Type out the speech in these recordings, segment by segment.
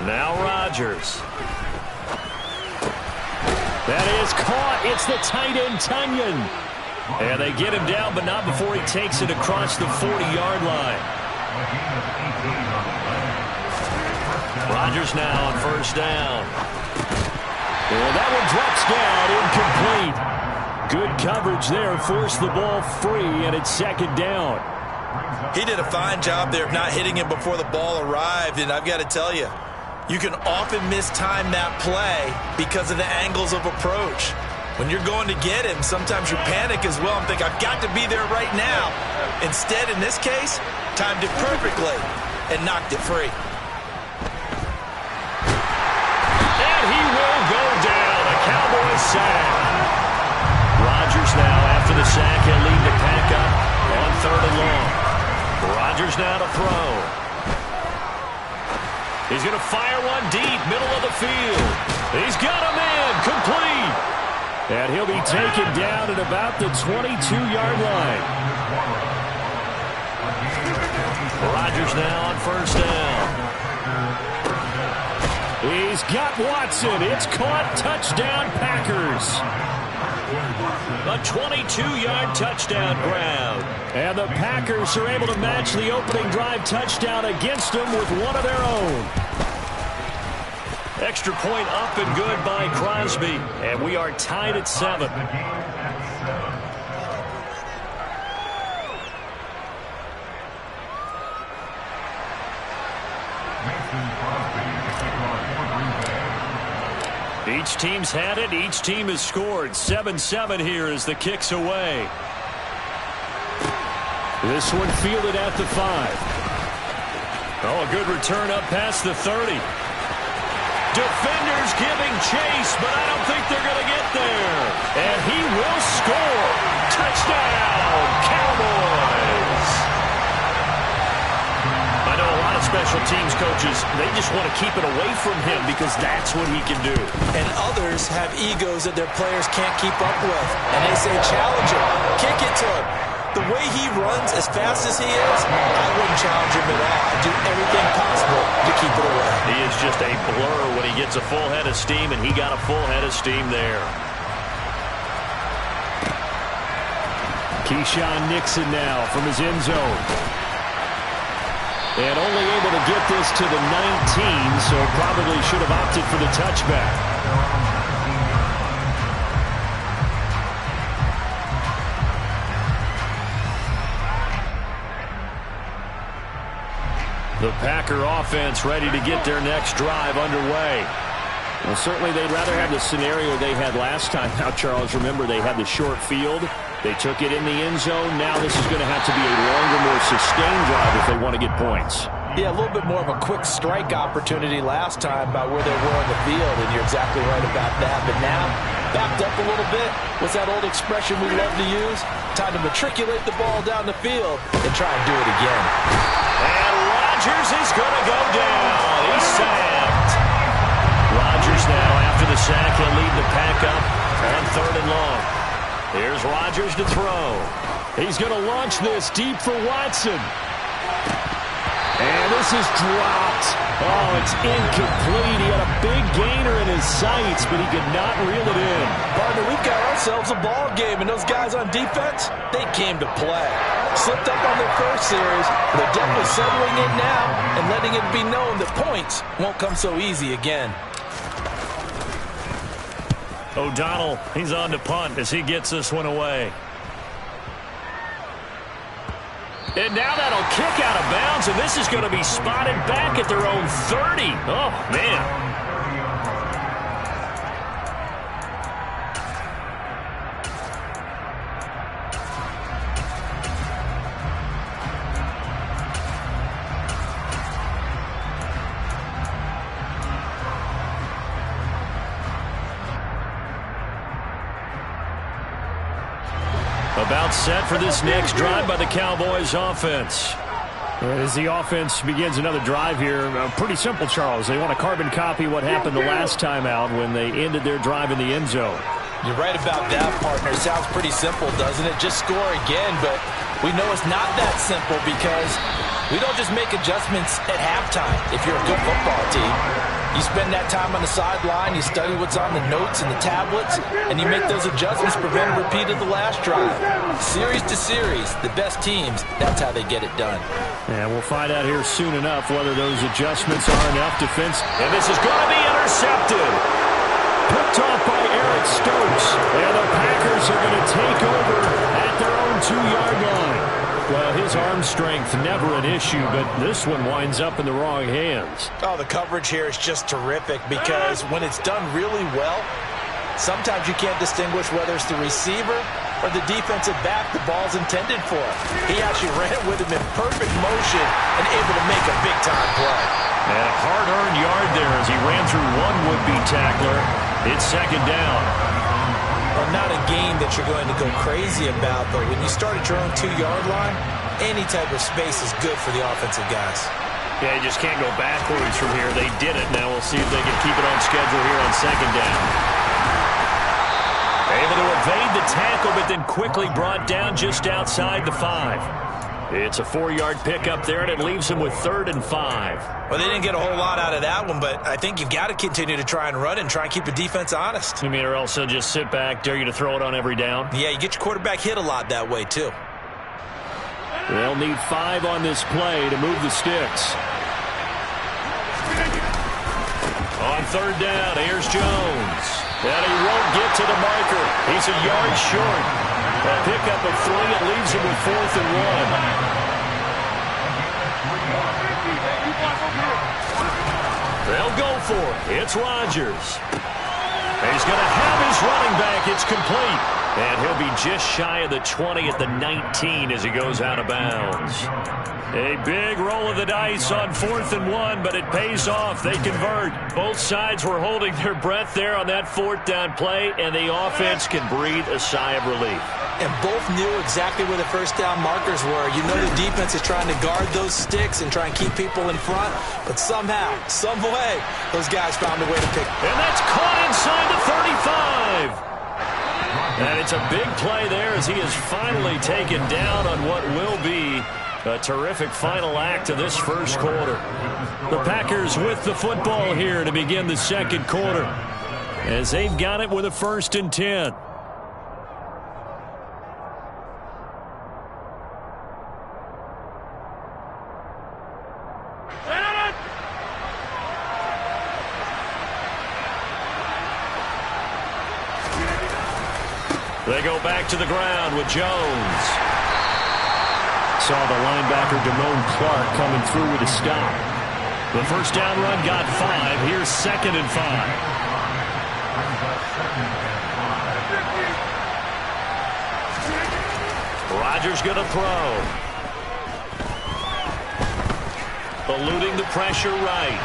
Now Rodgers. That is caught. It's the tight end, Tunyon. And they get him down, but not before he takes it across the 40-yard line. Rodgers now on first down. And that one drops down, incomplete. Good coverage there, forced the ball free, and it's second down. He did a fine job there of not hitting him before the ball arrived, and I've got to tell you, you can often mistime that play because of the angles of approach. When you're going to get him, sometimes you panic as well and think, I've got to be there right now. Instead, in this case, timed it perfectly and knocked it free. And he will go down. A Cowboys sack. Rodgers now, after the sack, he'll lead the pack up on 3rd and long. Rodgers now to throw. He's going to fire one deep, middle of the field. He's got him in, complete. And he'll be taken down at about the 22-yard line. Rodgers now on first down. He's got Watson. It's caught. Touchdown, Packers. A 22-yard touchdown grab. And the Packers are able to match the opening drive touchdown against them with one of their own. Extra point up and good by Crosby. And we are tied at 7. Each team's had it. Each team has scored. 7-7 here as the kick's away. This one fielded at the 5. Oh, a good return up past the 30. Defenders giving chase, but I don't think they're going to get there. And he will score. Touchdown, Cowboys. I know a lot of special teams coaches, they just want to keep it away from him because that's what he can do. And others have egos that their players can't keep up with. And they say, challenge him, kick it to him. The way he runs as fast as he is, I wouldn't challenge him at all. I'd do everything possible to keep it away. He is just a blur when he gets a full head of steam, and he got a full head of steam there. Keyshawn Nixon now from his end zone. And only able to get this to the 19, so probably should have opted for the touchback. The Packer offense ready to get their next drive underway. Well, certainly they'd rather have the scenario they had last time. Now, Charles, remember, they had the short field. They took it in the end zone. Now this is going to have to be a longer, more sustained drive if they want to get points. Yeah, a little bit more of a quick strike opportunity last time by where they were on the field, and you're exactly right about that. But now, backed up a little bit. What's that old expression we love to use? Time to matriculate the ball down the field and try and do it again. And Rodgers is going to go down. He's sacked. Rodgers now, after the sack, he'll lead the pack up on 3rd and long. Here's Rodgers to throw. He's going to launch this deep for Watson. And this is dropped. Oh, it's incomplete. He had a big gainer in his sights, but he could not reel it in. Partner, we've got ourselves a ball game, and those guys on defense, they came to play. Slipped up on their first series, but they're definitely settling in now and letting it be known that points won't come so easy again. O'Donnell, he's on to punt as he gets this one away. And now that'll kick out of bounds, and this is going to be spotted back at their own 30. Oh, man. About set for this next drive by the Cowboys offense. As the offense begins another drive here, pretty simple, Charles. They want to carbon copy what happened the last time out when they ended their drive in the end zone. You're right about that, partner. Sounds pretty simple, doesn't it? Just score again, but we know it's not that simple because We don't just make adjustments at halftime if you're a good football team. You spend that time on the sideline, you study what's on the notes and the tablets, and you make those adjustments, prevent a repeat of the last drive. Series to series, the best teams, that's how they get it done. And we'll find out here soon enough whether those adjustments are enough defense. And this is going to be intercepted. Picked off by Eric Stokes. And the Packers are going to take over at their own 2-yard line. Well, his arm strength never an issue, but this one winds up in the wrong hands. Oh, the coverage here is just terrific because when it's done really well, sometimes you can't distinguish whether it's the receiver or the defensive back the ball's intended for. He actually ran with him in perfect motion and able to make a big-time play. And a hard-earned yard there as he ran through one would-be tackler. It's second down. Well, not a game that you're going to go crazy about, but when you start at your own 2-yard line, any type of space is good for the offensive guys. Yeah, you just can't go backwards from here. They did it. Now we'll see if they can keep it on schedule here on second down. Able to evade the tackle, but then quickly brought down just outside the 5. It's a 4-yard pickup there, and it leaves him with 3rd and 5. Well, they didn't get a whole lot out of that one, but I think you've got to continue to try and run and try and keep the defense honest. You mean or else they'll just sit back, dare you to throw it on every down? Yeah, you get your quarterback hit a lot that way, too. They'll need 5 on this play to move the sticks. On 3rd down, here's Jones. And he won't get to the marker. He's a yard short. A pickup of 3. It leaves him with 4th and 1. They'll go for it. It's Rodgers. And he's going to have his running back. It's complete. And he'll be just shy of the 20 at the 19 as he goes out of bounds. A big roll of the dice on 4th and 1, but it pays off. They convert. Both sides were holding their breath there on that 4th down play, and the offense can breathe a sigh of relief. And both knew exactly where the first down markers were. You know the defense is trying to guard those sticks and try and keep people in front, but somehow, some way, those guys found a way to pick. And that's caught inside the 35. And it's a big play there as he is finally taken down on what will be a terrific final act of this first quarter. The Packers with the football here to begin the second quarter as they've got it with a 1st and 10. They go back to the ground with Jones. Saw the linebacker Damone Clark coming through with a stop. The first down run got 5. Here's 2nd and 5. Rodgers going to throw. Eluding the pressure right.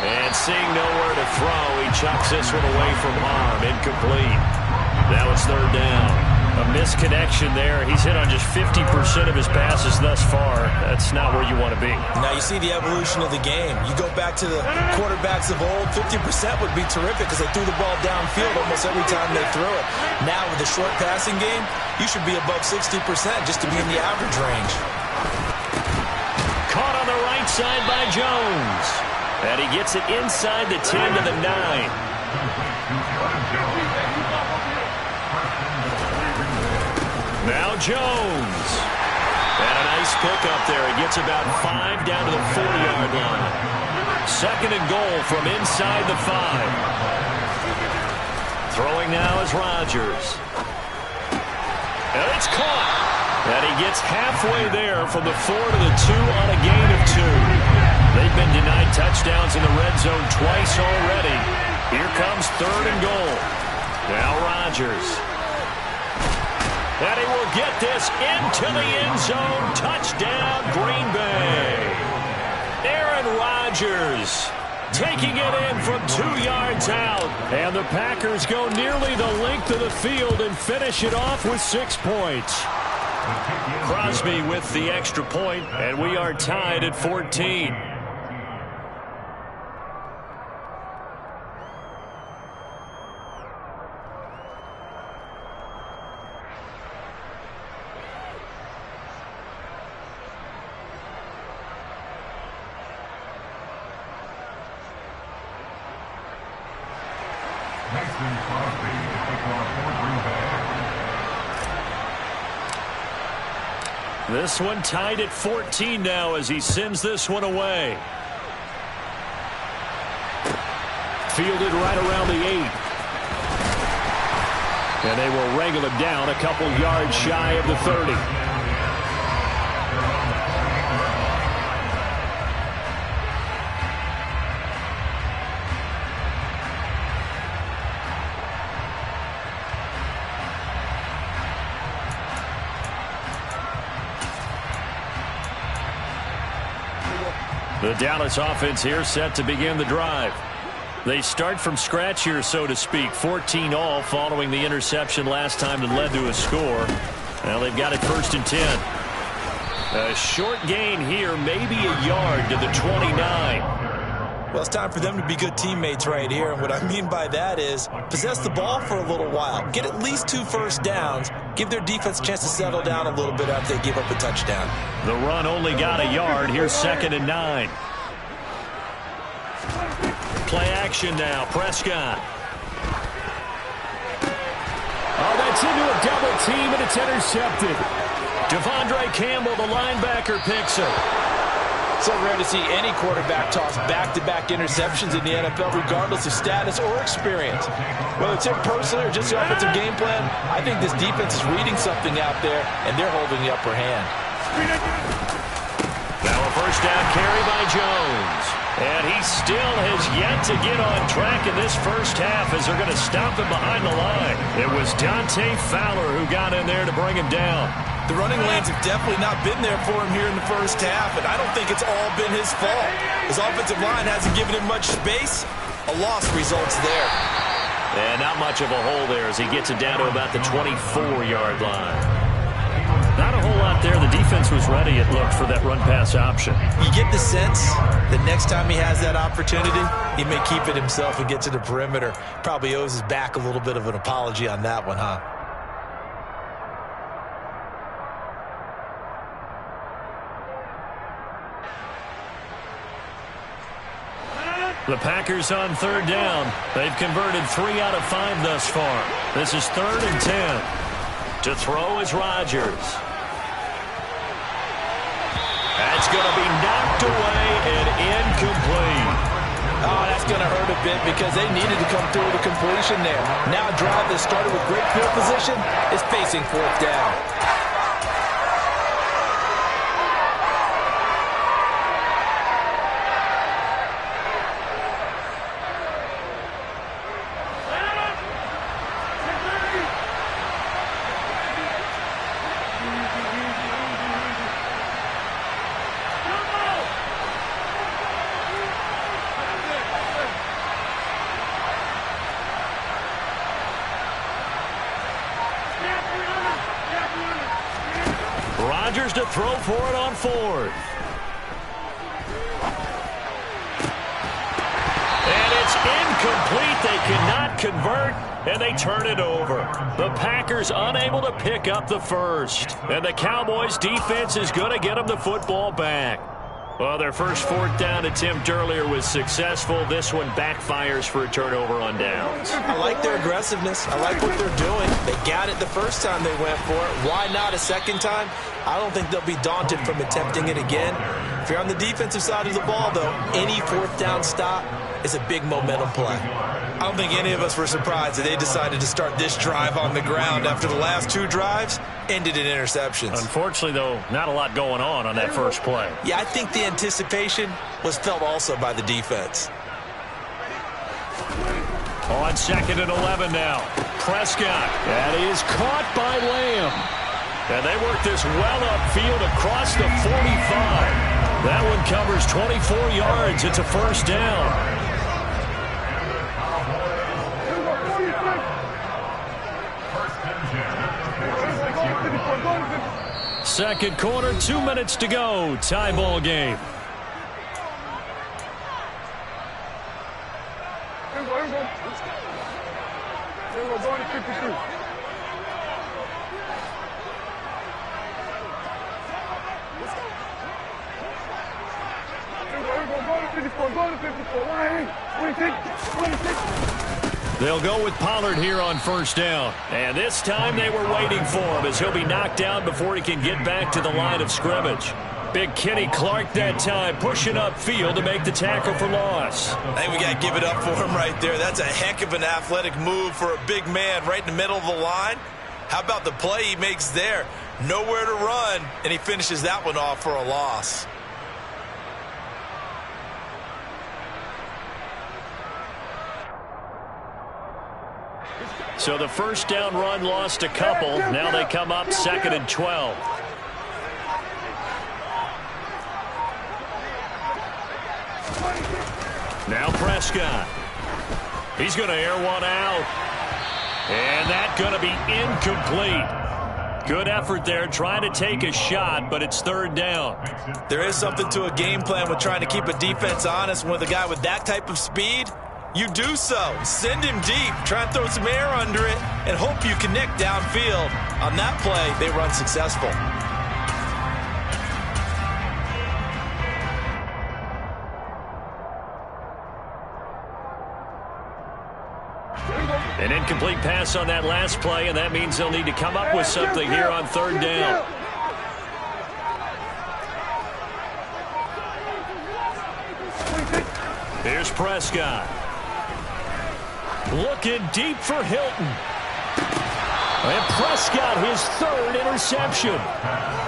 And seeing nowhere to throw, he chucks this one away from harm. Incomplete. Now it's 3rd down. A misconnection there. He's hit on just 50% of his passes thus far. That's not where you want to be. Now you see the evolution of the game. You go back to the quarterbacks of old, 50% would be terrific because they threw the ball downfield almost every time they threw it. Now with the short passing game, you should be above 60% just to be in the average range. Caught on the right side by Jones. And he gets it inside the 10 to the 9. Now Jones. And a nice pickup there. He gets about 5 down to the 4-yard line. 2nd and goal from inside the 5. Throwing now is Rodgers. And it's caught. And he gets halfway there from the 4 to the 2 on a gain of 2. They've been denied touchdowns in the red zone twice already. Here comes 3rd and goal. Now Rodgers. And he will get this into the end zone. Touchdown, Green Bay. Aaron Rodgers taking it in from 2 yards out. And the Packers go nearly the length of the field and finish it off with 6 points. Crosby with the extra point, and we are tied at 14. This one tied at 14 now as he sends this one away. Fielded right around the 8. And they will wrangle him down a couple yards shy of the 30. The Dallas offense here set to begin the drive. They start from scratch here, so to speak. 14 all following the interception last time that led to a score. Well, they've got it 1st and 10. A short gain here, maybe a yard to the 29. Well, it's time for them to be good teammates right here. And what I mean by that is possess the ball for a little while. Get at least 2 first downs. Give their defense a chance to settle down a little bit after they give up a touchdown. The run only got a yard. Here's 2nd and 9. Play action now. Prescott. Oh, that's into a double team, and it's intercepted. Devondre Campbell, the linebacker, picks it. So rare to see any quarterback toss back-to-back interceptions in the NFL, regardless of status or experience. Whether it's him personally or just the offensive game plan, I think this defense is reading something out there, and they're holding the upper hand. Now a first down carry by Jones. And he still has yet to get on track in this first half as they're going to stop him behind the line. It was Dante Fowler who got in there to bring him down. The running lanes have definitely not been there for him here in the first half, and I don't think it's all been his fault. His offensive line hasn't given him much space. A loss results there. And not much of a hole there as he gets it down to about the 24-yard line. Not a whole lot there. The defense was ready, it looked, for that run-pass option. You get the sense that next time he has that opportunity, he may keep it himself and get to the perimeter. Probably owes his back a little bit of an apology on that one, huh? The Packers on 3rd down. They've converted 3 out of 5 thus far. This is 3rd and 10. To throw is Rodgers. That's going to be knocked away and incomplete. Oh, that's going to hurt a bit because they needed to come through with a completion there. Now a drive that started with great field position is facing 4th down. Rodgers to throw for it on 4th. And it's incomplete. They cannot convert, and they turn it over. The Packers unable to pick up the first. And the Cowboys' defense is going to get them the football back. Well, their first 4th down attempt earlier was successful. This one backfires for a turnover on downs. I like their aggressiveness. I like what they're doing. They got it the first time they went for it. Why not a second time? I don't think they'll be daunted from attempting it again. If you're on the defensive side of the ball, though, any 4th down stop is a big momentum play. I don't think any of us were surprised that they decided to start this drive on the ground after the last 2 drives ended in interceptions. Unfortunately, though, not a lot going on that first play. Yeah, I think the anticipation was felt also by the defense. On 2nd and 11 now. Prescott. That is caught by Lamb. And they work this well upfield across the 45. That one covers 24 yards. It's a first down. Second quarter, 2 minutes to go. Tie ball game. They'll go with Pollard here on first down. And this time they were waiting for him as he'll be knocked down before he can get back to the line of scrimmage. Big Kenny Clark that time pushing upfield to make the tackle for loss. I think we got to give it up for him right there. That's a heck of an athletic move for a big man right in the middle of the line. How about the play he makes there? Nowhere to run, and he finishes that one off for a loss. So the first down run lost a couple. Now they come up 2nd and 12. Now Prescott. He's going to air one out. And that's going to be incomplete. Good effort there trying to take a shot, but it's 3rd down. There is something to a game plan with trying to keep a defense honest. With a guy with that type of speed, you do so. Send him deep. Try and throw some air under it and hope you connect downfield. On that play, they run successful. An incomplete pass on that last play, and that means they'll need to come up with something here on 3rd down. Here's Prescott. Looking deep for Hilton. And Prescott, his 3rd interception.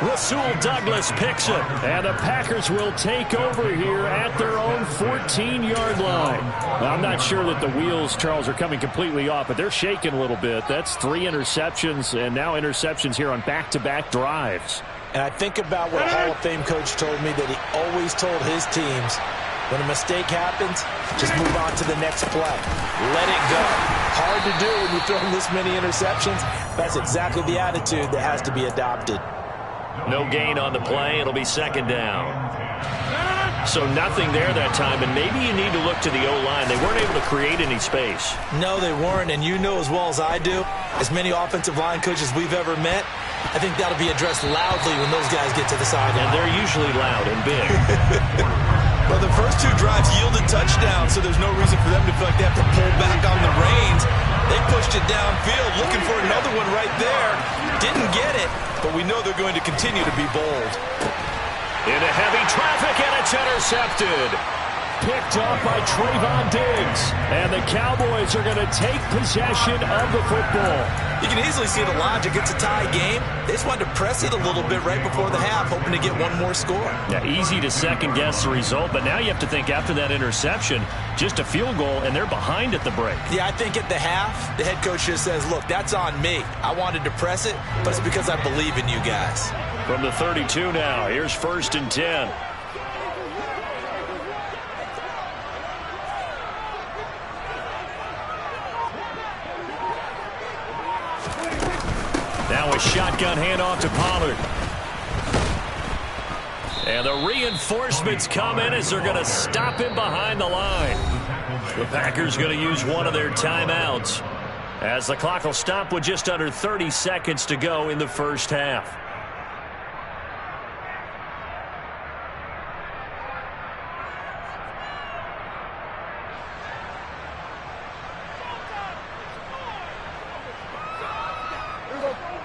Rasul Douglas picks it. And the Packers will take over here at their own 14-yard line. Well, I'm not sure that the wheels, Charles, are coming completely off, but they're shaking a little bit. That's 3 interceptions, and now interceptions here on back-to-back drives. And I think about what Hall of Fame coach told me, that he always told his teams, when a mistake happens, just move on to the next play. Let it go. Hard to do when you're throwing this many interceptions. That's exactly the attitude that has to be adopted. No gain on the play. It'll be 2nd down. So nothing there that time, and maybe you need to look to the O-line. They weren't able to create any space. No, they weren't, and you know as well as I do, as many offensive line coaches we've ever met, I think that'll be addressed loudly when those guys get to the sideline. And they're usually loud and big. Well, the first 2 drives yielded touchdowns, so there's no reason for them to feel like they have to pull back on the reins. They pushed it downfield, looking for another one right there. Didn't get it, but we know they're going to continue to be bold. Into heavy traffic, and it's intercepted. Picked off by Trayvon Diggs. And the Cowboys are going to take possession of the football. You can easily see the logic. It's a tie game. They just wanted to press it a little bit right before the half, hoping to get one more score. Yeah, easy to second-guess the result, but now you have to think after that interception, just a field goal, and they're behind at the break. Yeah, I think at the half, the head coach just says, look, that's on me. I wanted to press it, but it's because I believe in you guys. From the 32 now, here's 1st and 10. Now a shotgun handoff to Pollard. And the reinforcements come in as they're going to stop him behind the line. The Packers going to use one of their timeouts as the clock will stop with just under 30 seconds to go in the first half.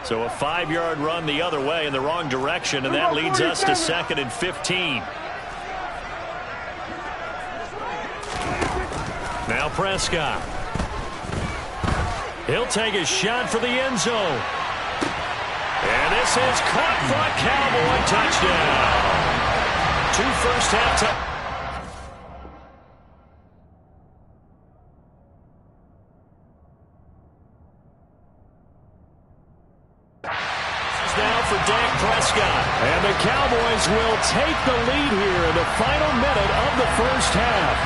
So a 5-yard run the other way in the wrong direction, and that leads us to 2nd and 15. Now Prescott. He'll take a shot for the end zone. And this is caught for a Cowboy touchdown. 2 first-half touchdowns. Now for Dak Prescott. And the Cowboys will take the lead here in the final minute of the first half.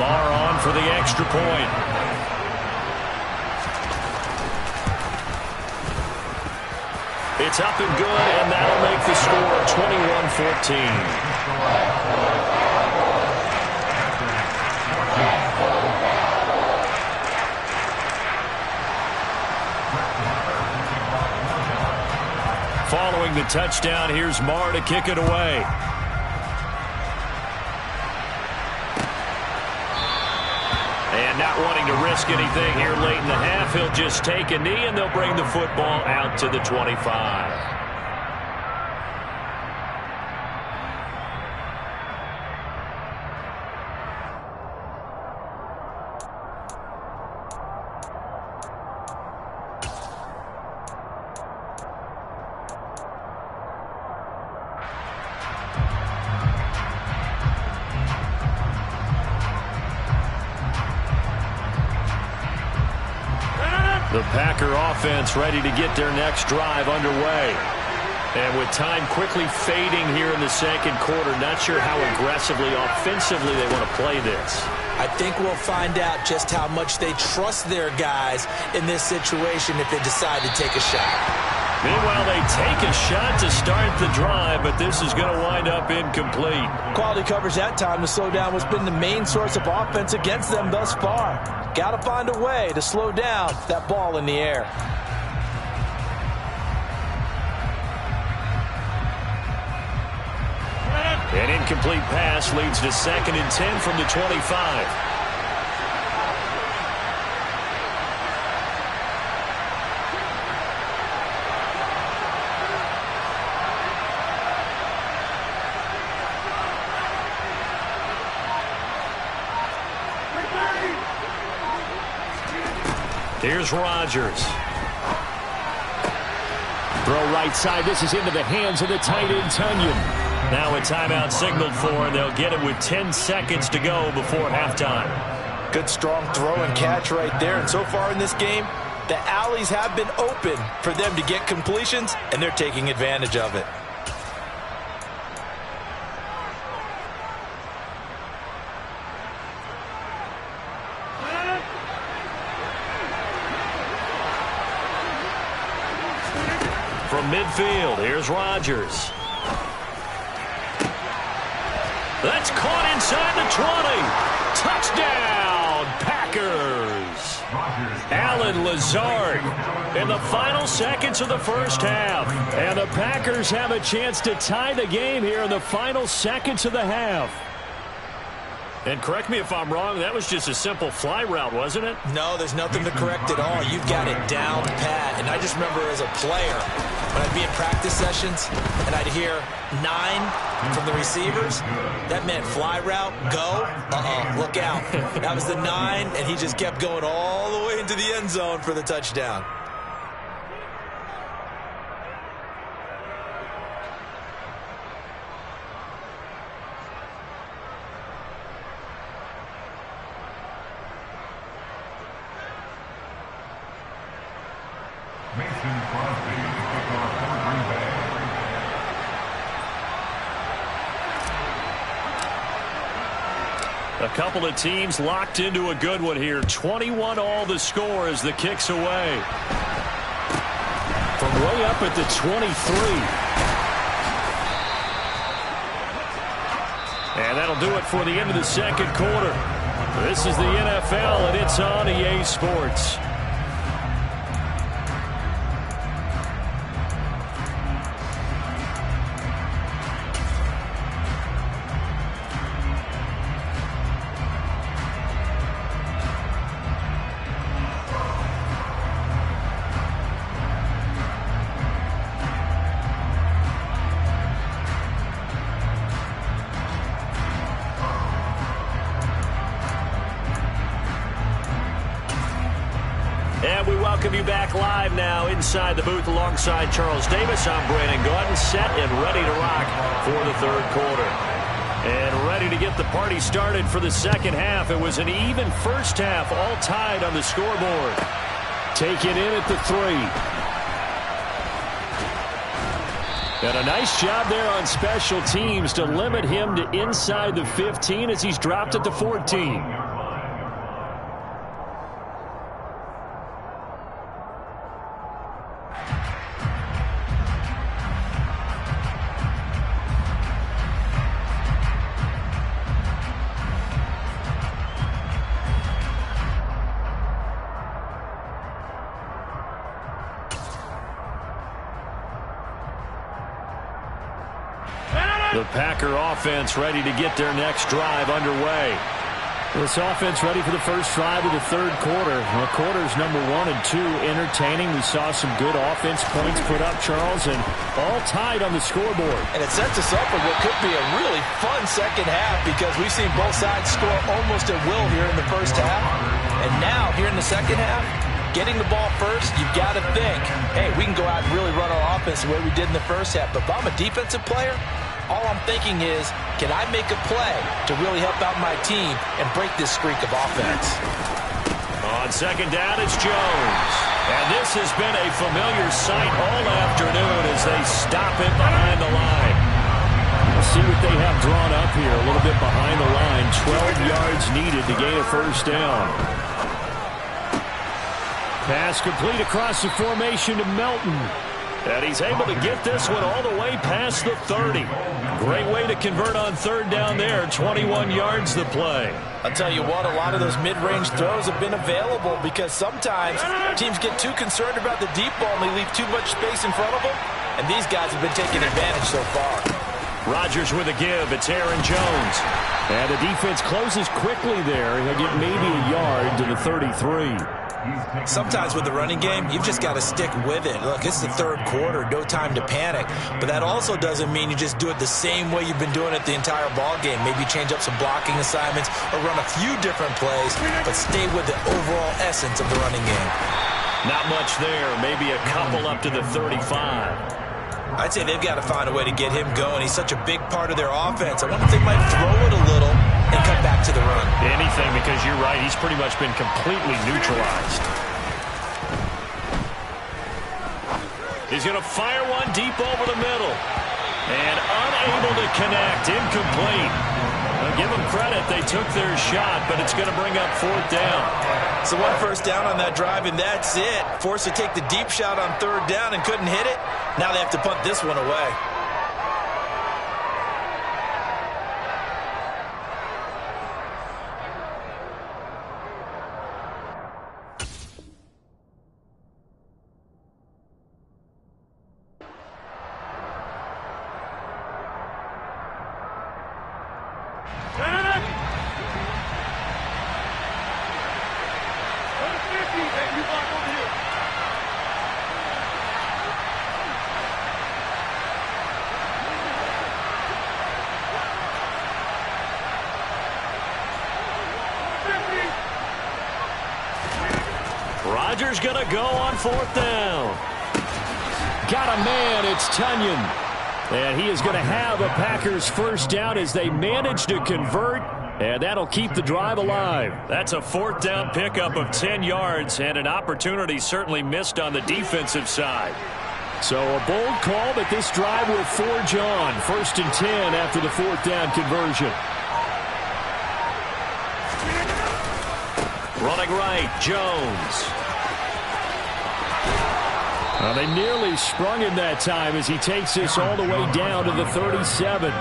Marr on for the extra point. It's up and good, and that'll make the score 21-14. the touchdown. Here's Marr to kick it away. And not wanting to risk anything here late in the half, he'll just take a knee, and they'll bring the football out to the 25. The Packer offense ready to get their next drive underway. And with time quickly fading here in the second quarter, not sure how aggressively, offensively they want to play this. I think we'll find out just how much they trust their guys in this situation if they decide to take a shot. Meanwhile, they take a shot to start the drive, but this is going to wind up incomplete. Quality coverage that time to slow down what's been the main source of offense against them thus far. Got to find a way to slow down that ball in the air. An incomplete pass leads to 2nd and 10 from the 25. Here's Rodgers. Throw right side. This is into the hands of the tight end, Tunyon. Now a timeout signaled for, and they'll get it with 10 seconds to go before halftime. Good strong throw and catch right there. And so far in this game, the alleys have been open for them to get completions, and they're taking advantage of it. From midfield, here's Rodgers. That's caught inside the 20. Touchdown, Packers. Allen Lazard in the final seconds of the first half. And the Packers have a chance to tie the game here in the final seconds of the half. And correct me if I'm wrong, that was just a simple fly route, wasn't it? No, there's nothing to correct at all. You've got it down pat. And I just remember as a player, when I'd be in practice sessions and I'd hear 9 from the receivers, that meant fly route, go, look out. That was the 9, and he just kept going all the way into the end zone for the touchdown. A couple of teams locked into a good one here. 21 all the score as the kick's away. From way up at the 23. And that'll do it for the end of the second quarter. This is the NFL, and it's on EA Sports. And we welcome you back live now inside the booth alongside Charles Davis. I'm Brandon Gaudin, set and ready to rock for the third quarter. And ready to get the party started for the second half. It was an even first half, all tied on the scoreboard. Take it in at the 3. And a nice job there on special teams to limit him to inside the 15 as he's dropped at the 14. The Packer offense ready to get their next drive underway. This offense ready for the first drive of the third quarter. Well, quarters number 1 and 2 entertaining. We saw some good offense points put up, Charles, and all tied on the scoreboard. And it sets us up for what could be a really fun second half because we've seen both sides score almost at will here in the first half. And now, here in the second half, getting the ball first, you've got to think, hey, we can go out and really run our offense the way we did in the first half. But if I'm a defensive player, all I'm thinking is, can I make a play to really help out my team and break this streak of offense? On second down, it's Jones. And this has been a familiar sight all afternoon as they stop it behind the line. We'll see what they have drawn up here. A little bit behind the line. 12 yards needed to gain a first down. Pass complete across the formation to Melton. And he's able to get this one all the way past the 30. Great way to convert on third down there. 21 yards the play. I'll tell you what, a lot of those mid-range throws have been available because sometimes teams get too concerned about the deep ball and they leave too much space in front of them. And these guys have been taking advantage so far. Rodgers with a give. It's Aaron Jones. And the defense closes quickly there. He'll get maybe a yard to the 33. Sometimes with the running game, you've just got to stick with it. Look, it's the third quarter, no time to panic. But that also doesn't mean you just do it the same way you've been doing it the entire ball game. Maybe change up some blocking assignments or run a few different plays, but stay with the overall essence of the running game. Not much there. Maybe a couple up to the 35. I'd say they've got to find a way to get him going. He's such a big part of their offense. I wonder if they might throw it a little and come back to the run. Anything, because you're right. He's pretty much been completely neutralized. He's going to fire one deep over the middle. And unable to connect. Incomplete. Well, give them credit. They took their shot, but it's going to bring up fourth down. So one first down on that drive, and that's it. Forced to take the deep shot on third down and couldn't hit it. Now they have to punt this one away. Rodgers going to go on fourth down. Got a man, it's Tunyon. And he is going to have a Packers first down as they manage to convert, and that'll keep the drive alive. That's a fourth down pickup of 10 yards and an opportunity certainly missed on the defensive side. So a bold call, but this drive will forge on. 1st and 10 after the fourth down conversion. Running right, Jones. They nearly sprung him that time as he takes this all the way down to the 37.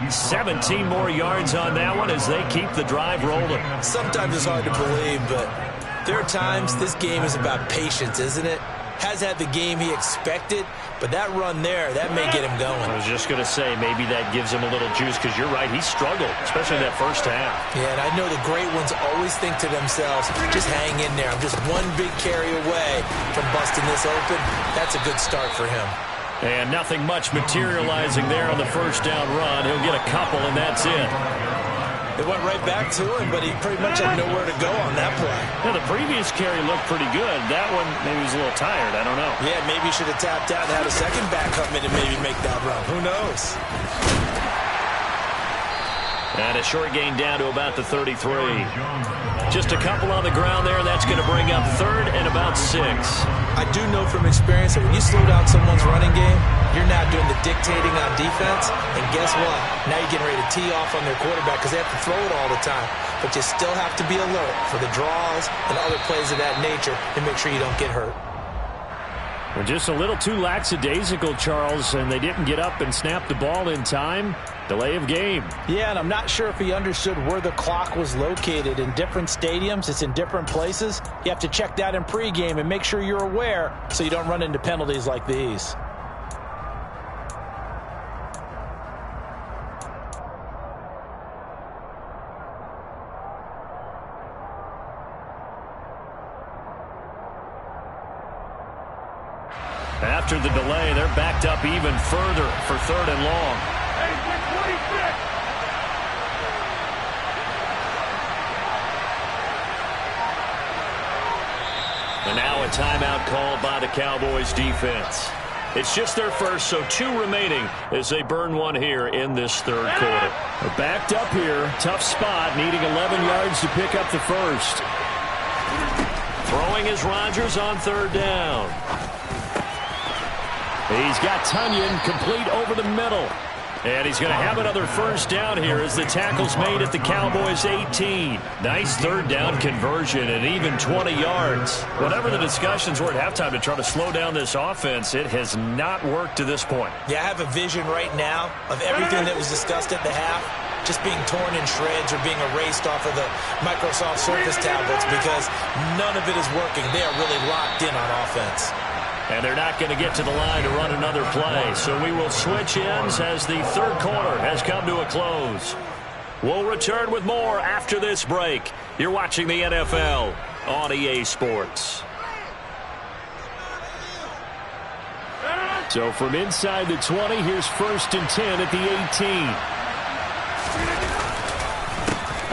17 more yards on that one as they keep the drive rolling. Sometimes it's hard to believe, but there are times this game is about patience, isn't it? Has had the game he expected, but that run there, that may get him going. I was just going to say, maybe that gives him a little juice because you're right, he struggled, especially that first half. Yeah, and I know the great ones always think to themselves, just hang in there. I'm just one big carry away from busting this open. That's a good start for him. And nothing much materializing there on the first down run. He'll get a couple, and that's it. It went right back to him, but he pretty much had nowhere to go on that play. Yeah, the previous carry looked pretty good. That one, maybe he was a little tired. I don't know. Yeah, maybe he should have tapped out and had a second back come in and maybe make that run. Who knows? And a short gain down to about the 33. Just a couple on the ground there. That's going to bring up 3rd and about 6. I do know from experience that when you slow down someone's running game, you're now doing the dictating on defense. And guess what? Now you're getting ready to tee off on their quarterback because they have to throw it all the time. But you still have to be alert for the draws and other plays of that nature and make sure you don't get hurt. Well, just a little too lackadaisical, Charles, and they didn't get up and snap the ball in time. Delay of game. Yeah, and I'm not sure if he understood where the clock was located. In different stadiums, it's in different places. You have to check that in pregame and make sure you're aware so you don't run into penalties like these. after the delay. They're backed up even further for 3rd and long. And now a timeout called by the Cowboys defense. It's just their first, so 2 remaining as they burn one here in this 3rd quarter. They're backed up here. Tough spot, needing 11 yards to pick up the first. Throwing is Rodgers on 3rd down. He's got Tunyon complete over the middle. And he's going to have another first down here as the tackle's made at the Cowboys' 18. Nice 3rd down conversion and even 20 yards. Whatever the discussions were at halftime to try to slow down this offense, it has not worked to this point. Yeah, I have a vision right now of everything that was discussed at the half just being torn in shreds or being erased off of the Microsoft Surface tablets because none of it is working. They are really locked in on offense. And they're not going to get to the line to run another play. So we will switch ends as the 3rd quarter has come to a close. We'll return with more after this break. You're watching the NFL on EA Sports. So from inside the 20, here's 1st and 10 at the 18.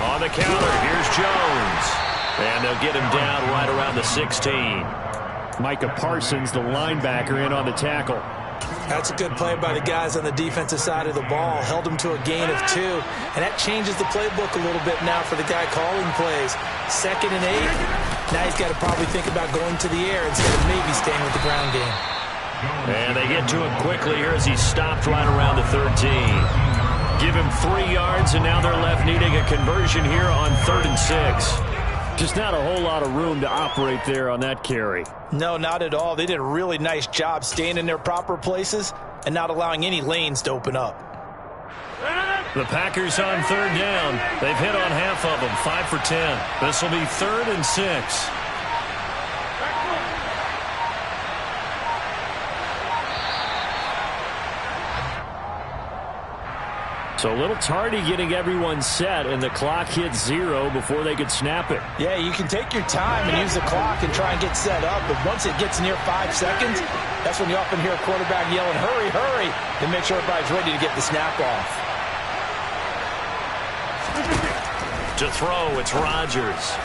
On the counter, here's Jones. And they'll get him down right around the 16. Micah Parsons, the linebacker, in on the tackle. That's a good play by the guys on the defensive side of the ball. Held them to a gain of 2. And that changes the playbook a little bit now for the guy calling plays. 2nd and 8. Now he's got to probably think about going to the air instead of maybe staying with the ground game. And they get to him quickly here as he's stopped right around the 13. Give him 3 yards, and now they're left needing a conversion here on 3rd and 6. Just not a whole lot of room to operate there on that carry. No, not at all. They did a really nice job staying in their proper places and not allowing any lanes to open up. The Packers on 3rd down. They've hit on half of them, 5 for 10. This will be 3rd and 6. So a little tardy getting everyone set, and the clock hit 0 before they could snap it. Yeah, you can take your time and use the clock and try and get set up, but once it gets near 5 seconds, that's when you often hear a quarterback yelling, hurry, hurry, to make sure everybody's ready to get the snap off. To throw, it's Rodgers.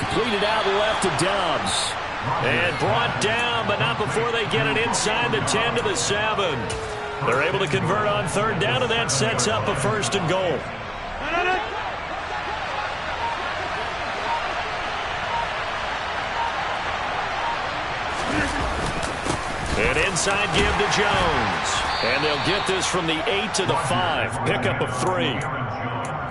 Completed out left to Dobbs. And brought down, but not before they get it inside the 10 to the 7. They're able to convert on 3rd down, and that sets up a 1st and goal. An inside give to Jones. And they'll get this from the 8 to the 5. Pickup of 3.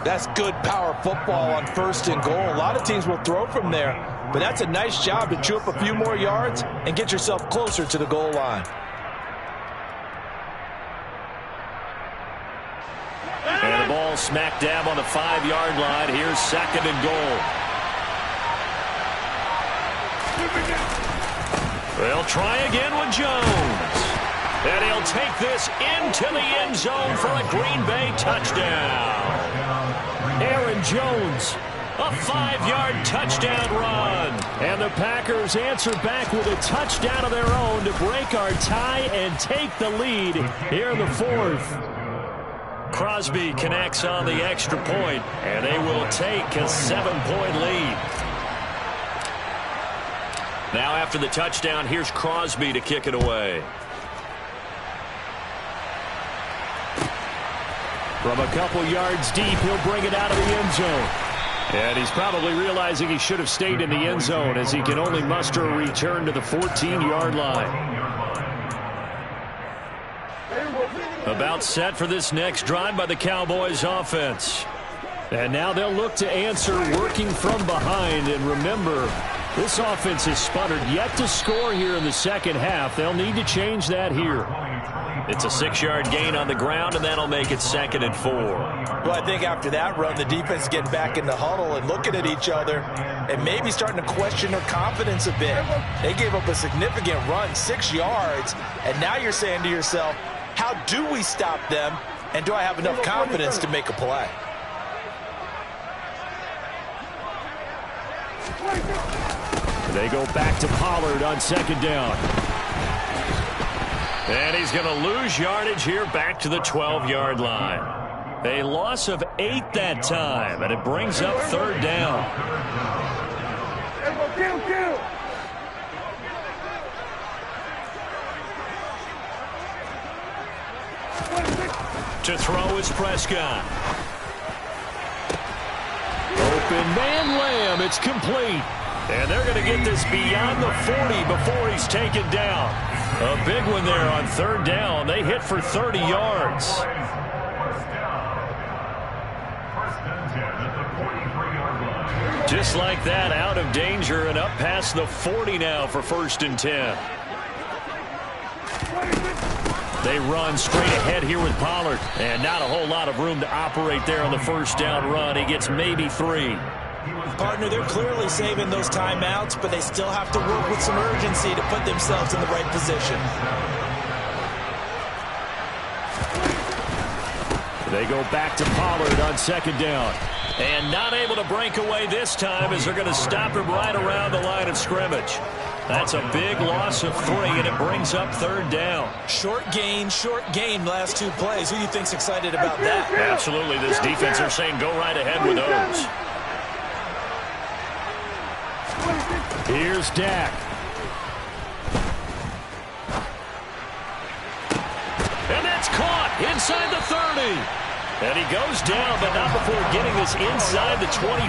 That's good power football on 1st and goal. A lot of teams will throw from there, but that's a nice job to chew up a few more yards and get yourself closer to the goal line. And the ball smack dab on the 5-yard line. Here's 2nd and goal. They'll try again with Jones. And he'll take this into the end zone for a Green Bay touchdown. Aaron Jones. A 5-yard touchdown run. And the Packers answer back with a touchdown of their own to break our tie and take the lead here in the 4th. Crosby connects on the extra point, and they will take a 7-point lead. Now after the touchdown, here's Crosby to kick it away. From a couple yards deep, he'll bring it out of the end zone. And he's probably realizing he should have stayed in the end zone as he can only muster a return to the 14-yard line. About set for this next drive by the Cowboys offense. And now they'll look to answer working from behind. And remember, this offense has sputtered yet to score here in the second half. They'll need to change that here. It's a 6-yard gain on the ground, and that'll make it 2nd and 4. Well, I think after that run, the defense getting back in the huddle and looking at each other and maybe starting to question their confidence a bit. They gave up a significant run, 6 yards, and now you're saying to yourself, how do we stop them, and do I have enough confidence to make a play? They go back to Pollard on 2nd down. And he's going to lose yardage here back to the 12-yard line. A loss of 8 that time, and it brings up third down. To throw is Prescott. Open man Lamb. It's complete. And they're going to get this beyond the 40 before he's taken down. A big one there on third down. They hit for 30 yards. Just like that, out of danger and up past the 40 now for 1st and 10. They run straight ahead here with Pollard. And not a whole lot of room to operate there on the first down run. He gets maybe 3. Partner, they're clearly saving those timeouts, but they still have to work with some urgency to put themselves in the right position. They go back to Pollard on 2nd down. And not able to break away this time as they're going to stop him right around the line of scrimmage. That's a big loss of 3, and it brings up third down. Short gain last 2 plays. Who do you think's excited about that? Absolutely. This defense are saying go right ahead with those. Here's Dak. And that's caught inside the 30. And he goes down, but not before getting this inside the 25.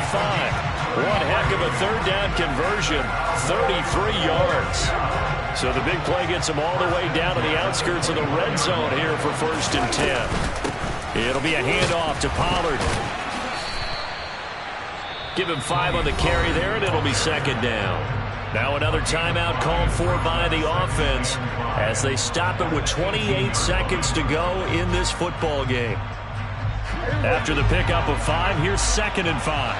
One heck of a third down conversion, 33 yards. So the big play gets him all the way down to the outskirts of the red zone here for 1st and 10. It'll be a handoff to Pollard. Give him 5 on the carry there, and it'll be 2nd down. Now another timeout called for by the offense as they stop it with 28 seconds to go in this football game. After the pickup of 5, here's 2nd and 5.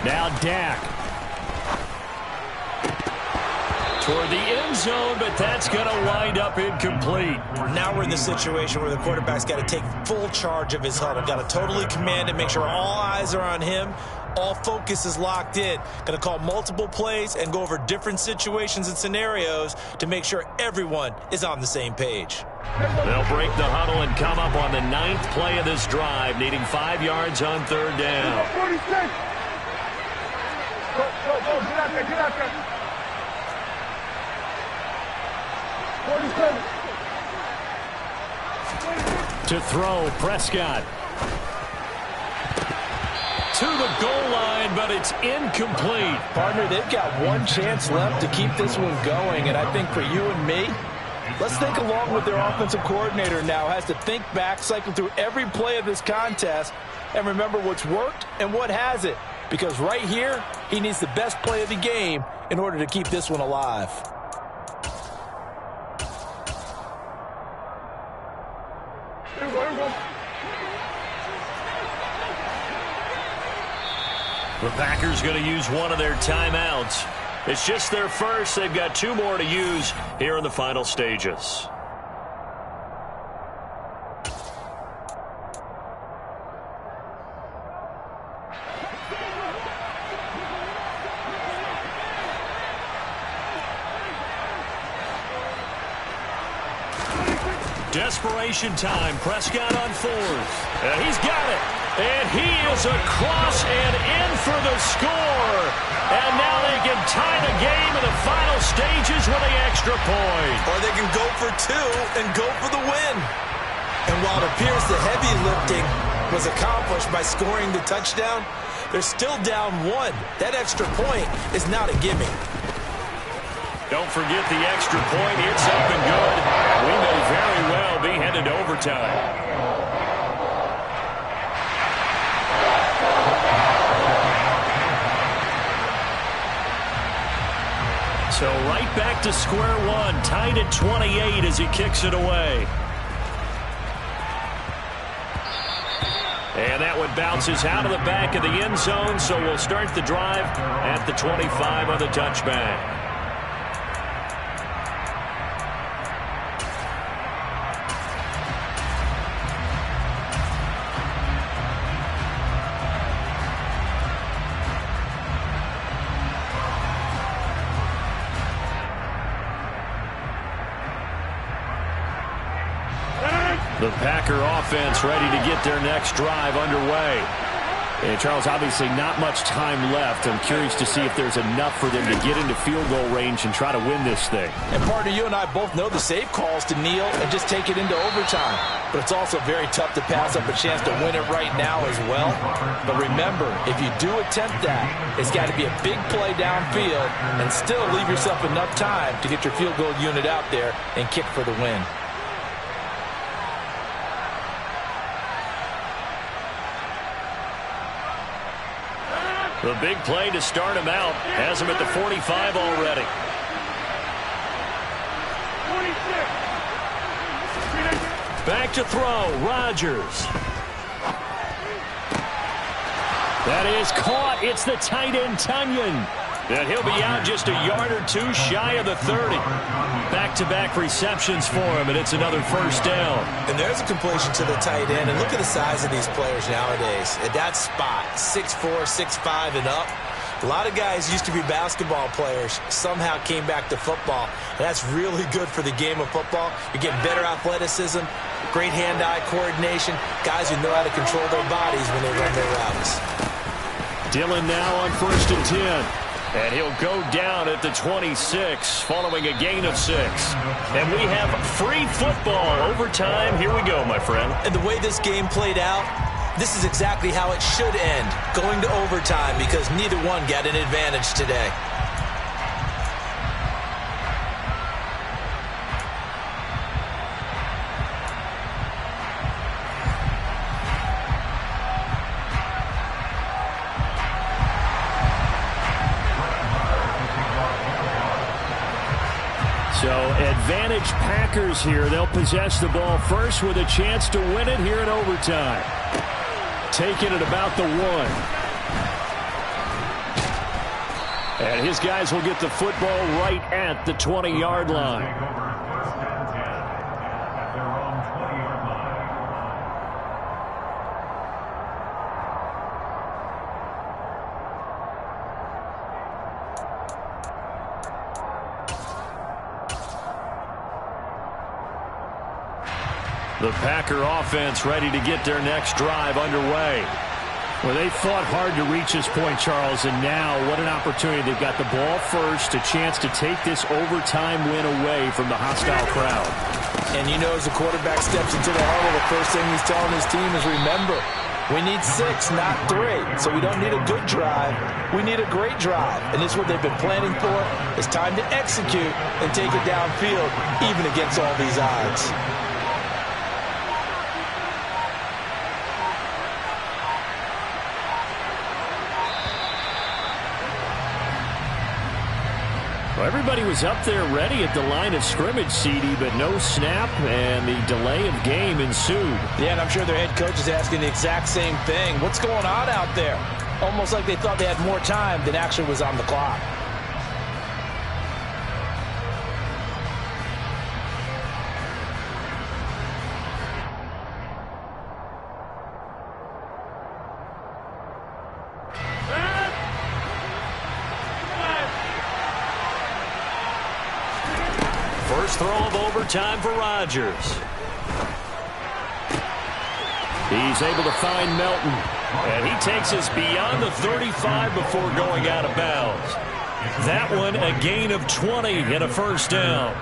Now Dak. Toward the end zone, but that's going to wind up incomplete. Now we're in the situation where the quarterback's got to take full charge of his huddle. Got to totally command it, make sure all eyes are on him. All focus is locked in. Going to call multiple plays and go over different situations and scenarios to make sure everyone is on the same page. They'll break the huddle and come up on the 9th play of this drive, needing 5 yards on third down. To throw, Prescott. To the goal line, but it's incomplete. Partner, they've got one chance left to keep this one going, and I think for you and me, let's think along with their offensive coordinator now. Has to think back, cycle through every play of this contest, and remember what's worked and what hasn't. Because right here, he needs the best play of the game in order to keep this one alive. The Packers going to use one of their timeouts. It's just their first. They've got 2 more to use here in the final stages. Desperation time. Prescott on 4th. And he's got it. And he is across and in for the score. And now they can tie the game in the final stages with the extra point. Or they can go for 2 and go for the win. And while it appears the heavy lifting was accomplished by scoring the touchdown, they're still down 1. That extra point is not a gimme. Don't forget the extra point. It's up and good. We may very well be headed to overtime. So right back to square one, tied at 28 as he kicks it away. And that one bounces out of the back of the end zone, so we'll start the drive at the 25 on the touchback. The Packer offense ready to get their next drive underway. And Charles, obviously not much time left. I'm curious to see if there's enough for them to get into field goal range and try to win this thing. And partner, you and I both know the safe calls to kneel and just take it into overtime. But it's also very tough to pass up a chance to win it right now as well. But remember, if you do attempt that, it's got to be a big play downfield and still leave yourself enough time to get your field goal unit out there and kick for the win. The big play to start him out has him at the 45 already. Back to throw, Rodgers. That is caught. It's the tight end, Tunyon. And he'll be out just a yard or two shy of the 30. Back-to-back receptions for him, and it's another first down. And there's a completion to the tight end. And look at the size of these players nowadays. At that spot, 6'4", 6'5", and up. A lot of guys used to be basketball players, somehow came back to football. And that's really good for the game of football. You're getting better athleticism, great hand-eye coordination, guys who know how to control their bodies when they run their routes. Dillon now on 1st and 10. And he'll go down at the 26 following a gain of 6. And we have free football overtime. Here we go, my friend. And the way this game played out, this is exactly how it should end, going to overtime, because neither one got an advantage today. So advantage Packers here. They'll possess the ball first with a chance to win it here in overtime. Taking it about the 1. And his guys will get the football right at the 20-yard line. The Packer offense ready to get their next drive underway. Well, they fought hard to reach this point, Charles, and now what an opportunity. They've got the ball first, a chance to take this overtime win away from the hostile crowd. And you know, as the quarterback steps into the huddle, the first thing he's telling his team is, remember, we need 6, not 3. So we don't need a good drive. We need a great drive. And this is what they've been planning for. It's time to execute and take it downfield, even against all these odds. Well, everybody was up there ready at the line of scrimmage, CD, but no snap, and the delay of game ensued. Yeah, and I'm sure their head coach is asking the exact same thing. What's going on out there? Almost like they thought they had more time than actually was on the clock. First throw of overtime for Rodgers. He's able to find Melton. And he takes us beyond the 35 before going out of bounds. That one, a gain of 20 and a first down.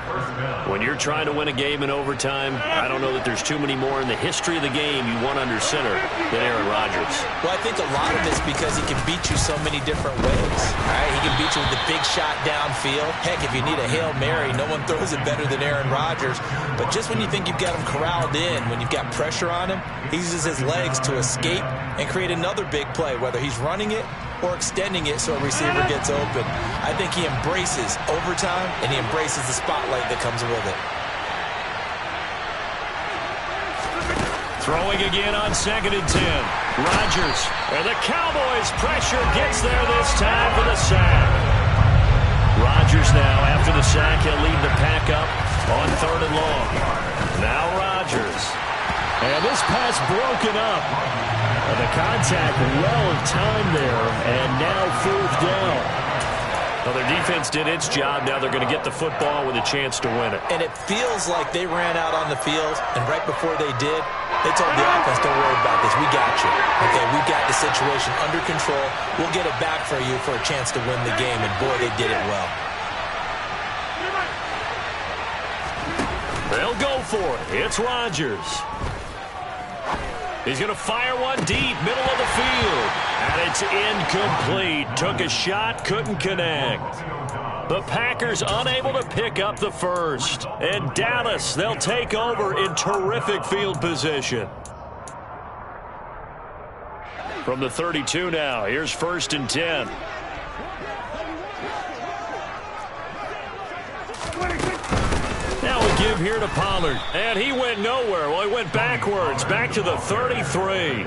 When you're trying to win a game in overtime, I don't know that there's too many more in the history of the game you want under center than Aaron Rodgers. Well, I think a lot of it's because he can beat you so many different ways. All right, he can beat you with the big shot downfield. Heck, if you need a Hail Mary, no one throws it better than Aaron Rodgers. But just when you think you've got him corralled in, when you've got pressure on him, he uses his legs to escape and create another big play, whether he's running it or extending it so a receiver gets open. I think he embraces overtime, and he embraces the spotlight that comes with it. Throwing again on 2nd and 10. Rodgers, and the Cowboys pressure gets there this time for the sack. Rodgers now, after the sack, he'll lead the pack up on 3rd and long. Now Rodgers. And this pass broken up. And the contact well timed there, and now 4th down. Well, their defense did its job. Now they're going to get the football with a chance to win it. And it feels like they ran out on the field, and right before they did, they told the offense, don't worry about this. We got you. Okay, we got the situation under control. We'll get it back for you for a chance to win the game, and boy, they did it well. They'll go for it. It's Rodgers. He's going to fire one deep, middle of the field. And it's incomplete. Took a shot, couldn't connect. The Packers unable to pick up the first. And Dallas, they'll take over in terrific field position. From the 32 now, here's 1st and 10. Now we give here to Pollard. And he went nowhere. Well, he went backwards, back to the 33.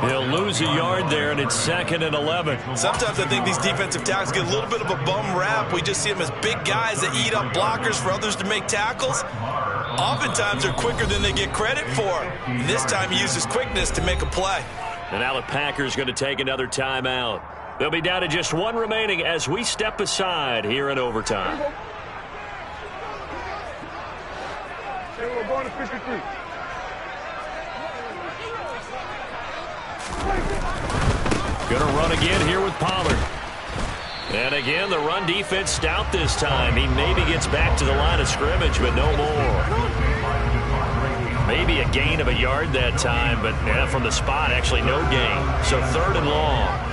He'll lose a yard there, and it's 2nd and 11. Sometimes I think these defensive tackles get a little bit of a bum rap. We just see them as big guys that eat up blockers for others to make tackles. Oftentimes they're quicker than they get credit for. And this time he uses quickness to make a play. And now the Packers going to take another timeout. They'll be down to just one remaining as we step aside here in overtime. We're going to 53. Going to run again here with Pollard. And again, the run defense stout this time. He maybe gets back to the line of scrimmage, but no more. Maybe a gain of a yard that time, but from the spot, actually no gain. So 3rd and long.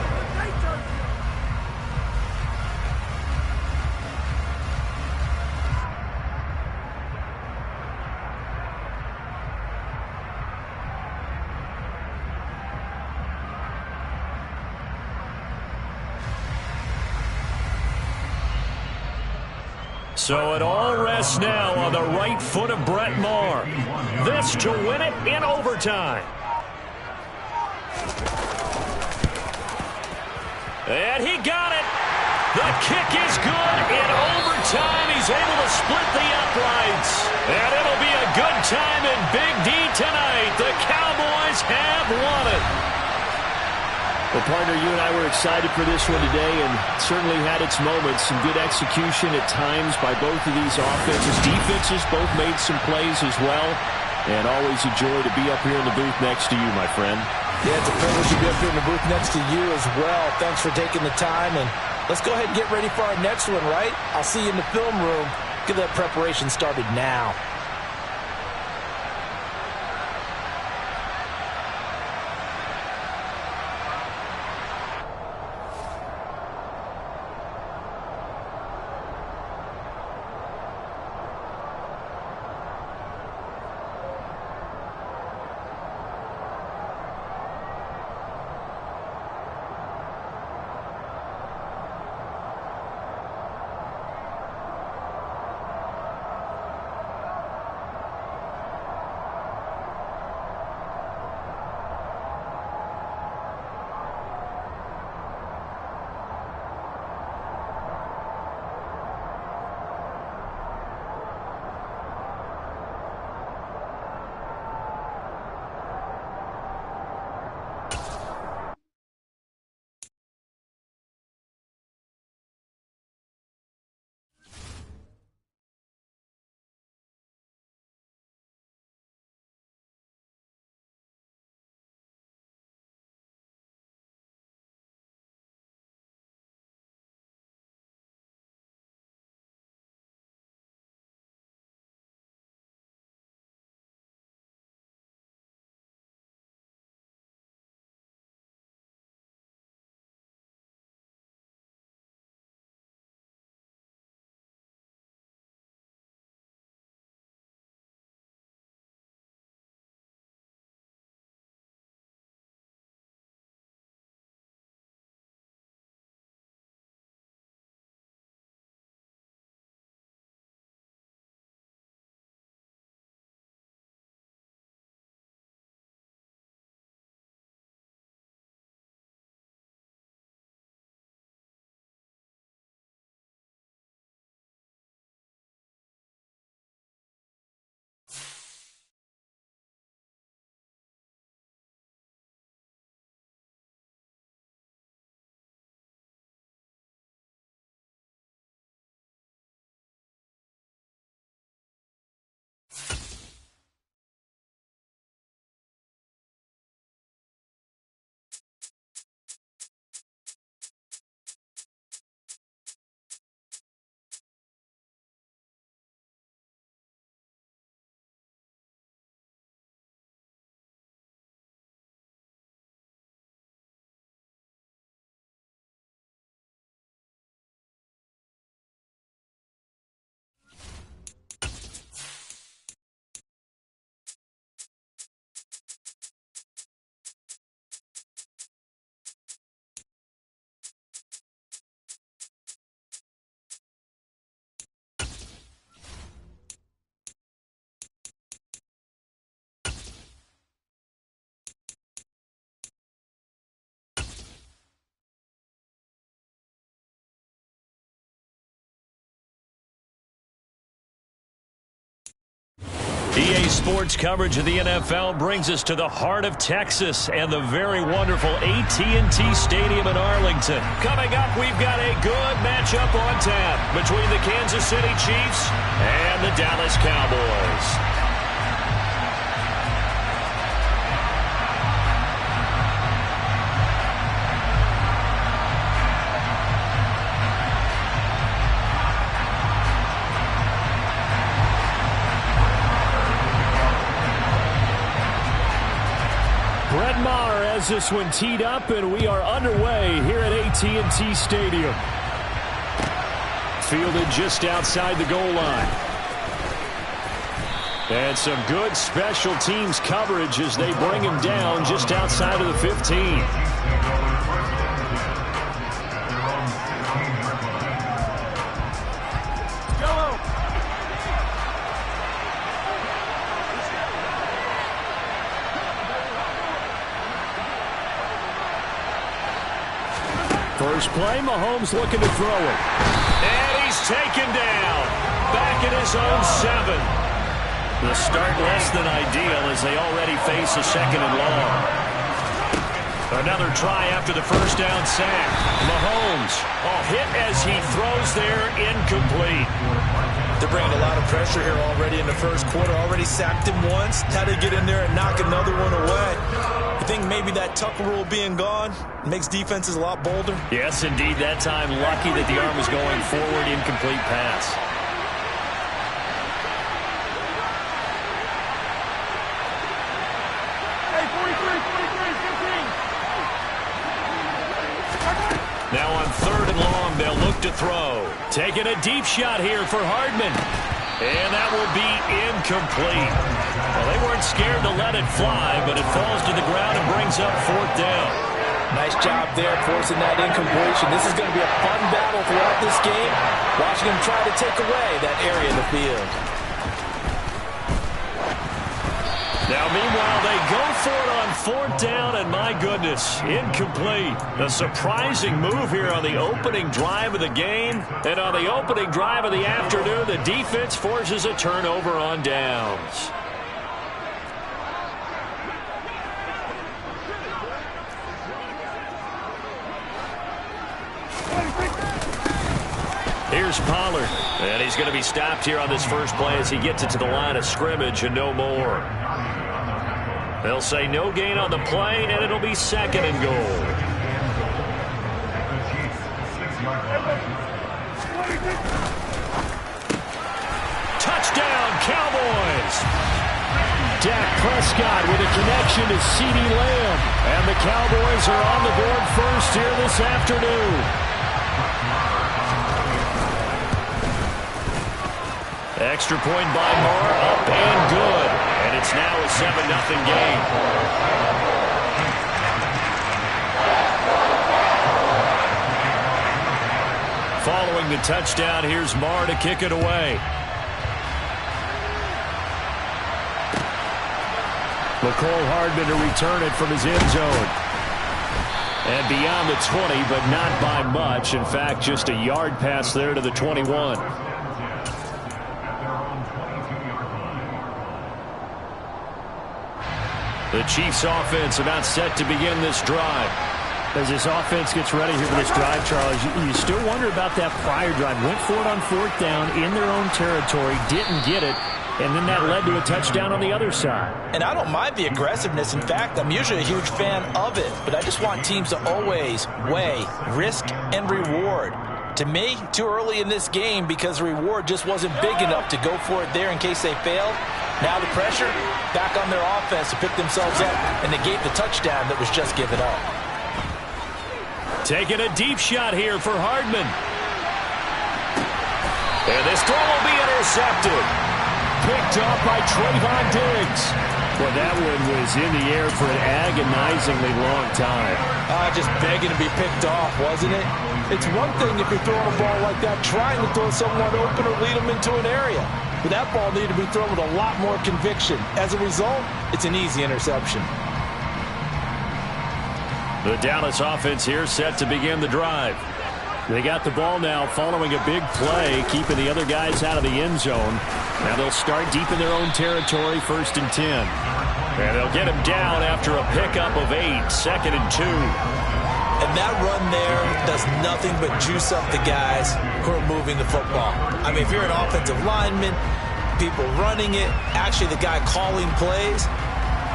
So it all rests now on the right foot of Brett Maher. This to win it in overtime. And he got it. The kick is good in overtime. He's able to split the uprights. And it'll be a good time in Big D tonight. The Cowboys have won it. Well, partner, you and I were excited for this one today and certainly had its moments. Some good execution at times by both of these offenses. Defenses both made some plays as well. And always a joy to be up here in the booth next to you, my friend. Yeah, it's a privilege to be up here in the booth next to you as well. Thanks for taking the time. And let's go ahead and get ready for our next one, right? I'll see you in the film room. Get that preparation started now. EA Sports coverage of the NFL brings us to the heart of Texas and the very wonderful AT&T Stadium in Arlington. Coming up, we've got a good matchup on tap between the Kansas City Chiefs and the Dallas Cowboys. Brett Maher has this one teed up, and we are underway here at AT&T Stadium. Fielded just outside the goal line. And some good special teams coverage as they bring him down just outside of the 15. First play, Mahomes looking to throw it. And he's taken down. Back at his own 7. The start less than ideal as they already face a 2nd and long. Another try after the first down sack. Mahomes, hit as he throws there, incomplete. They're bringing a lot of pressure here already in the first quarter. Already sacked him once. Had to get in there and knock another one away. I think maybe that Tucker rule being gone makes defenses a lot bolder. Yes, indeed. That time, lucky that the arm was going forward, incomplete pass. Hey, 43, 15. Now on 3rd and long, they'll look to throw. Taking a deep shot here for Hardman. And that will be incomplete. Well, they weren't scared to let it fly, but it falls to the ground and brings up 4th down. Nice job there forcing that incompletion. This is going to be a fun battle throughout this game. Watching him try to take away that area of the field. Now, meanwhile, they go for it on 4th down, and my goodness, incomplete. A surprising move here on the opening drive of the game. And on the opening drive of the afternoon, the defense forces a turnover on downs. Here's Pollard, and he's going to be stopped here on this first play as he gets it to the line of scrimmage and no more. They'll say no gain on the play, and it'll be 2nd and goal. Touchdown, Cowboys! Dak Prescott with a connection to CeeDee Lamb, and the Cowboys are on the board first here this afternoon. Extra point by Moore, up and good. And it's now a 7-0 game. Following the touchdown, here's Moore to kick it away. Mecole Hardman to return it from his end zone. And beyond the 20, but not by much. In fact, just a yard pass there to the 21. The Chiefs offense about set to begin this drive. As this offense gets ready here for this drive, Charles, you still wonder about that prior drive. Went for it on 4th down in their own territory, didn't get it, and then that led to a touchdown on the other side. And I don't mind the aggressiveness. In fact, I'm usually a huge fan of it, but I just want teams to always weigh risk and reward. To me, too early in this game because the reward just wasn't big enough to go for it there in case they failed. Now the pressure back on their offense to pick themselves up and negate the touchdown that was just given up. Taking a deep shot here for Hardman. And this throw will be intercepted. Picked off by Trayvon Diggs. Well, that one was in the air for an agonizingly long time. Just begging to be picked off, wasn't it? It's one thing if you're throwing a ball like that, trying to throw someone open or lead them into an area. But that ball needed to be thrown with a lot more conviction. As a result, it's an easy interception. The Dallas offense here set to begin the drive. They got the ball now following a big play, keeping the other guys out of the end zone. Now they'll start deep in their own territory, 1st and 10. And they'll get him down after a pickup of 8, 2nd and 2. And that run there does nothing but juice up the guys who are moving the football. I mean, if you're an offensive lineman, people running it, actually the guy calling plays,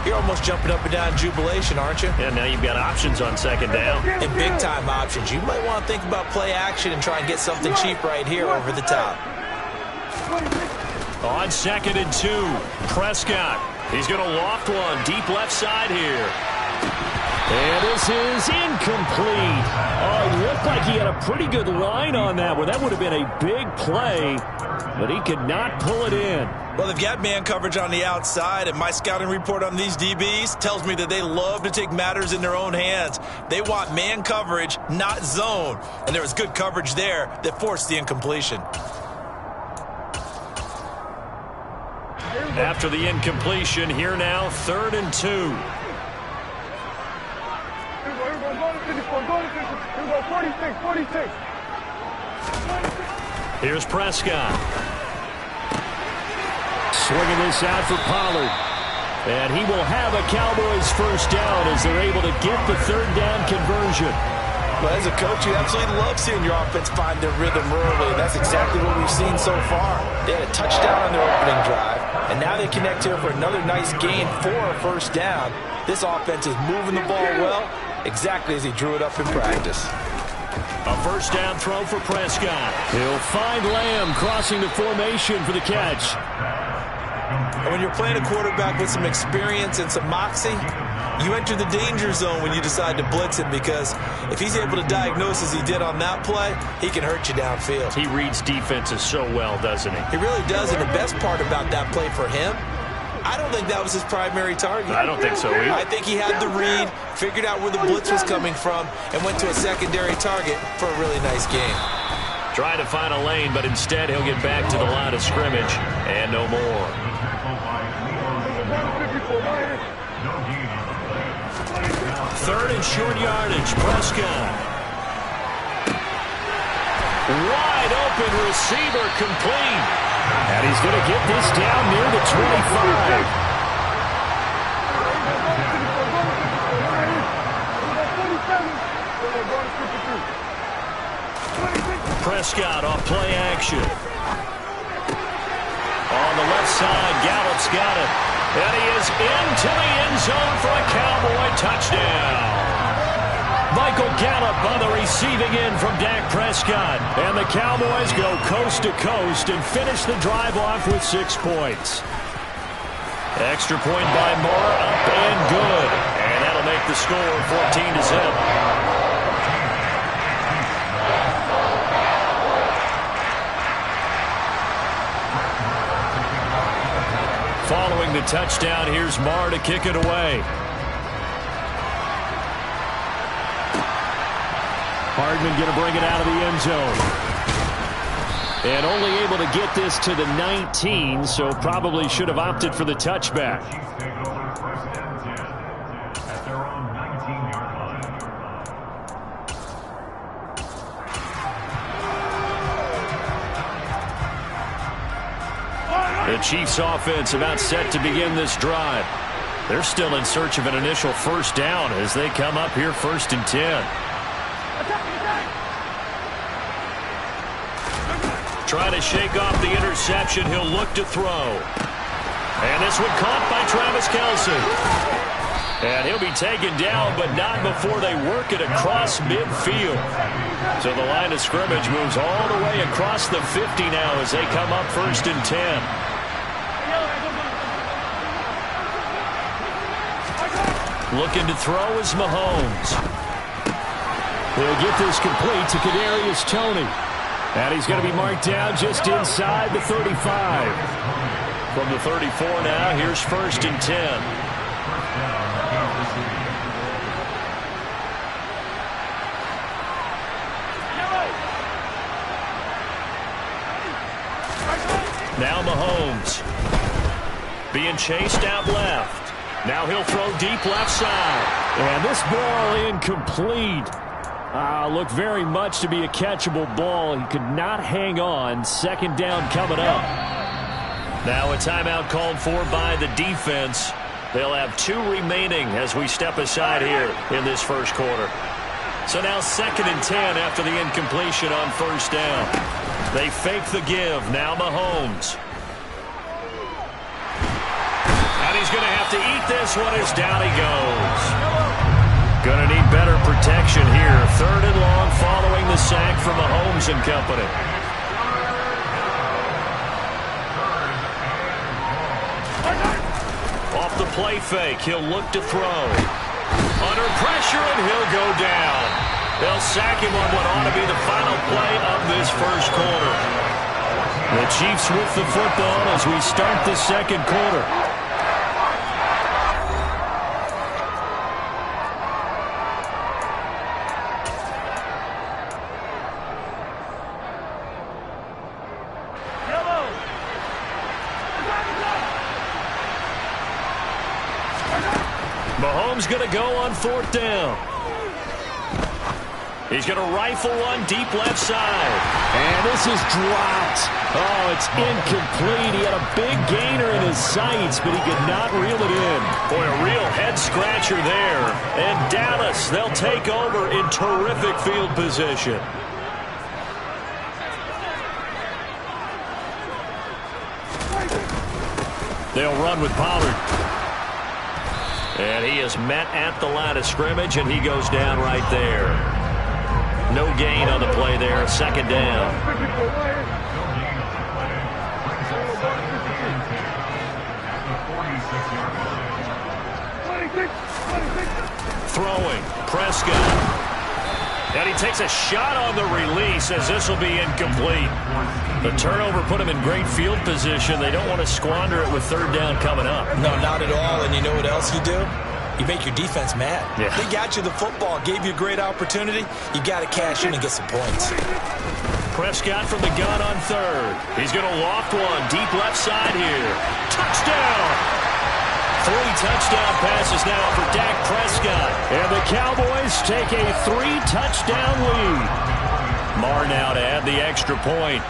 you're almost jumping up and down in jubilation, aren't you? And now you've got options on 2nd down. And big-time options. You might want to think about play action and try and get something cheap right here over the top. On 2nd and 2, Prescott. He's going to loft one deep left side here. And this is incomplete. Oh, it looked like he had a pretty good line on that one. That would have been a big play, but he could not pull it in. Well, they've got man coverage on the outside, and my scouting report on these DBs tells me that they love to take matters in their own hands. They want man coverage, not zone. And there was good coverage there that forced the incompletion. After the incompletion, here now, 3rd and 2. Here's Prescott. Swinging this out for Pollard. And he will have a Cowboys 1st down as they're able to get the 3rd down conversion. Well, as a coach, you absolutely love seeing your offense find their rhythm early. That's exactly what we've seen so far. They had a touchdown on their opening drive, and now they connect here for another nice gain for a 1st down. This offense is moving the ball well, exactly as he drew it up in practice. A 1st down throw for Prescott. He'll find Lamb crossing the formation for the catch. And when you're playing a quarterback with some experience and some moxie, you enter the danger zone when you decide to blitz him, because if he's able to diagnose as he did on that play, he can hurt you downfield. He reads defenses so well, doesn't he? He really does, and the best part about that play for him, I don't think that was his primary target. I don't think so either. I think he had the read, figured out where the blitz was coming from, and went to a secondary target for a really nice game. Trying to find a lane, but instead he'll get back to the line of scrimmage and no more. 3rd and short yardage, Prescott. Wide open receiver, complete. And he's going to get this down near the 25. Prescott off play action. On the left side, Gallup's got it. And he is into the end zone for a Cowboy touchdown. Michael Gallup on the receiving end from Dak Prescott. And the Cowboys go coast to coast and finish the drive off with 6 points. Extra point by Moore, up and good. And that'll make the score 14-0. Following the touchdown, here's Marr to kick it away. Hardman going to bring it out of the end zone. And only able to get this to the 19, so probably should have opted for the touchback. The Chiefs offense about set to begin this drive. They're still in search of an initial 1st down as they come up here 1st and 10. Trying to shake off the interception. He'll look to throw. And this one caught by Travis Kelce. And he'll be taken down, but not before they work it across midfield. So the line of scrimmage moves all the way across the 50 now as they come up 1st and 10. Looking to throw is Mahomes. He'll get this complete to Kadarius Toney. And he's going to be marked down just inside the 35. From the 34 now, here's 1st and 10. Now Mahomes. Being chased out left. Now he'll throw deep left side. And this ball incomplete. Looked very much to be a catchable ball. He could not hang on. Second down coming up. Now a timeout called for by the defense. They'll have 2 remaining as we step aside here in this first quarter. So now 2nd and 10 after the incompletion on first down. They fake the give. Now Mahomes. And he's going to have to eat this one as down he goes. Going to need better protection here. 3rd and long following the sack from Mahomes and company. Off the play fake, he'll look to throw. Under pressure, and he'll go down. They'll sack him on what ought to be the final play of this first quarter. The Chiefs with the football as we start the second quarter. Mahomes going to go on 4th down. He's going to rifle one deep left side. And this is dropped. Oh, it's incomplete. He had a big gainer in his sights, but he could not reel it in. Boy, a real head-scratcher there. And Dallas, they'll take over in terrific field position. They'll run with Pollard. And he is met at the line of scrimmage, and he goes down right there. No gain on the play there. 2nd down. Throwing. Prescott. And he takes a shot on the release as this will be incomplete. The turnover put him in great field position. They don't want to squander it with 3rd down coming up. No, not at all. And you know what else you do? You make your defense mad. Yeah. They got you the football, gave you a great opportunity. You got to cash in and get some points. Prescott from the gun on 3rd. He's going to loft one deep left side here. Touchdown! 3 touchdown passes now for Dak Prescott. And the Cowboys take a 3-touchdown lead. Marr now to add the extra point.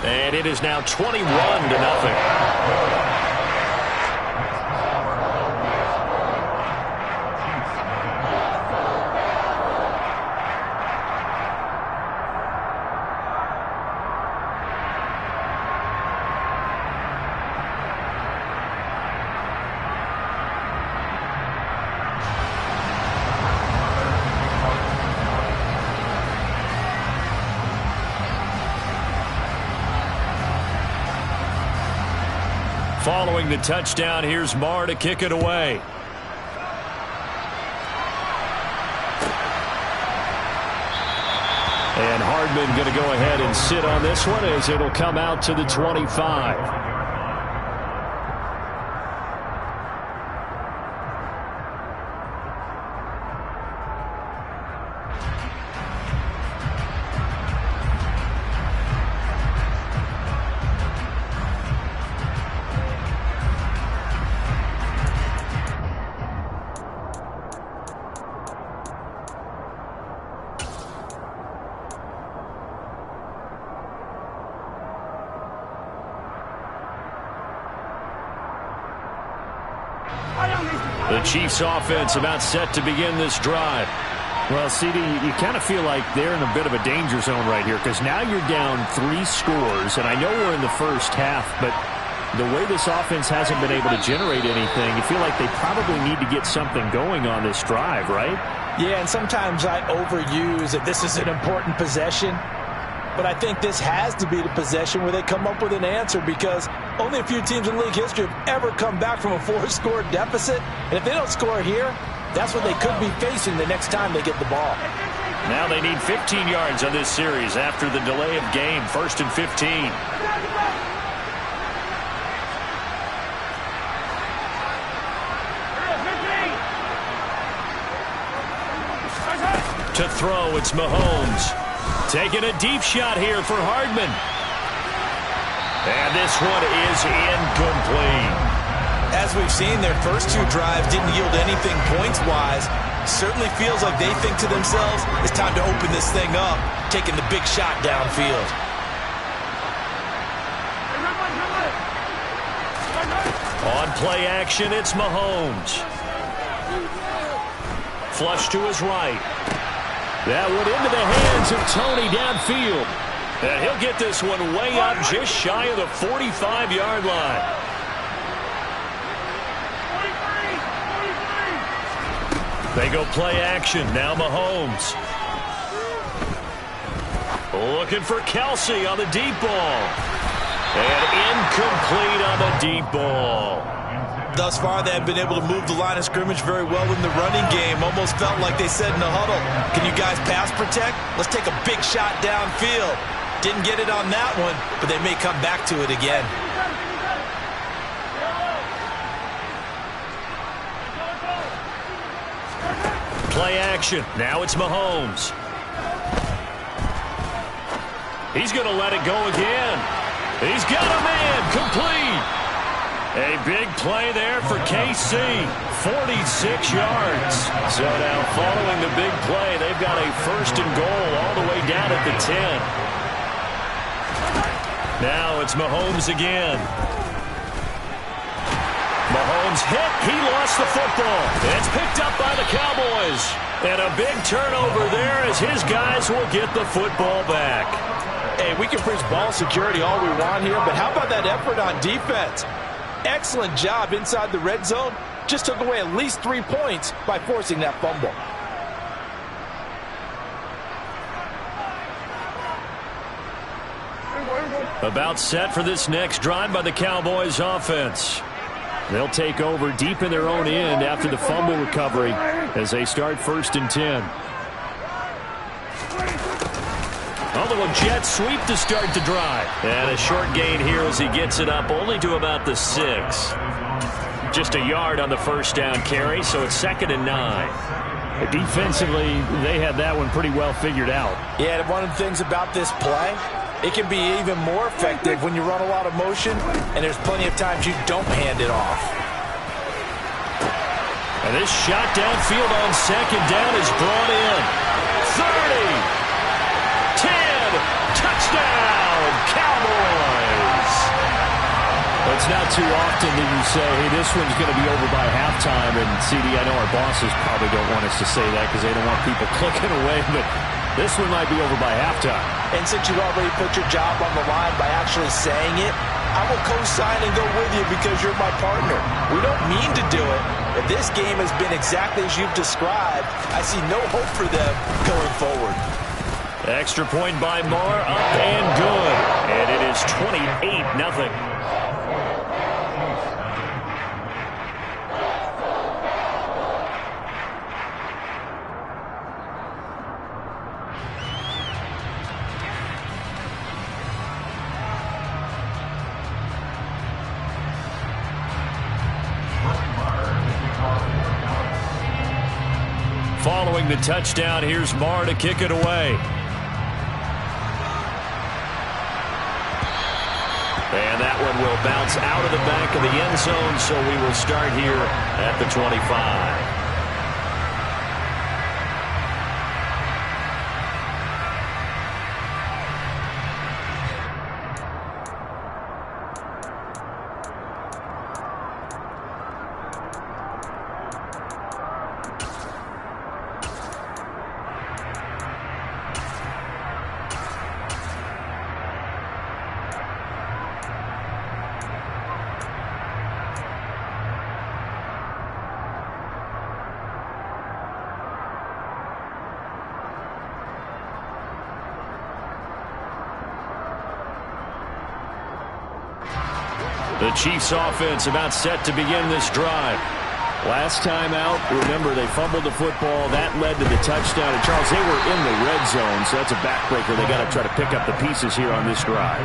And it is now 21-0. Following the touchdown, here's Marr to kick it away. And Hardman going to go ahead and sit on this one as it'll come out to the 25. The Chiefs offense about set to begin this drive. Well, CD, you kind of feel like they're in a bit of a danger zone right here because now you're down 3 scores, and I know we're in the first half, but the way this offense hasn't been able to generate anything, you feel like they probably need to get something going on this drive, right? Yeah, and sometimes I overuse that this is an important possession. But I think this has to be the possession where they come up with an answer because only a few teams in league history have ever come back from a 4-score deficit. And if they don't score here, that's what they could be facing the next time they get the ball. Now they need 15 yards on this series after the delay of game. 1st and 15. To throw, it's Mahomes. Taking a deep shot here for Hardman. And this one is incomplete. As we've seen, their first two drives didn't yield anything points-wise. Certainly feels like they think to themselves, it's time to open this thing up, taking the big shot downfield. On play action, it's Mahomes. Flush to his right. That one into the hands of Tony downfield. And he'll get this one way up just shy of the 45-yard line. They go play action. Now Mahomes. Looking for Kelsey on the deep ball. And incomplete on the deep ball. Thus far, they have been able to move the line of scrimmage very well in the running game. Almost felt like they said in the huddle, can you guys pass protect? Let's take a big shot downfield. Didn't get it on that one, but they may come back to it again. Play action. Now it's Mahomes. He's going to let it go again. He's got a man. Complete. A big play there for KC. 46 yards. So now following the big play, they've got a first and goal all the way down at the 10. Now it's Mahomes again. Mahomes hit. He lost the football. It's picked up by the Cowboys. And a big turnover there as his guys will get the football back. Hey, we can preach ball security all we want here, but how about that effort on defense? Excellent job inside the red zone. Just took away at least 3 points by forcing that fumble. About set for this next drive by the Cowboys offense. They'll take over deep in their own end after the fumble recovery as they start 1st and 10. A little jet sweep to start the drive. And a short gain here as he gets it up only to about the 6. Just a yard on the first down carry, so it's 2nd and 9. Defensively, they had that one pretty well figured out. Yeah, and one of the things about this play, it can be even more effective when you run a lot of motion, and there's plenty of times you don't hand it off. And this shot downfield on 2nd down is brought in. 30. 10, touchdown, Cowboys. It's not too often that you say, hey, this one's going to be over by halftime. And, CD, I know our bosses probably don't want us to say that because they don't want people clicking away, but this one might be over by halftime. And since you already put your job on the line by actually saying it, I will co-sign and go with you because you're my partner. We don't mean to do it. If this game has been exactly as you've described, I see no hope for them going forward. Extra point by Moore, up and good. And it is 28-0. Following the touchdown, here's Moore to kick it away. And that one will bounce out of the back of the end zone, so we will start here at the 25. The Chiefs offense about set to begin this drive. Last time out, remember, they fumbled the football. That led to the touchdown. And, Charles, they were in the red zone, so that's a backbreaker. They got to try to pick up the pieces here on this drive.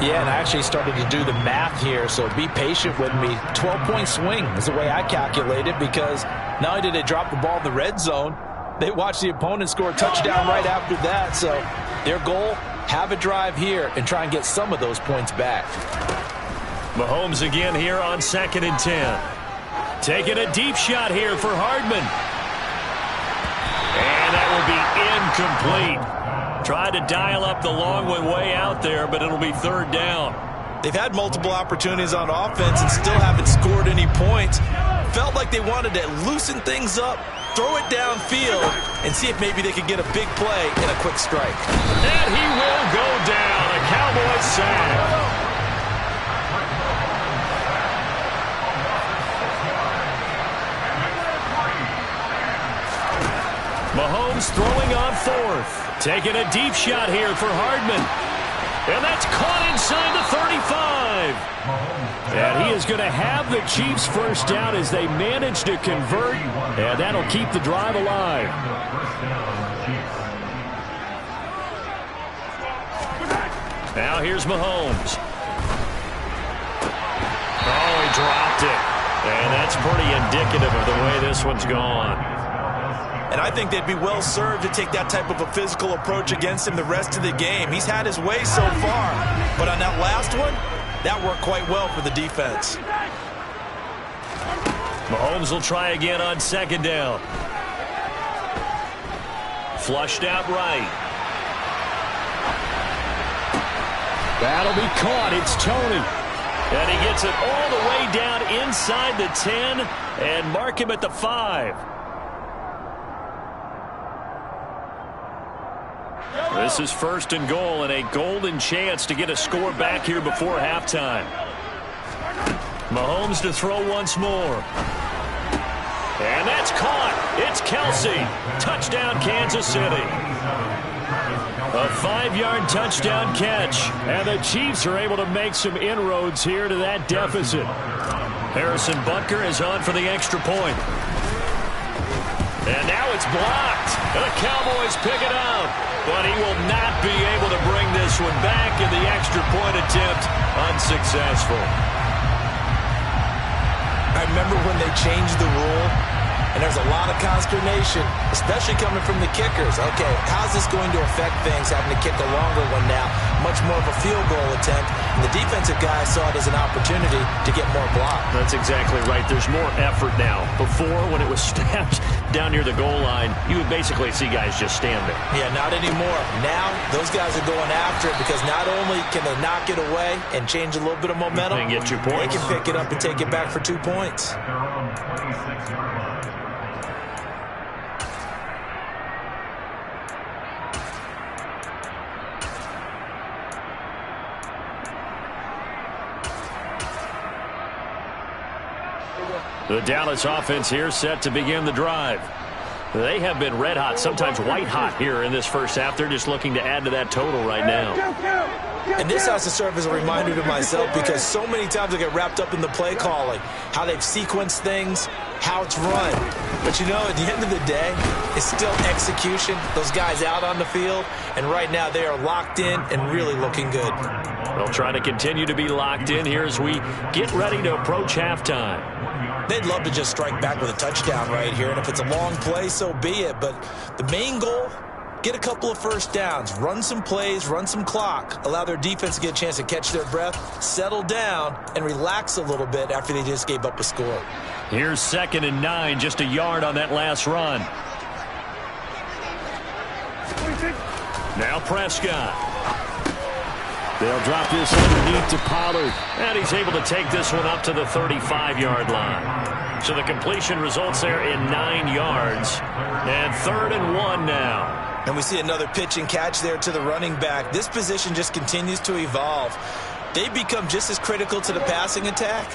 Yeah, and I actually started to do the math here, so be patient with me. 12-point swing is the way I calculate it because not only did they drop the ball in the red zone, they watched the opponent score a touchdown right after that. So their goal, have a drive here and try and get some of those points back. Mahomes again here on 2nd and 10. Taking a deep shot here for Hardman. And that will be incomplete. Tried to dial up the long one way out there, but it'll be 3rd down. They've had multiple opportunities on offense and still haven't scored any points. Felt like they wanted to loosen things up, throw it downfield, and see if maybe they could get a big play in a quick strike. And he will go down. A Cowboys sack. Mahomes throwing on 4th. Taking a deep shot here for Hardman. And that's caught inside the 35. And he is going to have the Chiefs first down as they manage to convert. And that'll keep the drive alive. Now here's Mahomes. Oh, he dropped it. And that's pretty indicative of the way this one's gone. And I think they'd be well served to take that type of a physical approach against him the rest of the game. He's had his way so far, but on that last one, that worked quite well for the defense. Mahomes will try again on 2nd down. Flushed out right. That'll be caught. It's Tony. And he gets it all the way down inside the 10 and mark him at the 5. This is 1st and goal and a golden chance to get a score back here before halftime. Mahomes to throw once more. And that's caught. It's Kelsey. Touchdown, Kansas City. A 5-yard touchdown catch. And the Chiefs are able to make some inroads here to that deficit. Harrison Butker is on for the extra point. And now it's blocked. And the Cowboys pick it up. But he will not be able to bring this one back, and the extra point attempt unsuccessful. I remember when they changed the rule, and there's a lot of consternation, especially coming from the kickers. Okay, how's this going to affect things, having to kick a longer one now, much more of a field goal attempt, and the defensive guys saw it as an opportunity to get more block. That's exactly right. There's more effort now. Before, when it was snapped down near the goal line, you would basically see guys just stand there. Yeah, not anymore. Now, those guys are going after it because not only can they knock it away and change a little bit of momentum, and get 2 points. They can pick it up and take it back for 2 points. The Dallas offense here set to begin the drive. They have been red hot, sometimes white hot here in this first half. They're just looking to add to that total right now. And this has to serve as a reminder to myself because so many times I get wrapped up in the play calling, how they've sequenced things, how it's run. But you know, at the end of the day, it's still execution. Those guys out on the field, and right now they are locked in and really looking good. They'll try to continue to be locked in here as we get ready to approach halftime. They'd love to just strike back with a touchdown right here, and if it's a long play, so be it. But the main goal, get a couple of first downs, run some plays, run some clock, allow their defense to get a chance to catch their breath, settle down, and relax a little bit after they just gave up a score. Here's 2nd and 9, just a yard on that last run. Now Prescott. They'll drop this underneath to Pollard. And he's able to take this one up to the 35-yard line. So the completion results there in 9 yards. And 3rd and 1 now. And we see another pitch and catch there to the running back. This position just continues to evolve. They become just as critical to the passing attack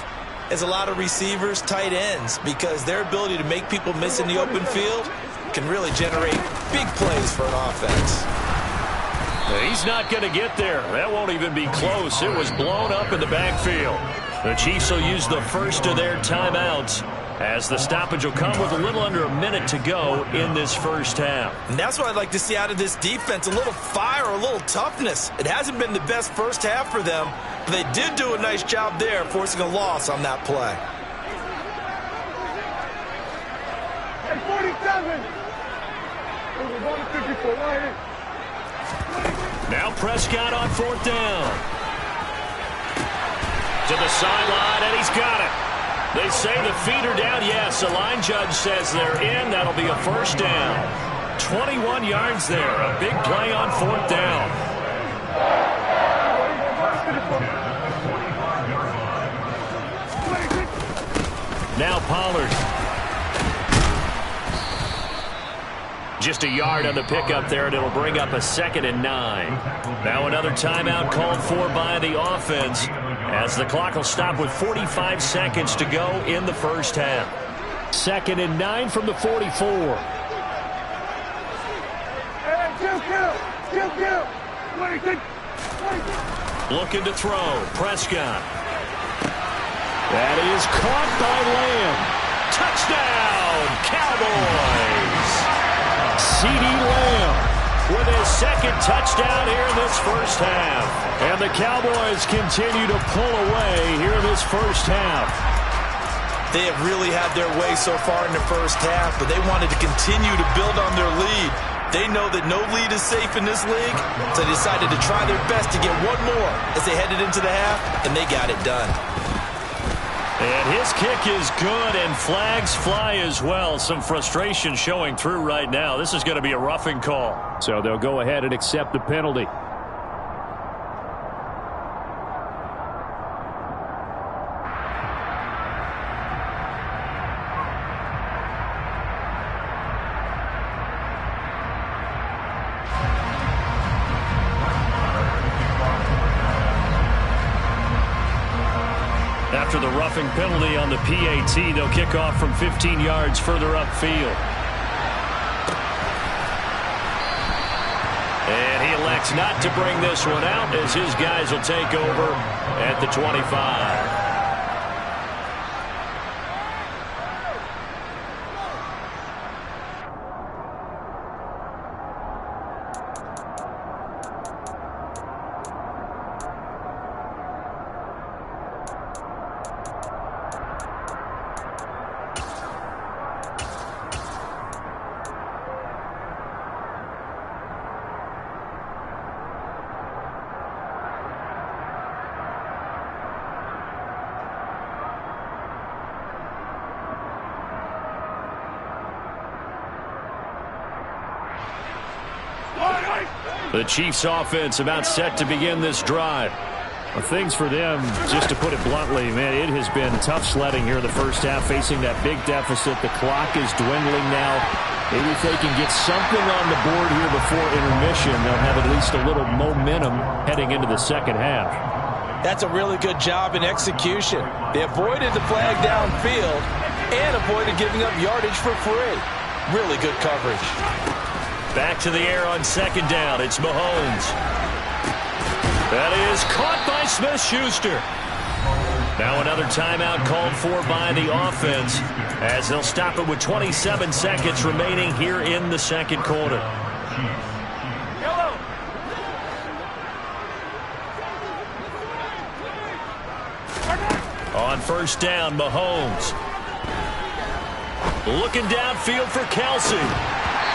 as a lot of receivers, tight ends, because their ability to make people miss in the open field can really generate big plays for an offense. He's not going to get there. That won't even be close. It was blown up in the backfield. The Chiefs will use the first of their timeouts as the stoppage will come with a little under a minute to go in this first half. And that's what I'd like to see out of this defense, a little fire, a little toughness. It hasn't been the best first half for them, but they did do a nice job there forcing a loss on that play. Hey, 47! We're going to 54, right here. Now Prescott on 4th down. To the sideline, and he's got it. They say the feet are down. Yes, the line judge says they're in. That'll be a first down. 21 yards there. A big play on fourth down. Now Pollard. Just a yard on the pickup there, and it'll bring up a 2nd and 9. Now another timeout called for by the offense, as the clock will stop with 45 seconds to go in the first half. 2nd and 9 from the 44. Looking to throw. Prescott. That is caught by Lamb. Touchdown, Cowboys! CeeDee Lamb with his 2nd touchdown here in this first half. And the Cowboys continue to pull away here in this first half. They have really had their way so far in the first half, but they wanted to continue to build on their lead. They know that no lead is safe in this league, so they decided to try their best to get one more as they headed into the half, and they got it done. And his kick is good, and flags fly as well. Some frustration showing through right now. This is going to be a roughing call. So they'll go ahead and accept the penalty. After the roughing penalty on the PAT, they'll kick off from 15 yards further upfield. And he elects not to bring this one out as his guys will take over at the 25. The Chiefs offense about set to begin this drive. Well, things for them, just to put it bluntly, man, it has been tough sledding here in the first half, facing that big deficit. The clock is dwindling now. Maybe if they can get something on the board here before intermission, they'll have at least a little momentum heading into the second half. That's a really good job in execution. They avoided the flag downfield and avoided giving up yardage for free. Really good coverage. Back to the air on 2nd down. It's Mahomes. That is caught by Smith-Schuster. Now another timeout called for by the offense as they'll stop it with 27 seconds remaining here in the second quarter. On first down, Mahomes. Looking downfield for Kelce.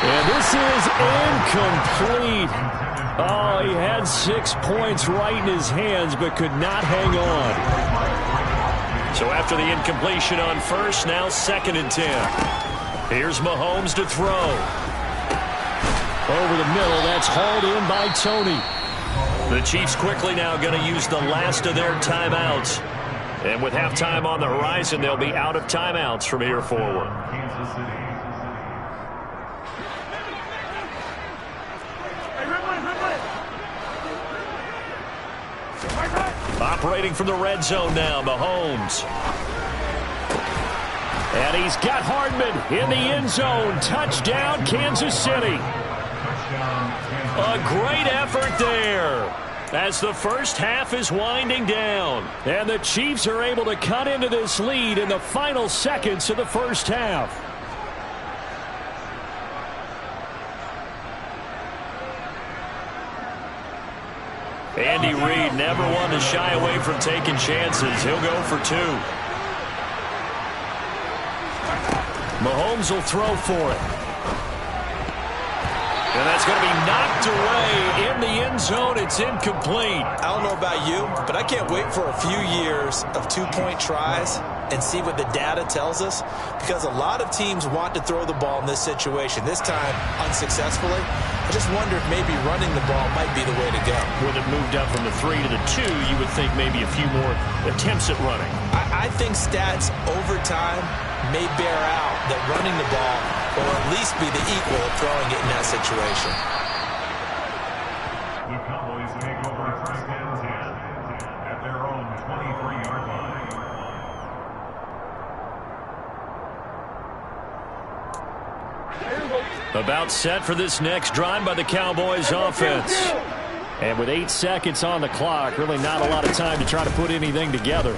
And this is incomplete. Oh, he had 6 points right in his hands, but could not hang on. So after the incompletion on first, now 2nd and 10. Here's Mahomes to throw. Over the middle, that's hauled in by Tony. The Chiefs quickly now going to use the last of their timeouts. And with halftime on the horizon, they'll be out of timeouts from here forward. Operating from the red zone now, Mahomes. And he's got Hardman in the end zone. Touchdown, Kansas City. A great effort there as the first half is winding down. And the Chiefs are able to cut into this lead in the final seconds of the first half. Andy Reid never one to shy away from taking chances. He'll go for 2. Mahomes will throw for it. And that's going to be knocked away in the end zone. It's incomplete. I don't know about you, but I can't wait for a few years of two-point tries and see what the data tells us, because a lot of teams want to throw the ball in this situation, this time unsuccessfully. I just wonder if maybe running the ball might be the way to go. With it moved up from the 3 to the 2, you would think maybe a few more attempts at running. I think stats over time may bear out that running the ball will at least be the equal of throwing it in that situation. The Cowboys take over first and 10 at their own 23-yard line. About set for this next drive by the Cowboys offense. And with 8 seconds on the clock, really not a lot of time to try to put anything together.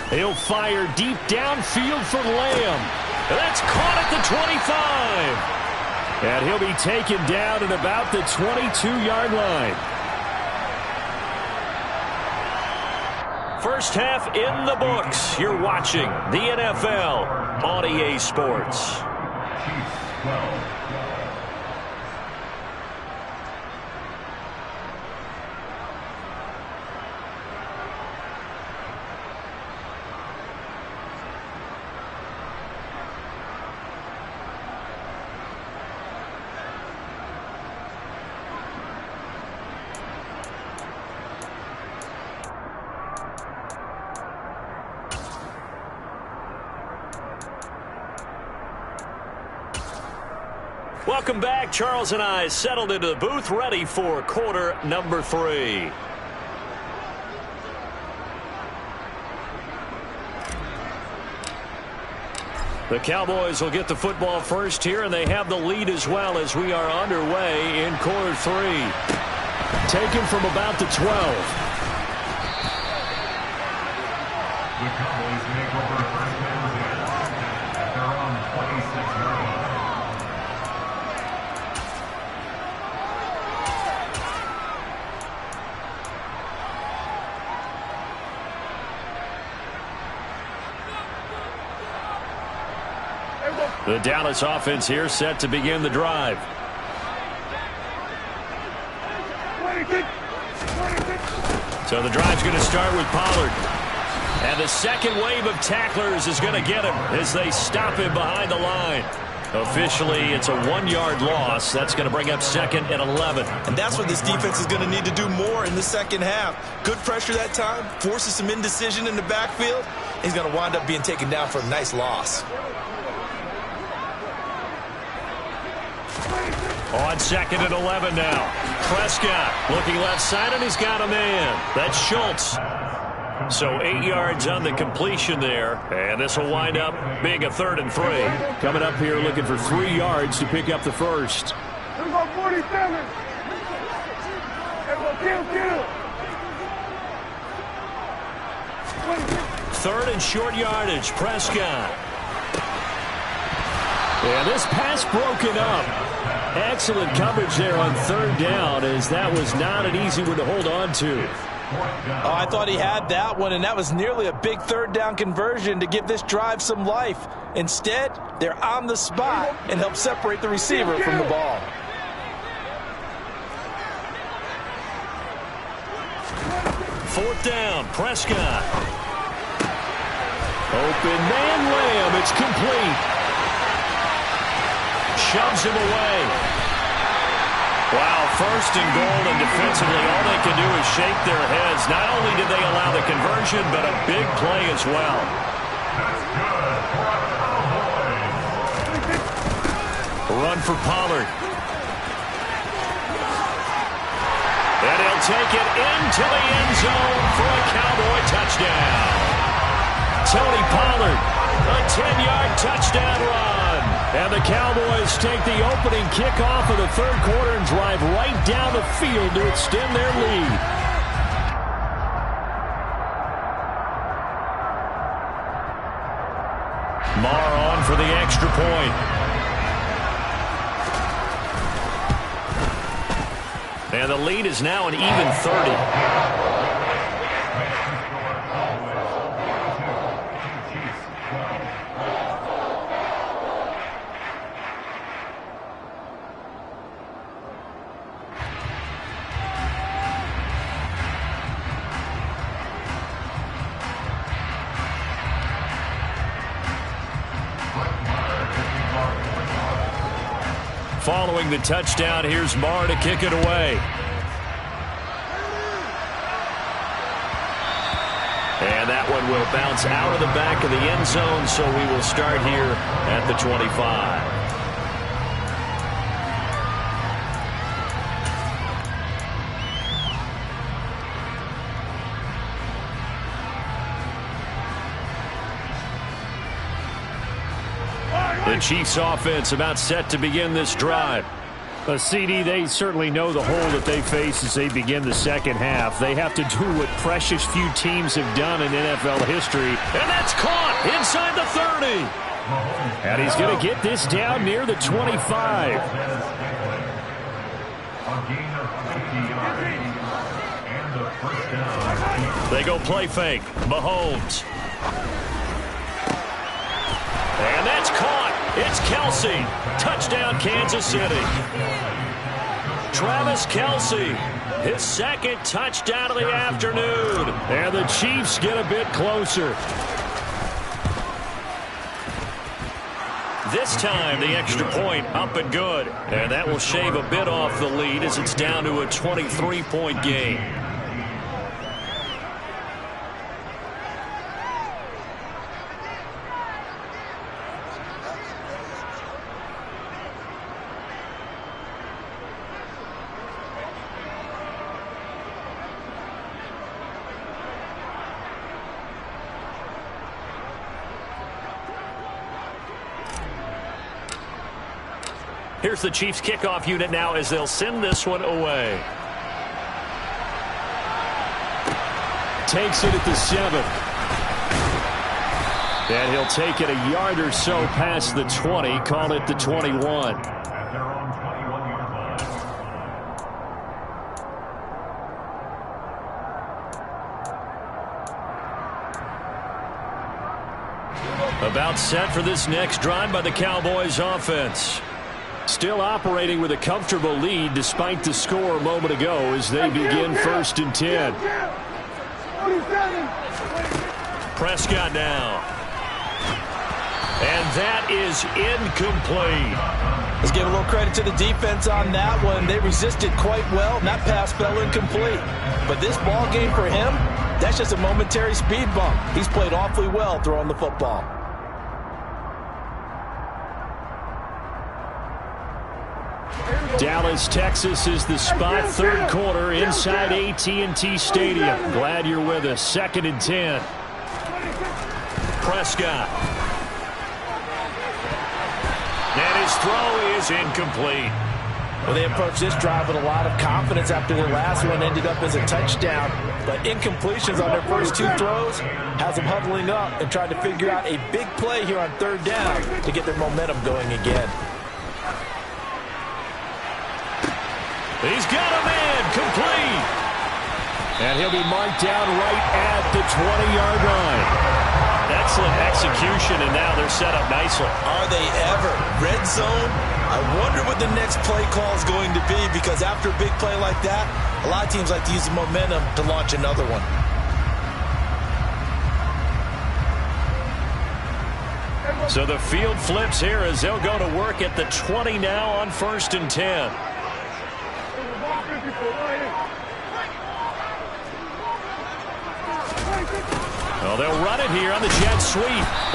He'll fire deep downfield for Lamb. That's caught at the 25. And he'll be taken down at about the 22-yard line. First half in the books. You're watching the NFL on EA Sports. Welcome back. Charles and I settled into the booth, ready for quarter number 3. The Cowboys will get the football first here, and they have the lead as well as we are underway in quarter 3. Taken from about the 12. The Cowboys take over first and 10 at their own 26-yard line. The Dallas offense here set to begin the drive. So the drive's going to start with Pollard. And the second wave of tacklers is going to get him as they stop him behind the line. Officially, it's a 1-yard loss. That's going to bring up 2nd and 11. And that's what this defense is going to need to do more in the second half. Good pressure that time, forces some indecision in the backfield. He's going to wind up being taken down for a nice loss. On 2nd and 11 now. Prescott looking left side, and he's got a man. That's Schultz. So 8 yards on the completion there, and this will wind up being a 3rd and 3. Coming up here looking for 3 yards to pick up the first. Let's go 47. Let's go kill. 3rd and short yardage, Prescott. And this pass broken up. Excellent coverage there on 3rd down, as that was not an easy one to hold on to. Oh, I thought he had that one, and that was nearly a big 3rd down conversion to give this drive some life. Instead, they're on the spot and help separate the receiver from the ball. Fourth down, Prescott. Open man, Lamb. It's complete. Shoves him away. Wow, 1st and goal, and defensively all they can do is shake their heads. Not only did they allow the conversion, but a big play as well. Run for Pollard. And he'll take it into the end zone for a Cowboy touchdown. Tony Pollard, a 10-yard touchdown run. And the Cowboys take the opening kickoff of the 3rd quarter and drive right down the field to extend their lead. Marr on for the extra point. And the lead is now an even 30. following the touchdown, here's Marr to kick it away. And that one will bounce out of the back of the end zone, so we will start here at the 25. The Chiefs offense about set to begin this drive. CD, they certainly know the hole that they face as they begin the second half. They have to do what precious few teams have done in NFL history. And that's caught inside the 30. And he's going to get this down near the 25. They go play fake. Mahomes. And that's caught. It's Kelce. Touchdown, Kansas City. Travis Kelce, his second touchdown of the afternoon. And the Chiefs get a bit closer. This time, the extra point up and good. And that will shave a bit off the lead as it's down to a 23-point game. Here's the Chiefs kickoff unit now as they'll send this one away. Takes it at the 7. And he'll take it a yard or so past the 20. Call it the 21. About set for this next drive by the Cowboys offense. Still operating with a comfortable lead despite the score a moment ago as they begin 1st and 10. Prescott now. And that is incomplete. Let's give a little credit to the defense on that one. They resisted quite well, and that pass fell incomplete. But this ball game for him, that's just a momentary speed bump. He's played awfully well throwing the football. Dallas, Texas is the spot. 3rd quarter inside AT&T Stadium. Glad you're with us. 2nd and 10. Prescott. And his throw is incomplete. Well, they approached this drive with a lot of confidence after their last one ended up as a touchdown. But incompletions on their first 2 throws has them huddling up and trying to figure out a big play here on 3rd down to get their momentum going again. He's got a man complete. And he'll be marked down right at the 20-yard line. Excellent execution, and now they're set up nicely. Are they ever? Red zone? I wonder what the next play call is going to be, because after a big play like that, a lot of teams like to use the momentum to launch another one. So the field flips here as they'll go to work at the 20 now on 1st and 10. Well, they'll run it here on the jet sweep.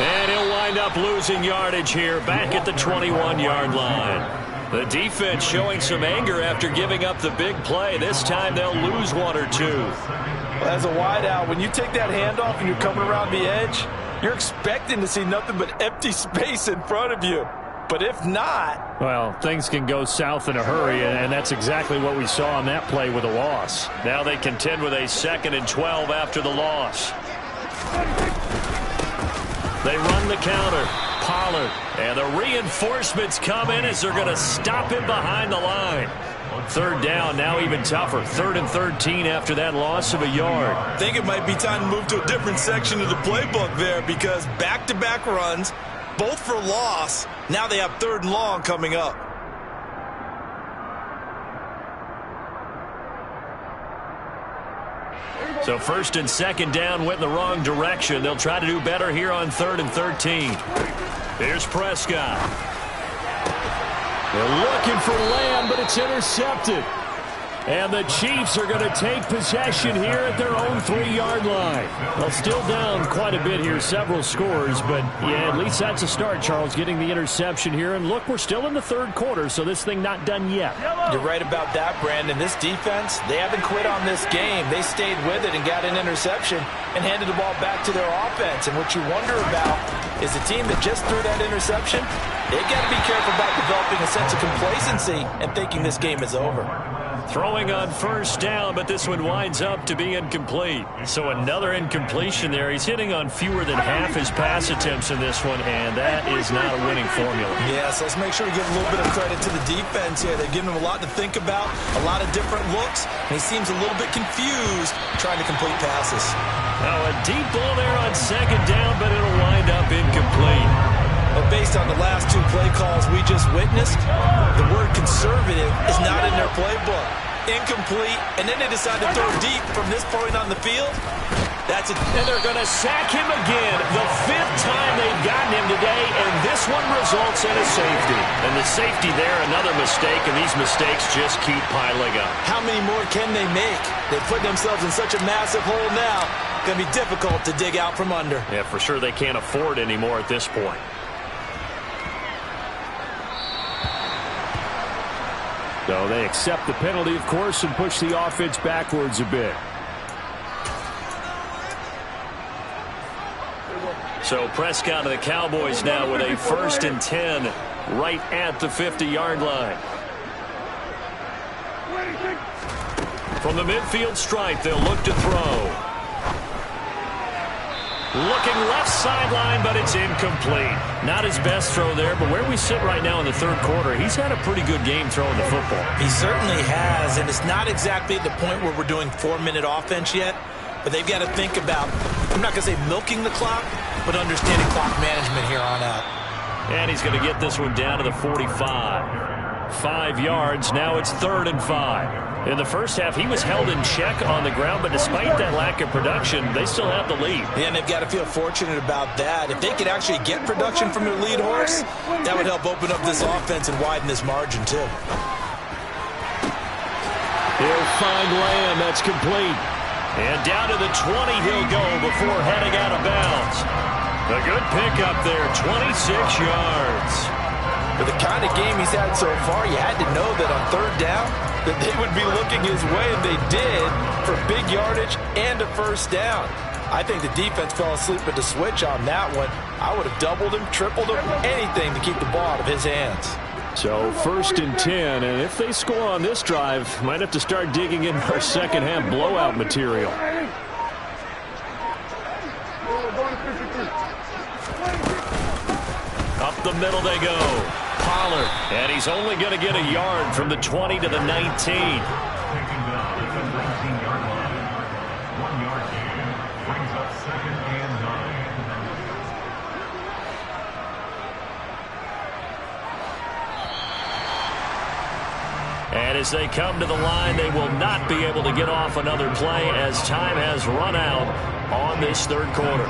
And he'll wind up losing yardage here back at the 21-yard line. The defense showing some anger after giving up the big play. This time they'll lose 1 or 2. Well, as a wideout, when you take that handoff and you're coming around the edge, you're expecting to see nothing but empty space in front of you. But if not... Well, things can go south in a hurry, and that's exactly what we saw on that play with a loss. Now they contend with a 2nd and 12 after the loss. They run the counter. Pollard. And the reinforcements come in as they're going to stop him behind the line. 3rd down, now even tougher. 3rd and 13 after that loss of a yard. I think it might be time to move to a different section of the playbook there, because back-to-back runs, both for loss. Now they have 3rd and long coming up. So 1st and 2nd down went in the wrong direction. They'll try to do better here on 3rd and 13. Here's Prescott. They're looking for Lamb, but it's intercepted. And the Chiefs are going to take possession here at their own 3-yard line. Well, still down quite a bit here, several scores, but yeah, at least that's a start, Charles, getting the interception here. And look, we're still in the third quarter, so this thing not done yet. You're right about that, Brandon. This defense, they haven't quit on this game. They stayed with it and got an interception and handed the ball back to their offense. And what you wonder about is the team that just threw that interception, they've got to be careful about developing a sense of complacency and thinking this game is over. Throwing on first down, but this one winds up to be incomplete. So another incompletion there. He's hitting on fewer than half his pass attempts in this one, and that is not a winning formula. Yeah, so let's make sure we give a little bit of credit to the defense here. They're giving him a lot to think about, a lot of different looks, and he seems a little bit confused trying to complete passes. Now a deep ball there on second down, but it'll wind up incomplete. But based on the last 2 play calls we just witnessed, the word conservative is not in their playbook. Incomplete, and then they decide to throw deep from this point on the field. That's it. And they're going to sack him again. The 5th time they've gotten him today, and this one results in a safety. And the safety there, another mistake, and these mistakes just keep piling up. How many more can they make? They've put themselves in such a massive hole now. Going to be difficult to dig out from under. Yeah, for sure they can't afford anymore at this point. So they accept the penalty, of course, and push the offense backwards a bit. So Prescott and the Cowboys now with a 1st and 10 right at the 50-yard line. From the midfield stripe, they'll look to throw. Looking left sideline, but it's incomplete. Not his best throw there, but where we sit right now in the third quarter, he's had a pretty good game throwing the football. He certainly has, and it's not exactly at the point where we're doing 4-minute offense yet, but they've got to think about, I'm not going to say milking the clock, but understanding clock management here on out. And he's going to get this one down to the 45. 5 yards, now it's 3rd and 5. In the first half, he was held in check on the ground, but despite that lack of production, they still have the lead. Yeah, and they've got to feel fortunate about that. If they could actually get production from their lead horse, that would help open up this offense and widen this margin, too. He'll find Lamb. That's complete. And down to the 20 he'll go before heading out of bounds. A good pickup there, 26 yards. For the kind of game he's had so far, you had to know that on 3rd down, that they would be looking his way, and they did, for big yardage and a 1st down. I think the defense fell asleep at the switch on that one. I would have doubled him, tripled him, anything to keep the ball out of his hands. So 1st and 10, and if they score on this drive, might have to start digging in our second half blowout material. Up the middle they go. Pollard, and he's only going to get a yard from the 20 to the 19. Taking the 19-yard line. 1-yard gain brings up 2nd and 9. And as they come to the line, they will not be able to get off another play as time has run out on this 3rd quarter.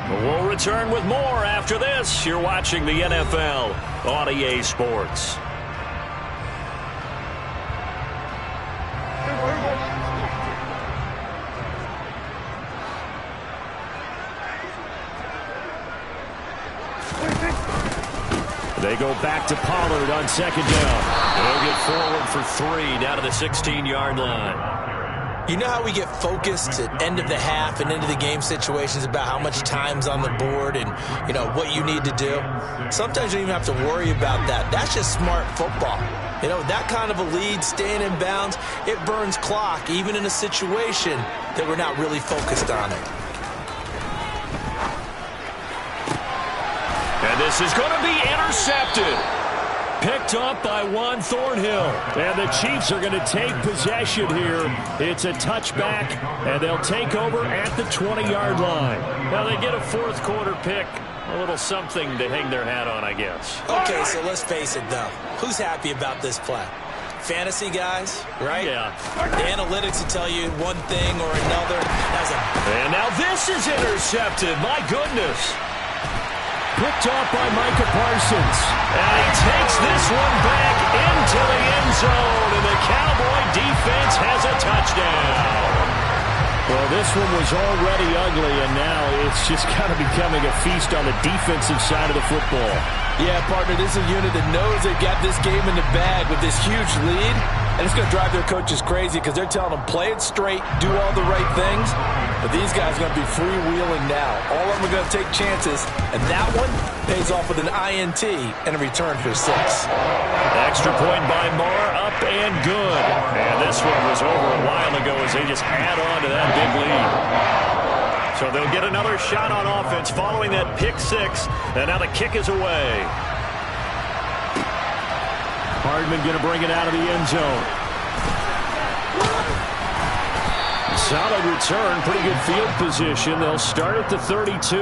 We'll return with more after this. You're watching the NFL on EA Sports. They go back to Pollard on 2nd down. They'll get forward for 3 down to the 16-yard line. You know how we get focused at end of the half and into the game situations about how much time's on the board and, you know, what you need to do? Sometimes you don't even have to worry about that. That's just smart football. You know, that kind of a lead, staying in bounds, it burns clock, even in a situation that we're not really focused on it. And this is going to be intercepted. Picked up by Juan Thornhill. And the Chiefs are going to take possession here. It's a touchback, and they'll take over at the 20-yard line. Now they get a 4th quarter pick. A little something to hang their hat on, I guess. Okay, so let's face it, though. Who's happy about this play? Fantasy guys, right? Yeah. The analytics will tell you one thing or another. And now this is intercepted. My goodness. picked off by Micah Parsons. And he takes this one back into the end zone, and the Cowboy defense has a touchdown. Well, this one was already ugly, and now it's just kind of becoming a feast on the defensive side of the football. Yeah, partner, this is a unit that knows they've got this game in the bag with this huge lead, and it's going to drive their coaches crazy because they're telling them play it straight, do all the right things, but these guys are going to be freewheeling now. All of them are going to take chances, and that one pays off with an INT and a return for 6. Extra point by Moore, up and good. And this one was over a while ago as they just add on to that big lead. So they'll get another shot on offense following that pick 6, and now the kick is away. Hardman going to bring it out of the end zone. Solid return, pretty good field position. They'll start at the 32.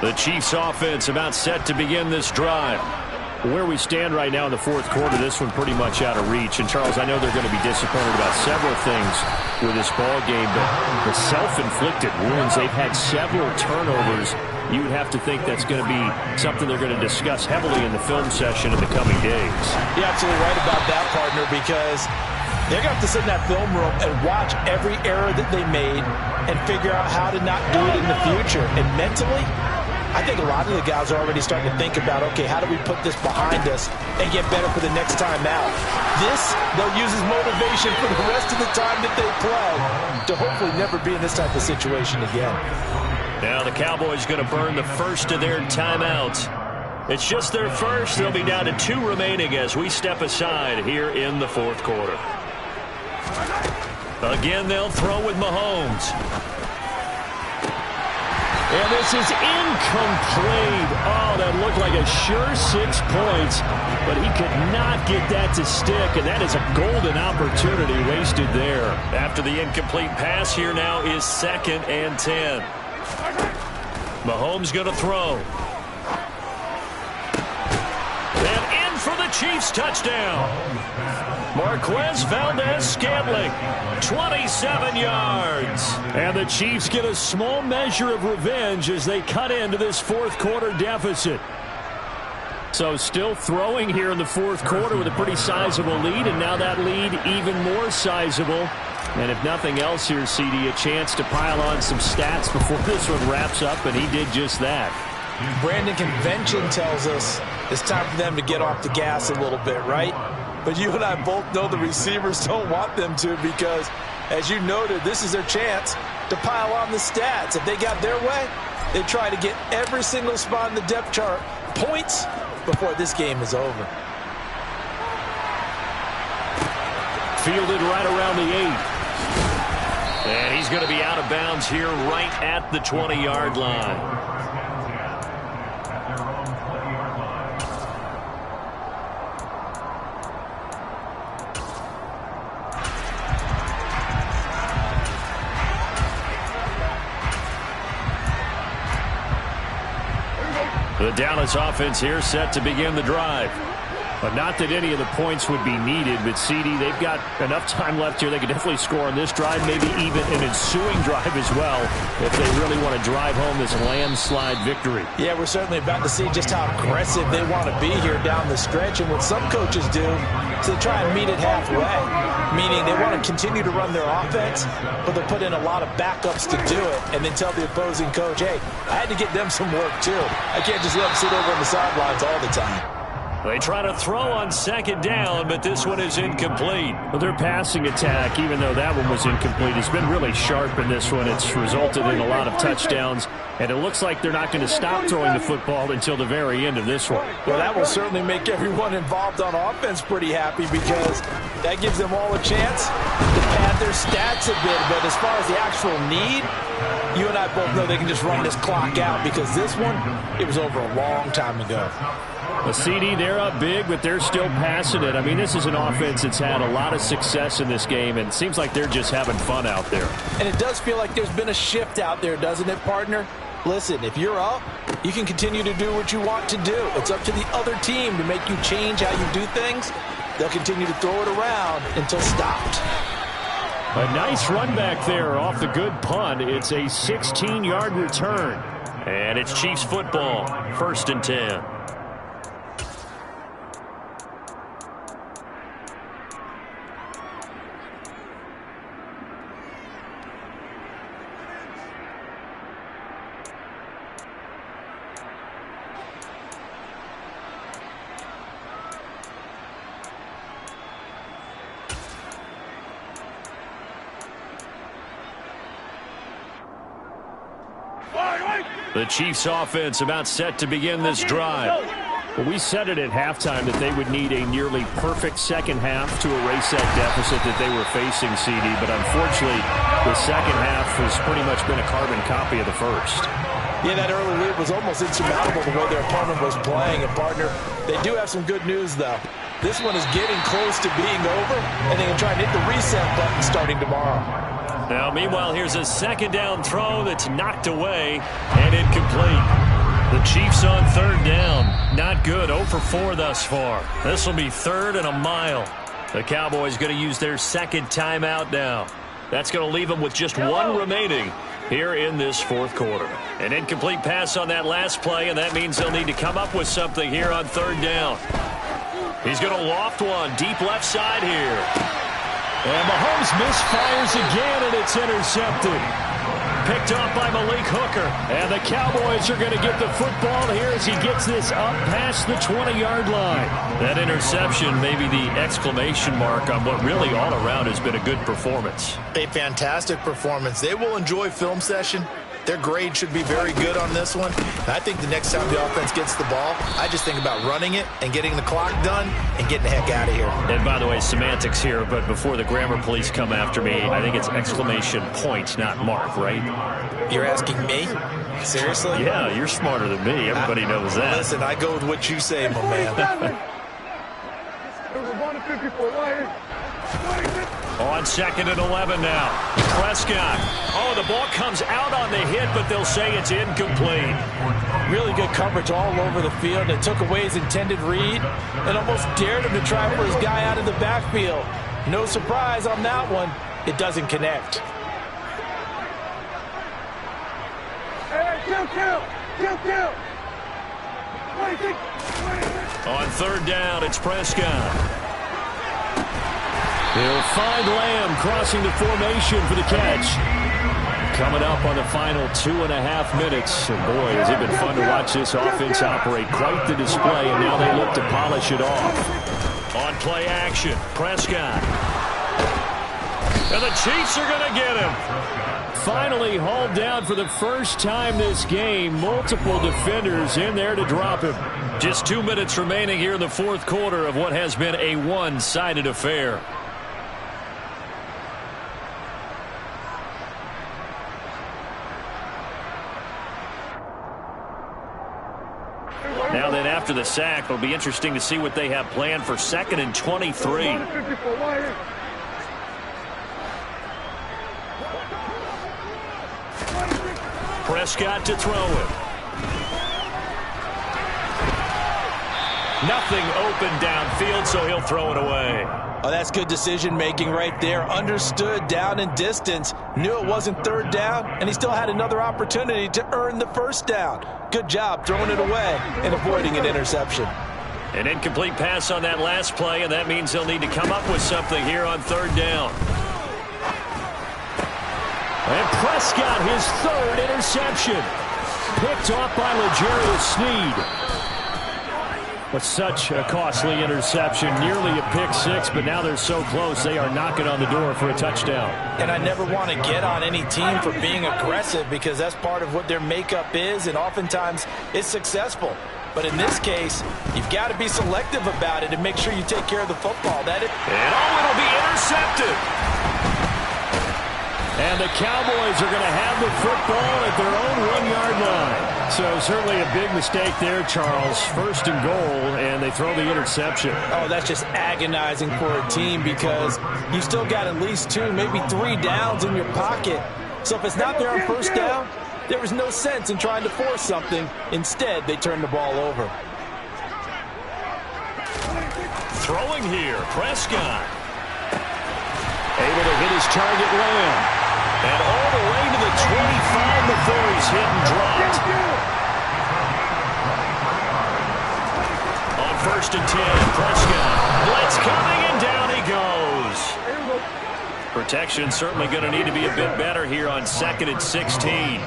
The Chiefs offense about set to begin this drive. Where we stand right now in the fourth quarter, this one pretty much out of reach. And, Charles, I know they're going to be disappointed about several things with this ball game, but the self-inflicted wounds, they've had several turnovers. You would have to think that's going to be something they're going to discuss heavily in the film session in the coming days. You're absolutely right about that, partner, because they're going to have to sit in that film room and watch every error that they made and figure out how to not do it in the future. And mentally, I think a lot of the guys are already starting to think about, okay, how do we put this behind us and get better for the next time out? This, they'll use as motivation for the rest of the time that they play to hopefully never be in this type of situation again. Now the Cowboys going to burn the first of their timeouts. It's just their first. They'll be down to 2 remaining as we step aside here in the fourth quarter. Again, they'll throw with Mahomes. And this is incomplete. Oh, that looked like a sure 6 points, but he could not get that to stick, and that is a golden opportunity wasted there. After the incomplete pass, here now is 2nd and 10. Mahomes going to throw. And in for the Chiefs touchdown. Marquez Valdez-Scantling, 27 yards. And the Chiefs get a small measure of revenge as they cut into this fourth quarter deficit. So still throwing here in the fourth quarter with a pretty sizable lead, and now that lead even more sizable. And if nothing else here, CD, a chance to pile on some stats before this one wraps up, and he did just that. Brandon, convention tells us it's time for them to get off the gas a little bit, right? But you and I both know the receivers don't want them to because, as you noted, this is their chance to pile on the stats. If they got their way, they try to get every single spot in the depth chart points before this game is over. Fielded right around the 8. And he's going to be out of bounds here right at the 20-yard line. The Dallas offense here set to begin the drive. But not that any of the points would be needed, but CD, they've got enough time left here. They could definitely score on this drive, maybe even an ensuing drive as well, if they really want to drive home this landslide victory. Yeah, we're certainly about to see just how aggressive they want to be here down the stretch. And what some coaches do is they try and meet it halfway, meaning they want to continue to run their offense, but they'll put in a lot of backups to do it, and then tell the opposing coach, hey, I had to get them some work too. I can't just let them sit over on the sidelines all the time. They try to throw on 2nd down, but this one is incomplete. Well, their passing attack, even though that one was incomplete, has been really sharp in this one. It's resulted in a lot of touchdowns, and it looks like they're not going to stop throwing the football until the very end of this one. Well, that will certainly make everyone involved on offense pretty happy because that gives them all a chance to pad their stats a bit. But as far as the actual need, you and I both know they can just run this clock out because this one, it was over a long time ago. A CD, they're up big, but they're still passing it. I mean, this is an offense that's had a lot of success in this game, and it seems like they're just having fun out there. And it does feel like there's been a shift out there, doesn't it, partner? Listen, if you're up, you can continue to do what you want to do. It's up to the other team to make you change how you do things. They'll continue to throw it around until stopped. A nice run back there off the good punt. It's a 16-yard return. And it's Chiefs football, 1st and 10. The Chiefs offense about set to begin this drive. Well, we said it at halftime that they would need a nearly perfect second half to erase that deficit that they were facing, CD. But unfortunately, the second half has pretty much been a carbon copy of the first. Yeah, that early lead was almost insurmountable the way their opponent was playing. And, partner, they do have some good news, though. This one is getting close to being over, and they can try and hit the reset button starting tomorrow. Now, meanwhile, here's a second down throw that's knocked away and incomplete. The Chiefs on 3rd down. Not good. 0 for 4 thus far. This will be 3rd and a mile. The Cowboys going to use their second timeout now. That's going to leave them with just 1 remaining here in this 4th quarter. An incomplete pass on that last play, and that means they'll need to come up with something here on 3rd down. He's going to loft one deep left side here. And Mahomes misfires again, and it's intercepted. Picked off by Malik Hooker. And the Cowboys are going to get the football here as he gets this up past the 20-yard line. That interception may be the exclamation mark on what really all around has been a good performance. A fantastic performance. They will enjoy film session. Their grade should be very good on this one. I think the next time the offense gets the ball, I just think about running it and getting the clock done and getting the heck out of here. And by the way, semantics here, but before the grammar police come after me, I think it's exclamation point, not mark, right? You're asking me? Seriously? Yeah, you're smarter than me. Everybody knows that. Listen, I go with what you say, my man. On 2nd and 11 now. Prescott. Oh, the ball comes out on the hit, but they'll say it's incomplete. Really good coverage all over the field. It took away his intended read and almost dared him to try for his guy out of the backfield. No surprise on that one. It doesn't connect. Hey, kill. On 3rd down, it's Prescott. He'll find Lamb crossing the formation for the catch. Coming up on the final 2.5 minutes. And boy, has it been fun to watch this offense operate. Quite the display, and now they look to polish it off. On play action, Prescott. And the Chiefs are going to get him. Finally hauled down for the first time this game. Multiple defenders in there to drop him. Just 2 minutes remaining here in the 4th quarter of what has been a one-sided affair. Now then, after the sack, it'll be interesting to see what they have planned for 2nd and 23. Prescott to throw it. Nothing open downfield, so he'll throw it away. Oh, that's good decision-making right there. Understood down and distance. Knew it wasn't 3rd down, and he still had another opportunity to earn the 1st down. Good job throwing it away and avoiding an interception. An incomplete pass on that last play, and that means they'll need to come up with something here on 3rd down. And Prescott, his 3rd interception. Picked off by L'Jarius Sneed. But such a costly interception, nearly a pick 6, but now they're so close they are knocking on the door for a touchdown. And I never want to get on any team for being aggressive because that's part of what their makeup is, and oftentimes it's successful. But in this case, you've got to be selective about it and make sure you take care of the football. And it'll be intercepted. And the Cowboys are going to have the football at their own 1-yard line. So certainly a big mistake there, Charles. 1st and goal, and they throw the interception. Oh, that's just agonizing for a team because you still got at least 2, maybe 3 downs in your pocket. So if it's not there on 1st down, There was no sense in trying to force something. Instead, they turned the ball over. Throwing here, Prescott. Able to hit his target, Lamb. And all the way to the 25 before he's hit and dropped. On 1st and 10, Prescott. Blitz coming, and down he goes. Protection certainly going to need to be a bit better here on 2nd and 16.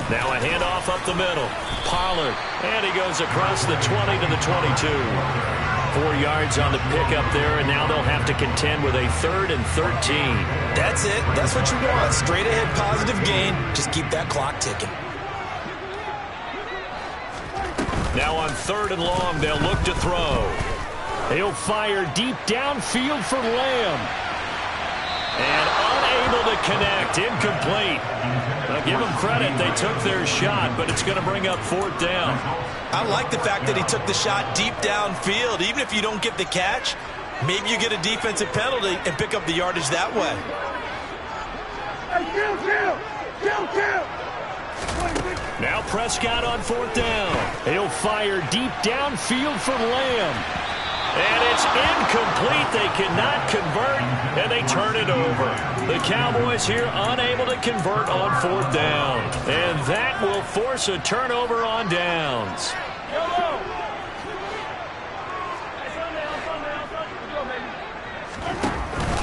Now a handoff up the middle. Pollard, and he goes across the 20 to the 22. 4 yards on the pickup there, and now they'll have to contend with a 3rd and 13. That's it. That's what you want. Straight ahead positive gain. Just keep that clock ticking. Now on 3rd and long, they'll look to throw. He'll fire deep downfield for Lamb. And unable to connect. Incomplete. I'll give them credit. They took their shot, but it's going to bring up 4th down. I like the fact that he took the shot deep downfield. Even if you don't get the catch, maybe you get a defensive penalty and pick up the yardage that way. Now Prescott on 4th down. He'll fire deep downfield for Lamb. And it's incomplete. They cannot convert, and they turn it over. The Cowboys here unable to convert on 4th down. And that will force a turnover on downs.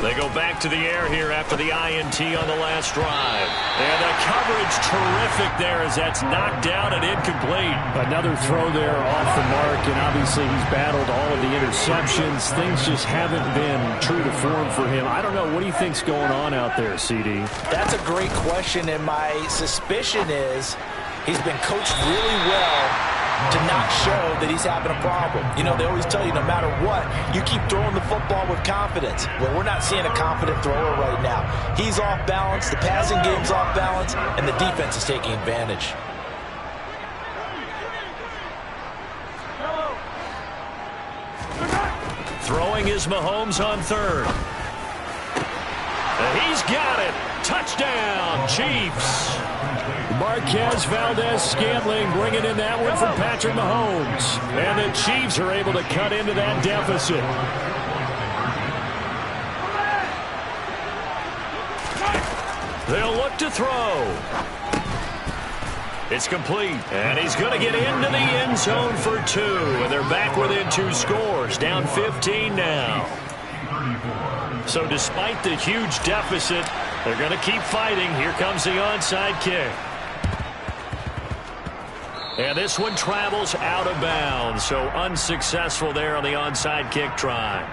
They go back to the air here after the INT on the last drive. And the coverage terrific there as that's knocked down and incomplete. Another throw there off the mark, and obviously he's battled all of the interceptions. Things just haven't been true to form for him. I don't know. What do you think's going on out there, CD? That's a great question, and my suspicion is he's been coached really well to not show that he's having a problem. You know, they always tell you no matter what, you keep throwing the football with confidence. Well, we're not seeing a confident thrower right now. He's off balance, the passing game's off balance, and the defense is taking advantage. Throwing is Mahomes on 3rd. He's got it. Touchdown, Chiefs. Marquez Valdez-Scantling bringing in that one from Patrick Mahomes. And the Chiefs are able to cut into that deficit. They'll look to throw. It's complete. And he's going to get into the end zone for 2. And they're back within 2 scores. Down 15 now. So despite the huge deficit, they're going to keep fighting. Here comes the onside kick. And this one travels out of bounds, so unsuccessful there on the onside kick try.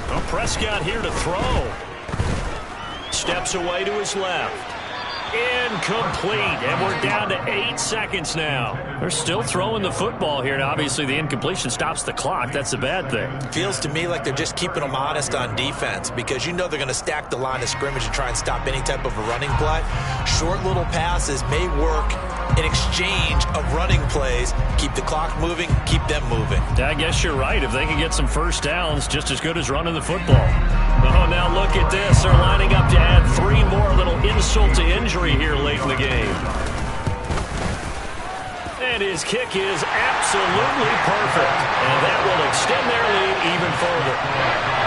Well, Prescott here to throw. Steps away to his left. Incomplete, and we're down to 8 seconds now. They're still throwing the football here, and obviously the incompletion stops the clock. That's a bad thing. Feels to me like they're just keeping them honest on defense because you know they're going to stack the line of scrimmage and try and stop any type of a running play. Short little passes may work in exchange of running plays. Keep the clock moving, keep them moving. I guess you're right. If they can get some first downs, just as good as running the football. Oh, now look at this. They're lining up to add 3 more, little insult to injury here late in the game. And his kick is absolutely perfect. And that will extend their lead even further.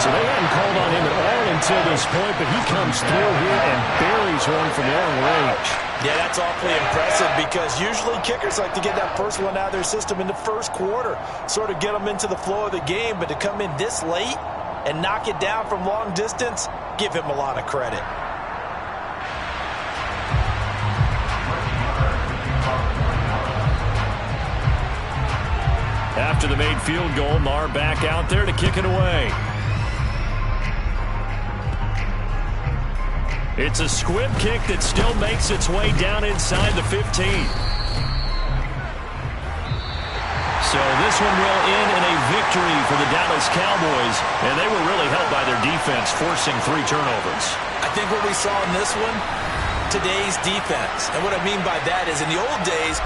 So they hadn't called on him at all until this point, but he comes through here and buries one from long range. Yeah, that's awfully impressive because usually kickers like to get that first one out of their system in the first quarter, sort of get them into the flow of the game, but to come in this late and knock it down from long distance, give him a lot of credit. After the made field goal, Maher back out there to kick it away. It's a squib kick that still makes its way down inside the 15. So this one will end in a victory for the Dallas Cowboys, and they were really helped by their defense, forcing 3 turnovers. I think what we saw in this one, today's defense. And what I mean by that is in the old days,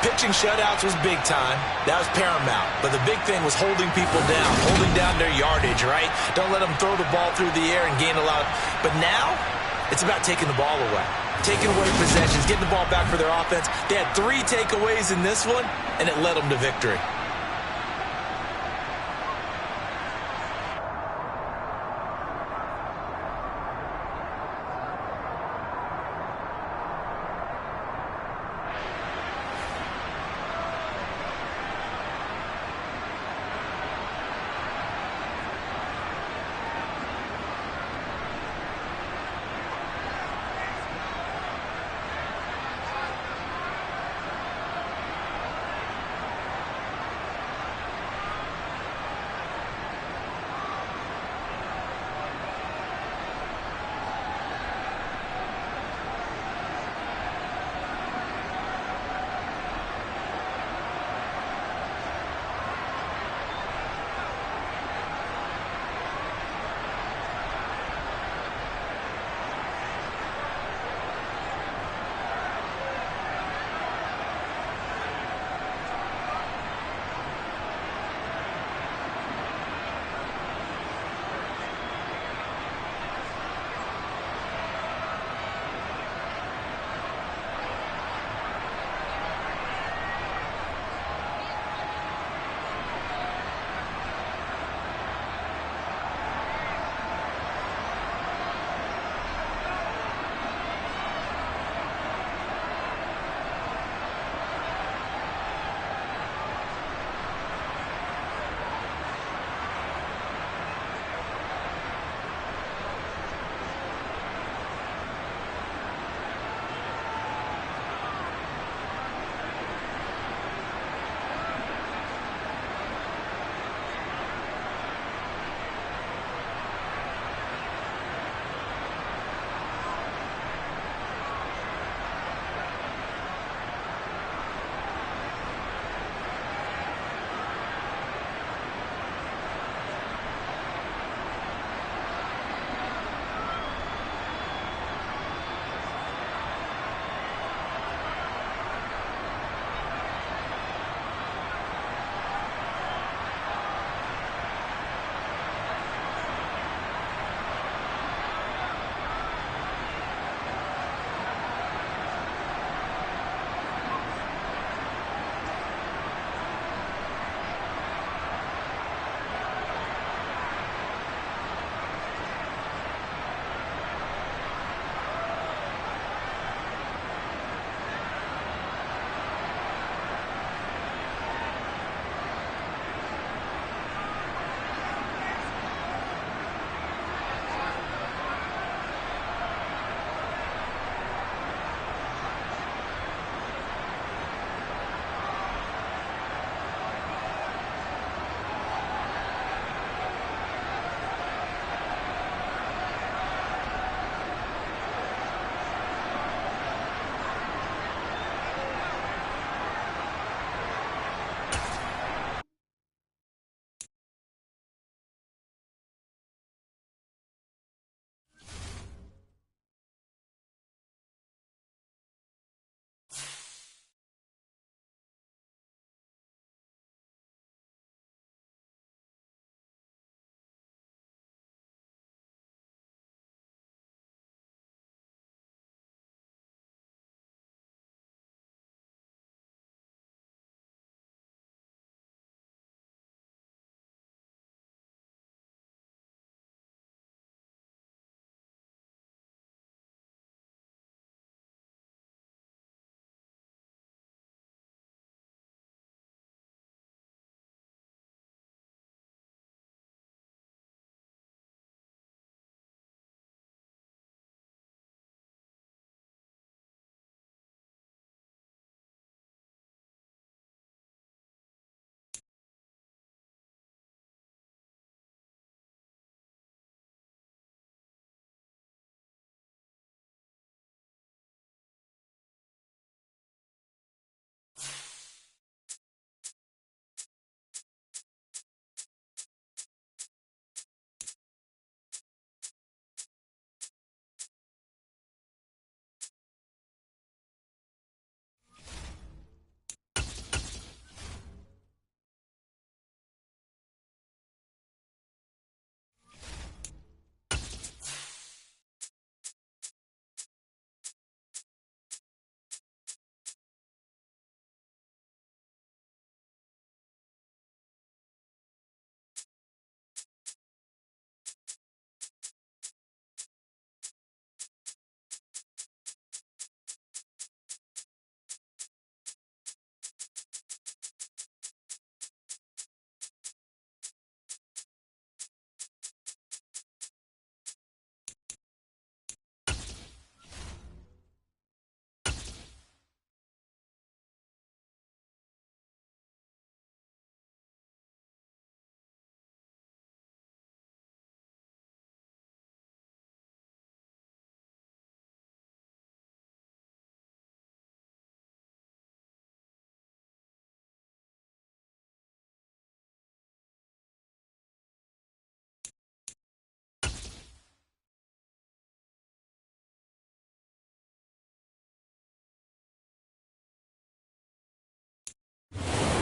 pitching shutouts was big time. That was paramount. But the big thing was holding people down, holding down their yardage, right? Don't let them throw the ball through the air and gain a lot. But now, it's about taking the ball away. Taking away possessions, getting the ball back for their offense. They had 3 takeaways in this one, and it led them to victory.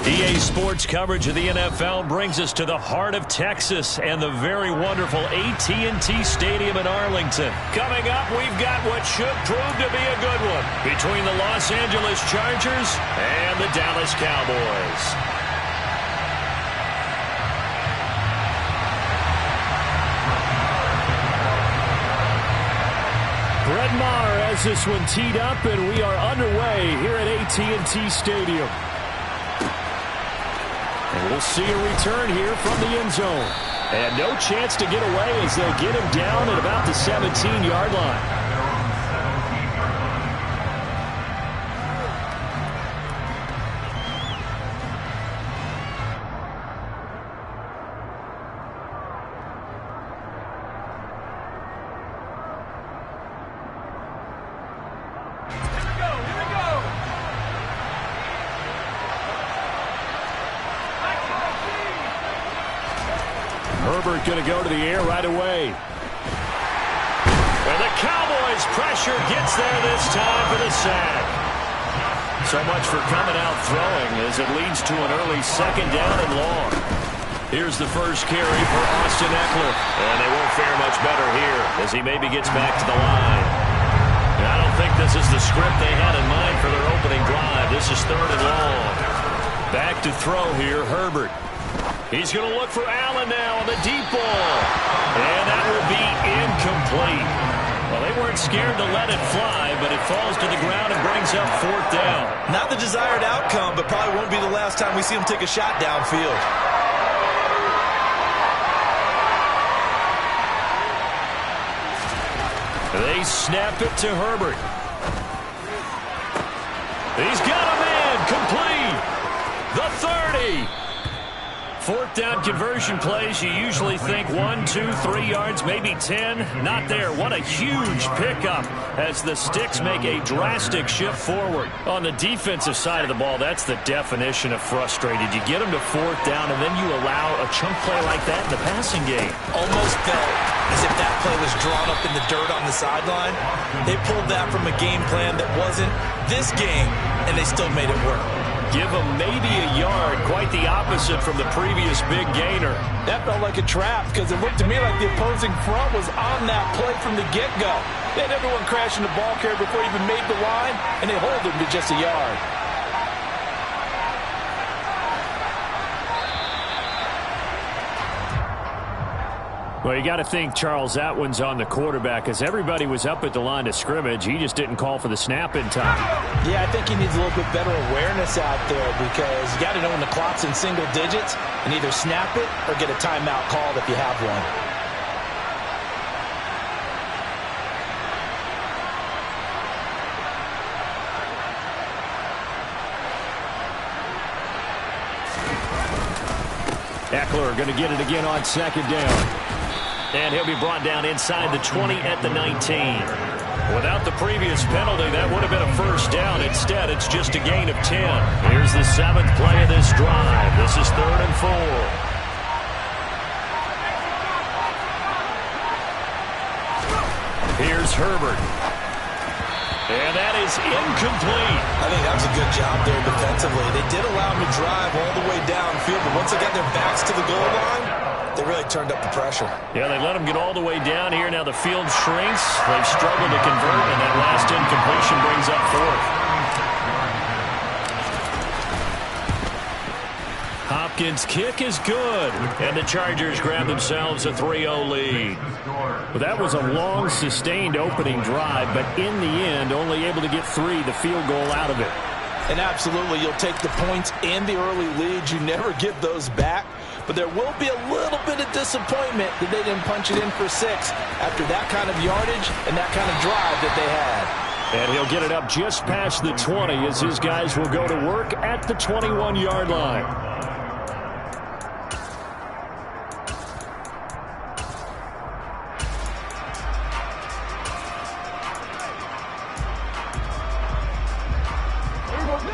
EA Sports coverage of the NFL brings us to the heart of Texas and the very wonderful AT&T Stadium in Arlington. Coming up, we've got what should prove to be a good one between the Los Angeles Chargers and the Dallas Cowboys. Brett Maher has this one teed up, and we are underway here at AT&T Stadium. And we'll see a return here from the end zone. And no chance to get away as they'll get him down at about the 17-yard line. Herbert going to go to the air right away. And the Cowboys pressure gets there this time for the sack. So much for coming out throwing as it leads to an early second down and long. Here's the first carry for Austin Ekeler. And they won't fare much better here as he maybe gets back to the line. And I don't think this is the script they had in mind for their opening drive. This is third and long. Back to throw here, Herbert. He's going to look for Allen now on the deep ball. And that will be incomplete. Well, they weren't scared to let it fly, but it falls to the ground and brings up fourth down. Not the desired outcome, but probably won't be the last time we see him take a shot downfield. They snap it to Herbert. He's got a man complete. The 30. Fourth down conversion plays, you usually think 1, 2, 3 yards, maybe 10. Not there. What a huge pickup as the Sticks make a drastic shift forward. On the defensive side of the ball, that's the definition of frustrated. You get them to fourth down, and then you allow a chunk play like that in the passing game. Almost felt as if that play was drawn up in the dirt on the sideline. They pulled that from a game plan that wasn't this game, and they still made it work. Give them maybe a yard, quite the opposite from the previous big gainer. That felt like a trap because it looked to me like the opposing front was on that play from the get-go. They had everyone crashing the ball carrier before he even made the line, and they hold him to just a yard. Well, you got to think, Charles, that one's on the quarterback as everybody was up at the line of scrimmage. He just didn't call for the snap in time. Yeah, I think he needs a little bit better awareness out there because you got to know when the clock's in single digits and either snap it or get a timeout called if you have one. Ekeler going to get it again on second down. And he'll be brought down inside the 20 at the 19. Without the previous penalty, that would have been a first down. Instead, it's just a gain of 10. Here's the 7th play of this drive. This is 3rd and 4. Here's Herbert. And that is incomplete. I think that was a good job there defensively. They did allow him to drive all the way downfield, but once they got their backs to the goal line, they really turned up the pressure. Yeah, they let him get all the way down here. Now the field shrinks. They've struggled to convert, and that last incompletion brings up 4th. Hopkins' kick is good, and the Chargers grab themselves a 3-0 lead. Well, that was a long, sustained opening drive, but in the end, only able to get 3, the field goal out of it. And absolutely, you'll take the points and the early leads. You never get those back. But there will be a little bit of disappointment that they didn't punch it in for 6 after that kind of yardage and that kind of drive that they had. And he'll get it up just past the 20 as his guys will go to work at the 21-yard line.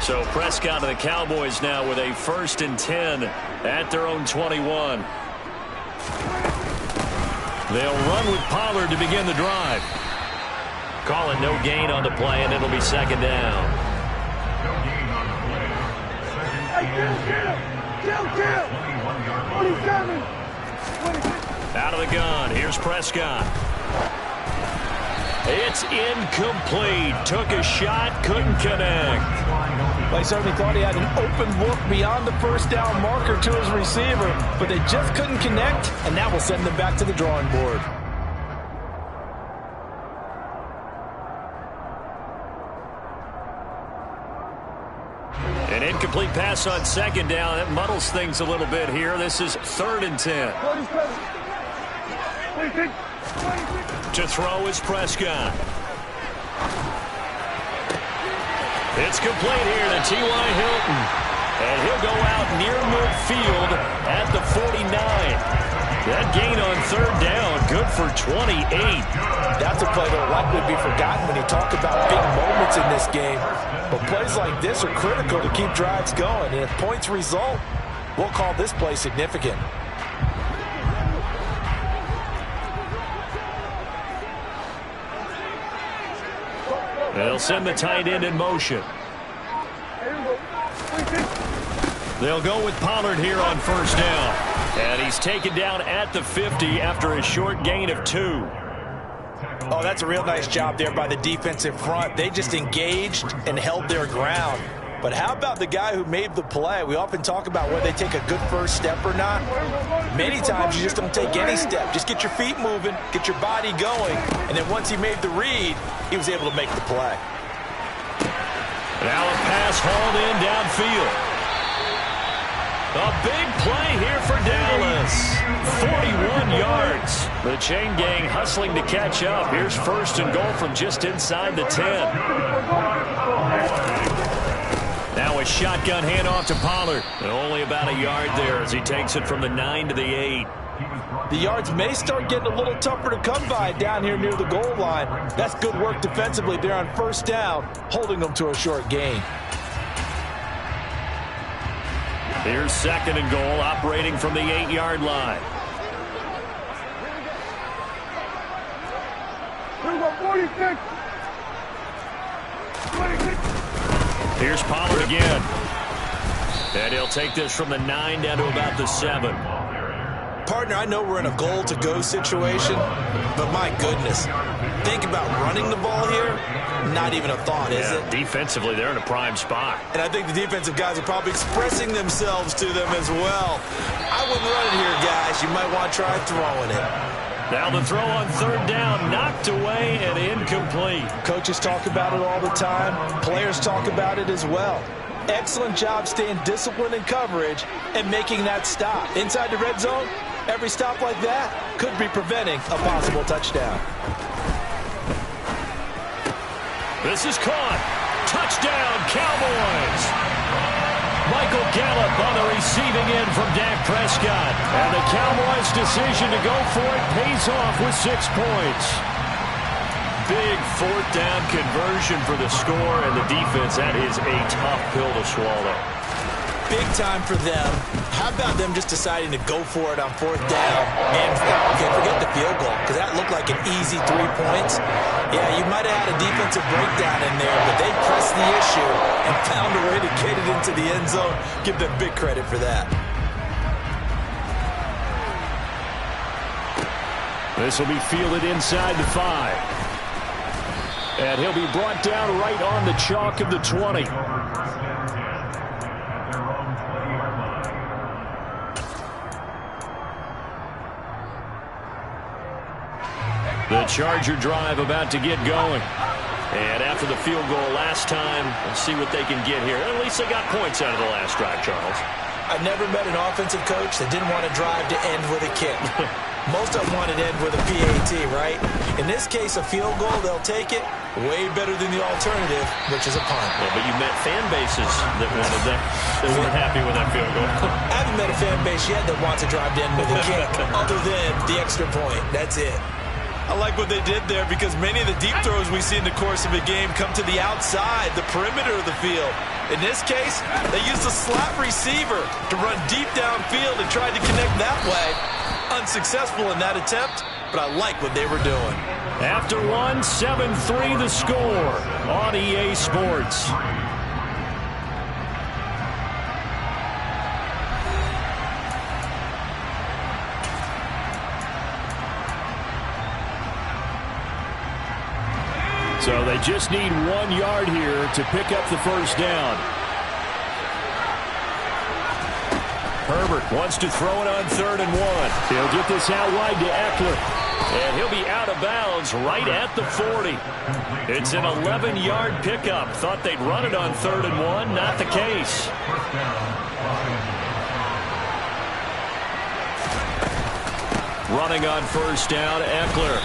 So Prescott and the Cowboys now with a 1st and 10 at their own 21. They'll run with Pollard to begin the drive. Call it no gain on the play, and it'll be 2nd down. No gain on the play. 2nd Kill. 47. Out of the gun. Here's Prescott. It's incomplete. Took a shot, couldn't connect. Well, he certainly thought he had an open look beyond the first down marker to his receiver, but they just couldn't connect, and that will send them back to the drawing board. An incomplete pass on second down. That muddles things a little bit here. This is 3rd and 10. 26. To throw is Prescott. It's complete here to T.Y. Hilton. And he'll go out near midfield at the 49. That gain on 3rd down, good for 28. That's a play that will likely be forgotten when you talk about big moments in this game. But plays like this are critical to keep drives going. And if points result, we'll call this play significant. They'll send the tight end in motion. They'll go with Pollard here on 1st down. And he's taken down at the 50 after a short gain of 2. Oh, that's a real nice job there by the defensive front. They just engaged and held their ground. But how about the guy who made the play? We often talk about whether they take a good first step or not. Many times you just don't take any step. Just get your feet moving, get your body going, and then once he made the read, he was able to make the play. Now a pass hauled in downfield. A big play here for Dallas. 41 yards. The chain gang hustling to catch up. Here's 1st and goal from just inside the 10. Now a shotgun handoff to Pollard. Only about a yard there as he takes it from the 9 to the 8. The yards may start getting a little tougher to come by down here near the goal line. That's good work defensively there on 1st down, holding them to a short gain. Here's 2nd and goal, operating from the 8-yard line. 46. 26. Here's Pollard again. And he'll take this from the 9 down to about the 7. Partner, I know we're in a goal-to-go situation, but my goodness, think about running the ball here. Not even a thought, is it? Defensively, they're in a prime spot. And I think the defensive guys are probably expressing themselves to them as well. I wouldn't run it here, guys. You might want to try throwing it. Now the throw on 3rd down, knocked away and incomplete. Coaches talk about it all the time. Players talk about it as well. Excellent job staying disciplined in coverage and making that stop. Inside the red zone, every stop like that could be preventing a possible touchdown. This is caught. Touchdown, Cowboys. Michael Gallup on the receiving end from Dak Prescott. And the Cowboys' decision to go for it pays off with 6 points. Big 4th down conversion for the score, and the defense, that is a tough pill to swallow. Big time for them. How about them just deciding to go for it on 4th down? And, okay, forget the field goal, because that looked like an easy 3 points. Yeah, you might have had a defensive breakdown in there, but they pressed the issue and found a way to get it into the end zone. Give them big credit for that. This will be fielded inside the 5. And he'll be brought down right on the chalk of the 20. The Charger drive about to get going. And after the field goal last time, we'll see what they can get here. At least they got points out of the last drive, Charles. I've never met an offensive coach that didn't want to drive to end with a kick. Most of them wanted to end with a PAT, right? In this case, a field goal, they'll take it. Way better than the alternative, which is a punt. Yeah, but you met fan bases that wanted that. They weren't happy with that field goal. I haven't met a fan base yet that wants to drive to end with a kick, other than the extra point. That's it. I like what they did there because many of the deep throws we see in the course of a game come to the outside, the perimeter of the field. In this case, they used a slot receiver to run deep downfield and tried to connect that way. Unsuccessful in that attempt, but I like what they were doing. After one, 7-3 the score on EA Sports. So they just need 1 yard here to pick up the first down. Herbert wants to throw it on 3rd and 1. He'll get this out wide to Eckler. And he'll be out of bounds right at the 40. It's an 11-yard pickup. Thought they'd run it on 3rd and 1. Not the case. Running on first down, Eckler.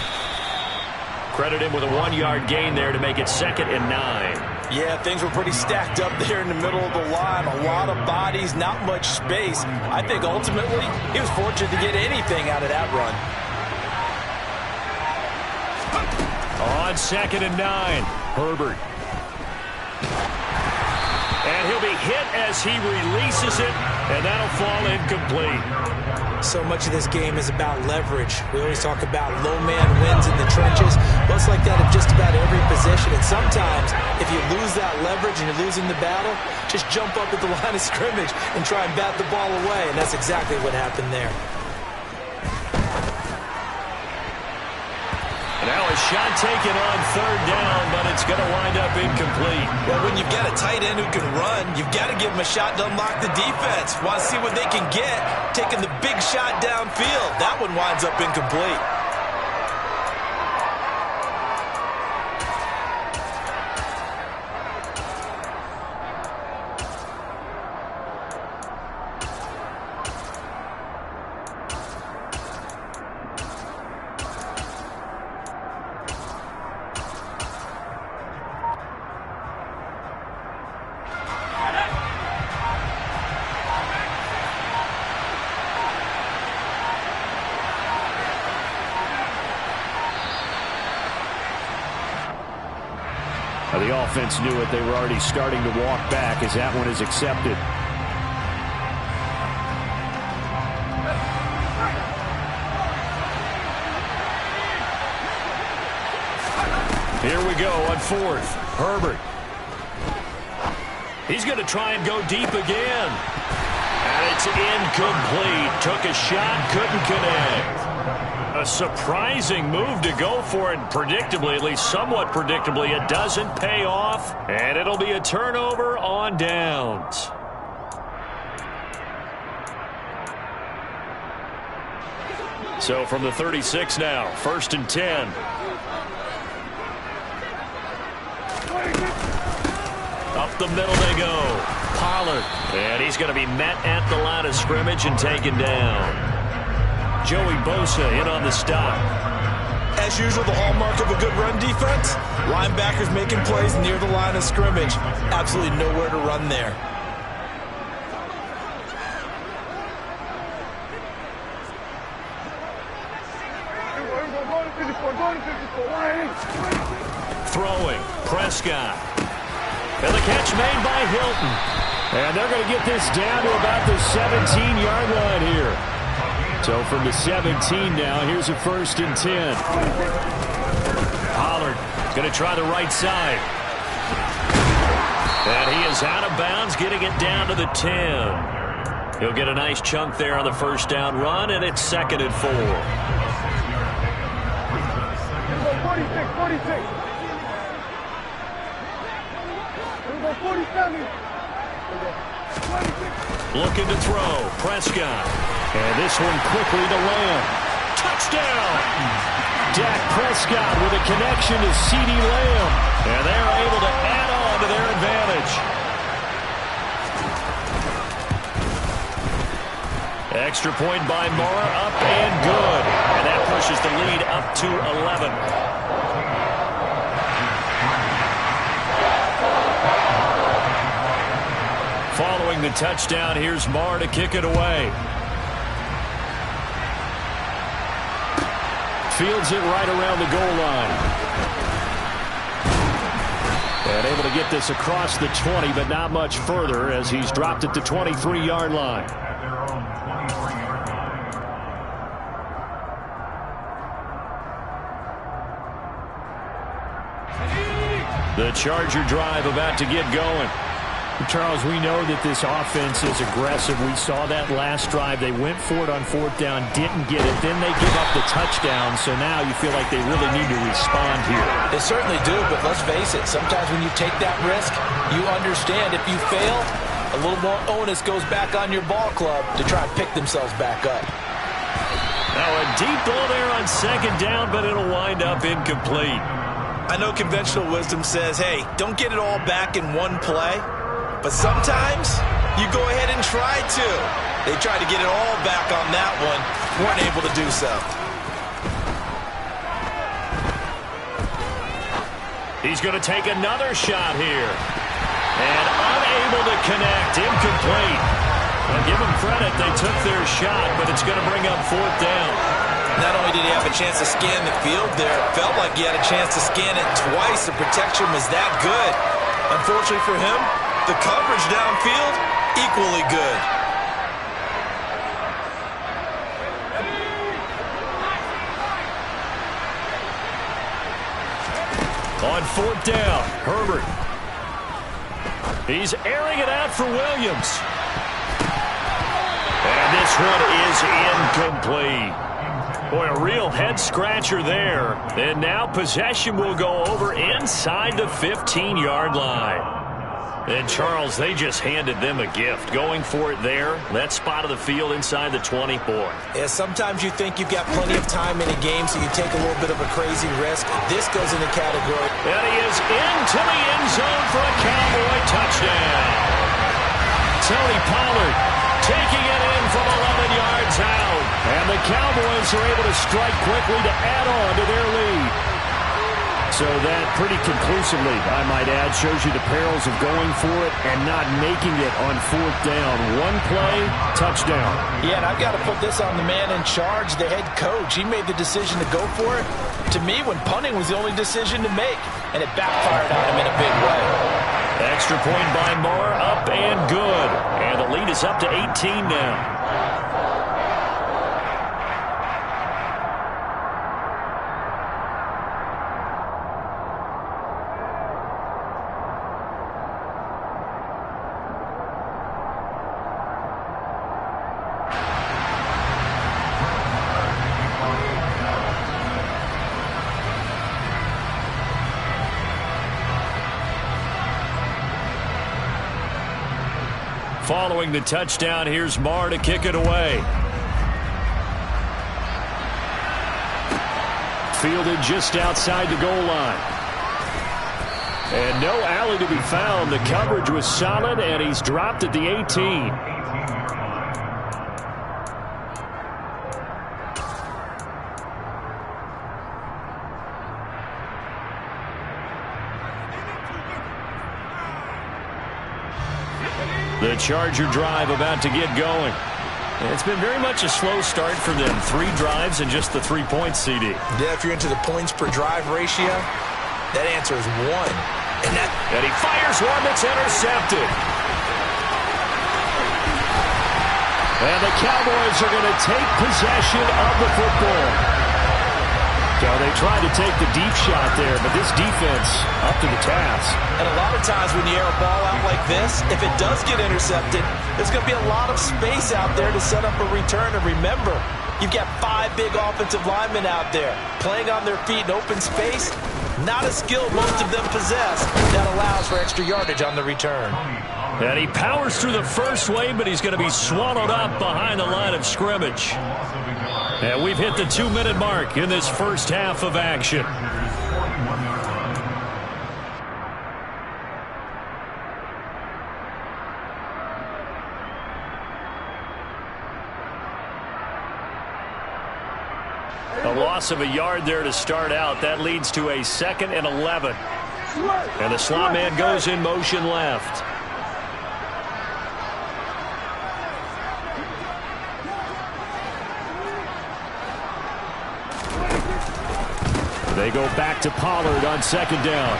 Credit him with a 1-yard gain there to make it 2nd and 9. Yeah, things were pretty stacked up there in the middle of the line. A lot of bodies, not much space. I think ultimately he was fortunate to get anything out of that run. On 2nd and 9, Herbert. And he'll be hit as he releases it, and that'll fall incomplete. So much of this game is about leverage. We always talk about low man wins in the trenches. Well, it's like that in just about every position. And sometimes, if you lose that leverage and you're losing the battle, just jump up at the line of scrimmage and try and bat the ball away. And that's exactly what happened there. Now a shot taken on 3rd down, but it's going to wind up incomplete. Well, when you've got a tight end who can run, you've got to give him a shot to unlock the defense. Want to see what they can get, taking the big shot downfield. That one winds up incomplete. The offense knew it. They were already starting to walk back as that one is accepted. Here we go on 4th. Herbert. He's going to try and go deep again. And it's incomplete. Took a shot, couldn't connect. A surprising move to go for it, predictably, at least somewhat predictably. It doesn't pay off, and it'll be a turnover on downs. So from the 36 now, 1st and 10. Up the middle they go. Pollard. And he's going to be met at the line of scrimmage and taken down. Joey Bosa in on the stop. As usual, the hallmark of a good run defense, linebackers making plays near the line of scrimmage. Absolutely nowhere to run there. Throwing, Prescott. And the catch made by Hilton. And they're going to get this down to about the 17-yard line here. So from the 17 now, here's a 1st and 10. Pollard going to try the right side. And he is out of bounds, getting it down to the 10. He'll get a nice chunk there on the first down run, and it's 2nd and 4. 46. 47. Looking to throw. Prescott. And this one quickly to Lamb. Touchdown! Dak Prescott with a connection to CeeDee Lamb. And they're able to add on to their advantage. Extra point by Mora, up and good. And that pushes the lead up to 11. Following the touchdown, here's Marr to kick it away. Fields it right around the goal line. And able to get this across the 20, but not much further as he's dropped at the 23-yard line. At their own 23-yard line. The Charger drive about to get going. Charles, we know that this offense is aggressive. We saw that last drive. They went for it on 4th down, didn't get it. Then they give up the touchdown. So now you feel like they really need to respond here. They certainly do, but let's face it. Sometimes when you take that risk, you understand if you fail, a little more onus goes back on your ball club to try and pick themselves back up. Now a deep ball there on 2nd down, but it'll wind up incomplete. I know conventional wisdom says, hey, don't get it all back in one play. But sometimes you go ahead and try to. They tried to get it all back on that one. Weren't able to do so. He's going to take another shot here. And unable to connect. Incomplete. Well, give them credit. They took their shot, but it's going to bring up 4th down. Not only did he have a chance to scan the field there, it felt like he had a chance to scan it twice. The protection was that good. Unfortunately for him, the coverage downfield, equally good. On 4th down, Herbert. He's airing it out for Williams. And this one is incomplete. Boy, a real head-scratcher there. And now possession will go over inside the 15-yard line. And, Charles, they just handed them a gift. Going for it there, that spot of the field inside the 20. Boy. Yeah, sometimes you think you've got plenty of time in a game, so you take a little bit of a crazy risk. This goes in the category. And he is into the end zone for a Cowboy touchdown. Tony Pollard taking it in from 11 yards out. And the Cowboys are able to strike quickly to add on to their lead. So that pretty conclusively, I might add, shows you the perils of going for it and not making it on 4th down. One play, touchdown. Yeah, and I've got to put this on the man in charge, the head coach. He made the decision to go for it. To me, when punting was the only decision to make, and it backfired on him in a big way. Extra point by Moore, up and good. And the lead is up to 18 now. Following the touchdown, here's Marr to kick it away. Fielded just outside the goal line. And no alley to be found. The coverage was solid, and he's dropped at the 18. The Charger drive about to get going. It's been very much a slow start for them. 3 drives and just the 3 points, CD. Yeah, if you're into the points per drive ratio, that answer is 1. And he fires one that's intercepted. And the Cowboys are going to take possession of the football. So they tried to take the deep shot there, but this defense up to the task. And a lot of times when you air a ball out like this, if it does get intercepted, there's going to be a lot of space out there to set up a return. And remember, you've got 5 big offensive linemen out there playing on their feet in open space. Not a skill most of them possess that allows for extra yardage on the return. And he powers through the first wave, but he's going to be swallowed up behind the line of scrimmage. And we've hit the 2-minute mark in this first half of action. A loss of a yard there to start out. That leads to a 2nd and 11. And the slot man goes in motion left. They go back to Pollard on 2nd down.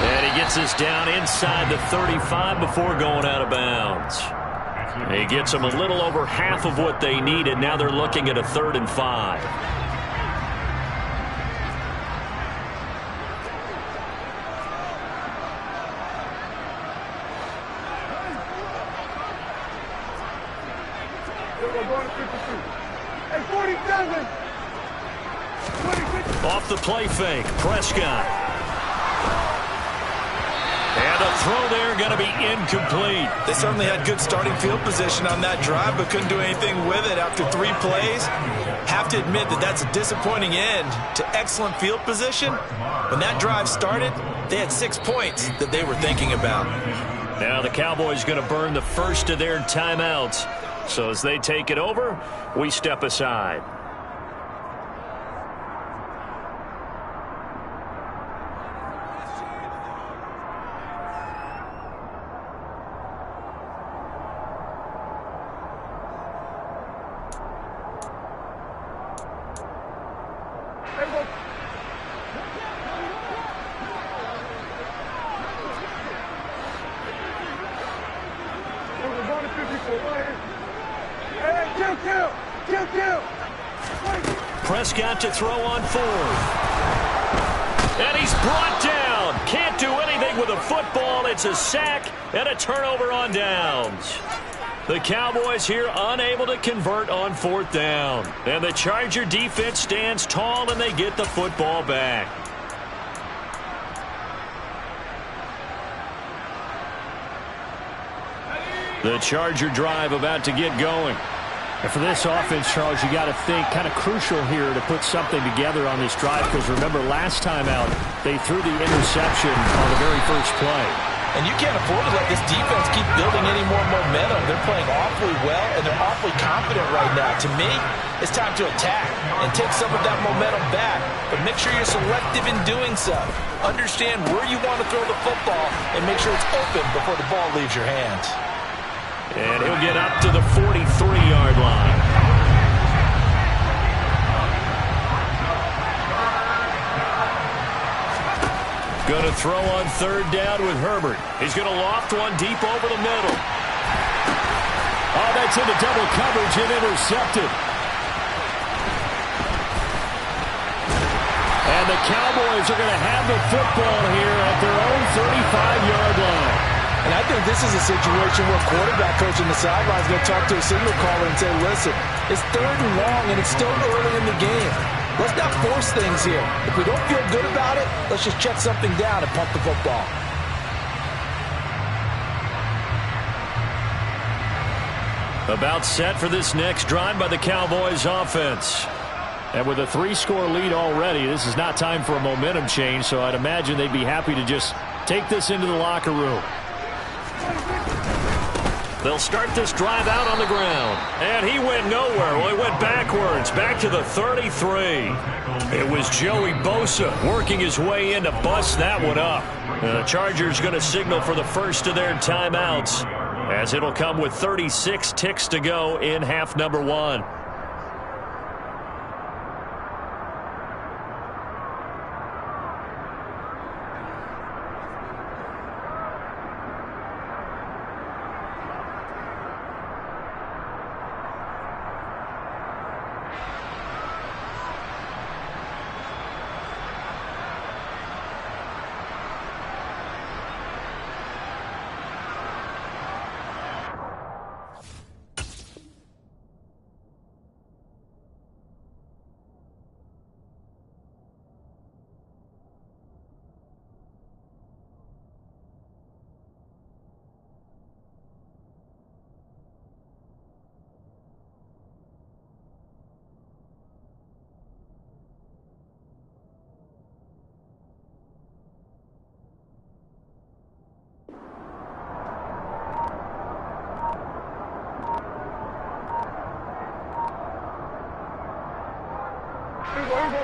And he gets us down inside the 35 before going out of bounds. He gets them a little over half of what they needed. Now they're looking at a 3rd and 5. We're going to 52. Hey, 47. 26. Off the play fake, Prescott. And a throw there going to be incomplete. They certainly had good starting field position on that drive, but couldn't do anything with it after 3 plays. Have to admit that that's a disappointing end to excellent field position. When that drive started, they had 6 points that they were thinking about. Now the Cowboys going to burn the first of their timeouts. So as they take it over, we step aside. Prescott to throw on 4th. And he's brought down. Can't do anything with a football. It's a sack and a turnover on downs. The Cowboys here unable to convert on 4th down. And the Charger defense stands tall and they get the football back. The Charger drive about to get going. And for this offense, Charles, you got to think kind of crucial here to put something together on this drive, because remember last time out they threw the interception on the very first play. And you can't afford to let this defense keep building any more momentum. They're playing awfully well, and they're awfully confident right now. To me, it's time to attack and take some of that momentum back, but make sure you're selective in doing so. Understand where you want to throw the football and make sure it's open before the ball leaves your hands. And he'll get up to the 43-yard line. Going to throw on 3rd down with Herbert. He's going to loft one deep over the middle. Oh, that's into double coverage and intercepted. And the Cowboys are going to have the football here at their own 35-yard line. And I think this is a situation where quarterback coach on the sideline is going to talk to a signal caller and say, listen, it's 3rd and long and it's still early in the game. Let's not force things here. If we don't feel good about it, let's just check something down and punt the football. About set for this next drive by the Cowboys offense. And with a 3-score lead already, this is not time for a momentum change, so I'd imagine they'd be happy to just take this into the locker room. They'll start this drive out on the ground. And he went nowhere. Well, he went backwards, back to the 33. It was Joey Bosa working his way in to bust that one up. The Chargers going to signal for the first of their timeouts, as it'll come with 36 ticks to go in half number 1.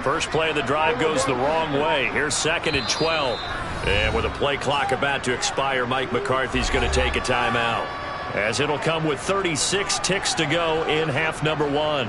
First play of the drive goes the wrong way. Here's 2nd and 12. And with a play clock about to expire, Mike McCarthy's going to take a timeout, as it'll come with 36 ticks to go in half number 1.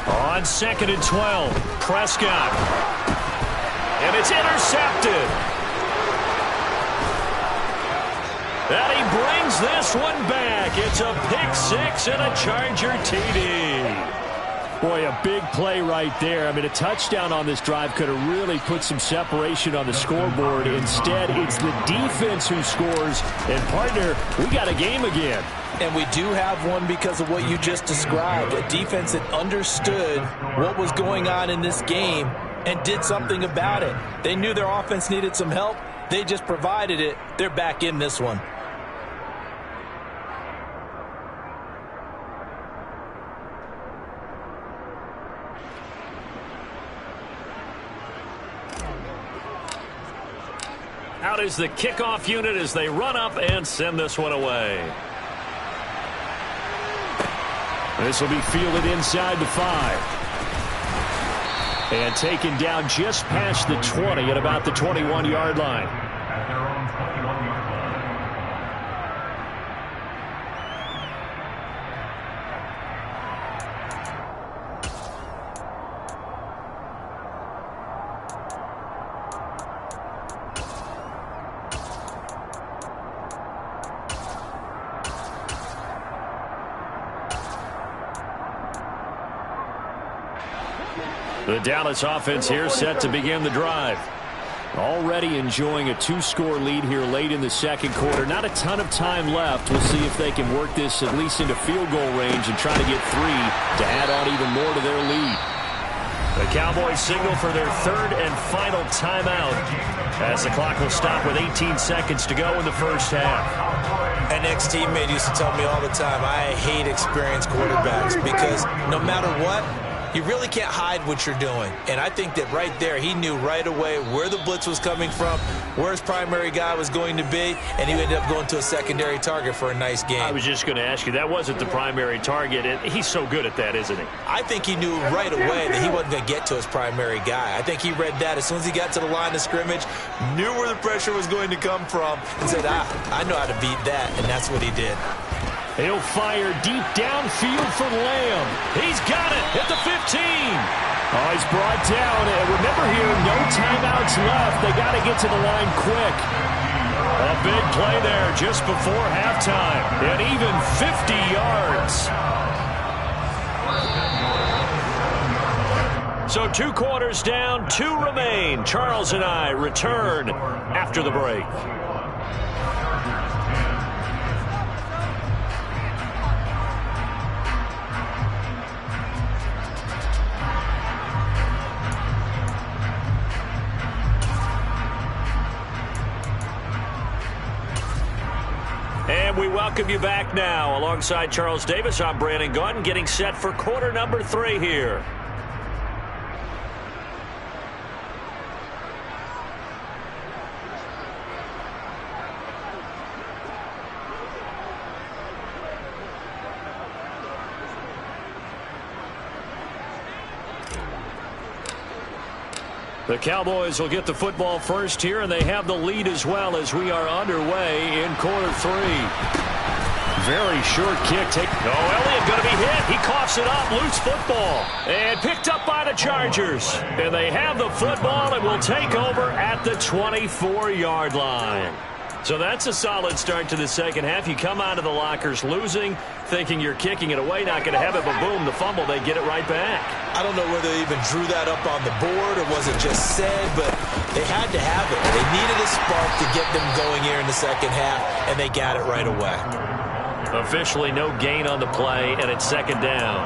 On 2nd and 12, Prescott. And it's intercepted. And he brings this one back. It's a pick six and a Charger TD. Boy, a big play right there. I mean, a touchdown on this drive could have really put some separation on the scoreboard. Instead, it's the defense who scores. And, partner, we got a game again. And we do have one because of what you just described. A defense that understood what was going on in this game and did something about it. They knew their offense needed some help. They just provided it. They're back in this one. Out is the kickoff unit as they run up and send this one away. This will be fielded inside the 5. And taken down just past the 20 at about the 21-yard line. At their own 21-yard line. The Dallas offense here set to begin the drive. Already enjoying a 2-score lead here late in the second quarter. Not a ton of time left. We'll see if they can work this at least into field goal range and try to get 3 to add on even more to their lead. The Cowboys signal for their third and final timeout as the clock will stop with 18 seconds to go in the first half. An ex-teammate used to tell me all the time, I hate experienced quarterbacks because no matter what, you really can't hide what you're doing. And I think that right there, he knew right away where the blitz was coming from, where his primary guy was going to be, and he ended up going to a secondary target for a nice game. I was just going to ask you, that wasn't the primary target, and he's so good at that, isn't he? I think he knew right away that he wasn't going to get to his primary guy. I think he read that as soon as he got to the line of scrimmage, knew where the pressure was going to come from, and said, I know how to beat that, and that's what he did. He'll fire deep downfield for Lamb. He's got it at the 15. Oh, he's brought down. And remember here, no timeouts left. They got to get to the line quick. A big play there just before halftime. And even 50 yards. So 2 quarters down, 2 remain. Charles and I return after the break. And we welcome you back now. Alongside Charles Davis, I'm Brandon Gaudin, getting set for quarter number 3 here. The Cowboys will get the football first here, and they have the lead as well as we are underway in quarter 3. Very short kick. Elliott going to be hit. He coughs it up. Loose football. And picked up by the Chargers. And they have the football and will take over at the 24-yard line. So that's a solid start to the second half. You come out of the lockers losing, thinking you're kicking it away, not going to have it, but boom, the fumble, they get it right back. I don't know whether they even drew that up on the board or was it just said, but they had to have it. They needed a spark to get them going here in the second half, and they got it right away. Officially no gain on the play, and it's second down.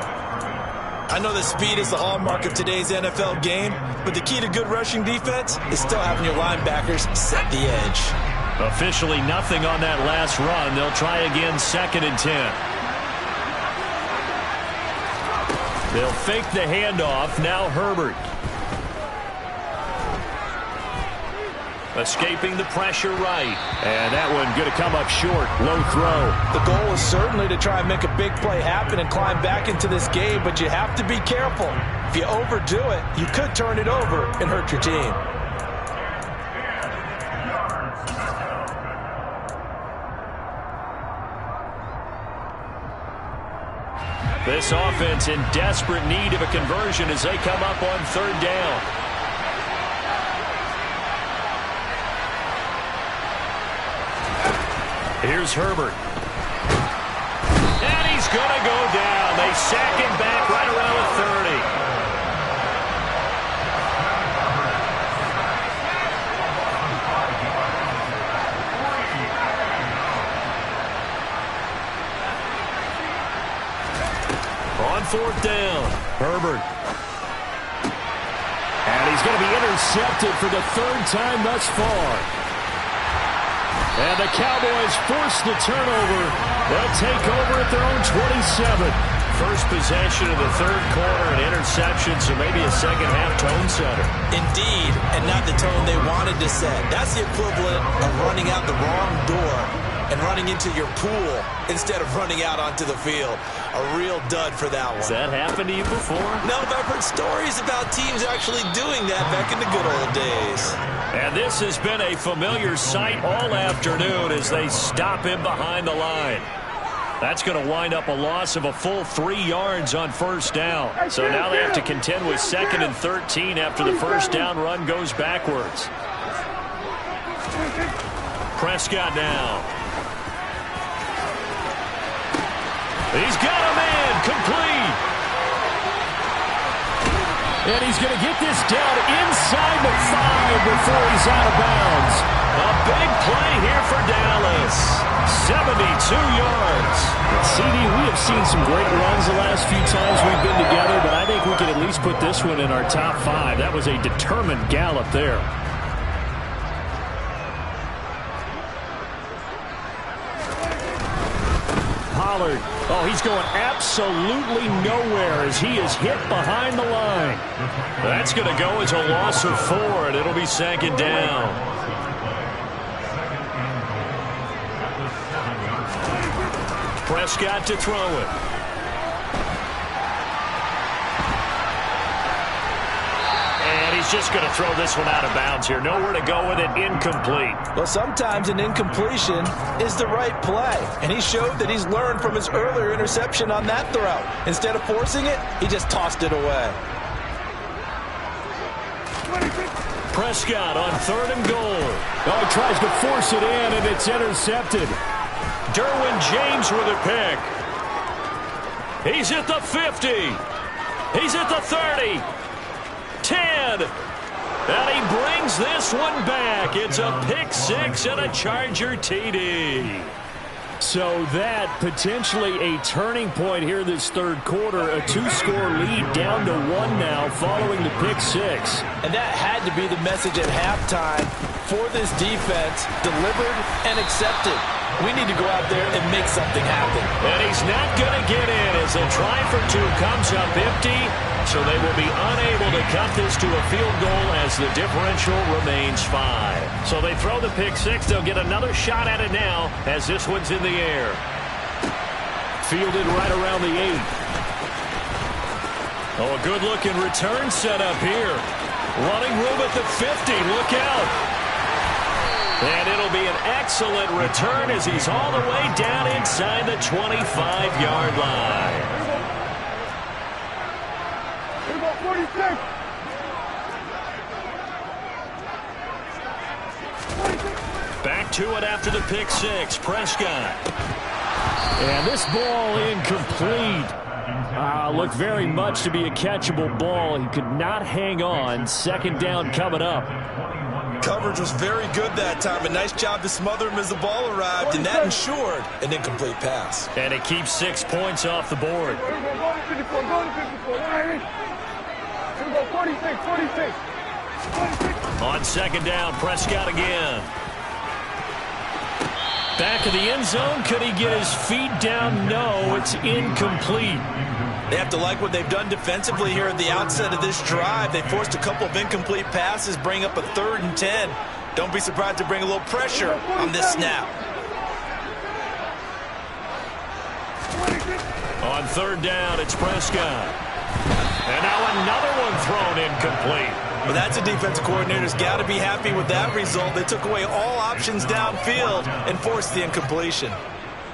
I know that speed is the hallmark of today's NFL game, but the key to good rushing defense is still having your linebackers set the edge. Officially nothing on that last run. They'll try again, 2nd and 10. They'll fake the handoff. Now Herbert. Escaping the pressure right. And that one going to come up short. Low throw. The goal is certainly to try and make a big play happen and climb back into this game, but you have to be careful. If you overdo it, you could turn it over and hurt your team. This offense in desperate need of a conversion as they come up on 3rd down. Here's Herbert. And he's going to go down. They sack him back right around the 30. On fourth down, Herbert. And he's going to be intercepted for the third time thus far. And the Cowboys force the turnover. They'll take over at their own 27. First possession of the third quarter, an interception, so maybe a second-half tone setter. Indeed, and not the tone they wanted to set. That's the equivalent of running out the wrong door and running into your pool instead of running out onto the field. A real dud for that one. Has that happened to you before? No, but I've heard stories about teams actually doing that back in the good old days. And this has been a familiar sight all afternoon as they stop him behind the line. That's going to wind up a loss of a full 3 yards on first down. So now they have to contend with 2nd and 13 after the first down run goes backwards. Prescott now. He's got a man complete. And he's going to get this down inside the 5 before he's out of bounds. A big play here for Dallas. 72 yards. CD, we have seen some great runs the last few times we've been together, but I think we can at least put this one in our top 5. That was a determined gallop there. Pollard. Oh, he's going absolutely nowhere as he is hit behind the line. That's going to go as a loss of 4, and it'll be 2nd down. Prescott to throw it. And he's just going to throw this one out of bounds here. Nowhere to go with it. Incomplete. Well, sometimes an incompletion is the right play. And he showed that he's learned from his earlier interception on that throw. Instead of forcing it, he just tossed it away. Prescott on 3rd and goal. Oh, he tries to force it in, and it's intercepted. Derwin James with a pick. He's at the 50. He's at the 30. 10. And he brings this one back. It's a pick 6 and a Charger TD. So that potentially a turning point here this third quarter. A 2-score lead down to 1 now following the pick 6. And that had to be the message at halftime for this defense. Delivered and accepted. We need to go out there and make something happen. And he's not going to get in as a try for 2 comes up empty. So they will be unable to cut this to a field goal as the differential remains 5. So they throw the pick 6. They'll get another shot at it now as this one's in the air. Fielded right around the 8. Oh, a good-looking return set up here. Running room at the 50. Look out. And it'll be an excellent return as he's all the way down inside the 25-yard line. Back to it after the pick 6. Prescott. And this ball incomplete. Looked very much to be a catchable ball. He could not hang on. 2nd down coming up. Coverage was very good that time. A nice job to smother him as the ball arrived, and that ensured an incomplete pass. And it keeps 6 points off the board. On 2nd down, Prescott again. Back of the end zone. Could he get his feet down? No, it's incomplete. They have to like what they've done defensively here at the outset of this drive. They forced a couple of incomplete passes, bring up a 3rd and 10. Don't be surprised to bring a little pressure on this snap. On 3rd down, it's Prescott. And now another one thrown incomplete. Well, that's a defensive coordinator's got to be happy with that result. They took away all options downfield and forced the incompletion.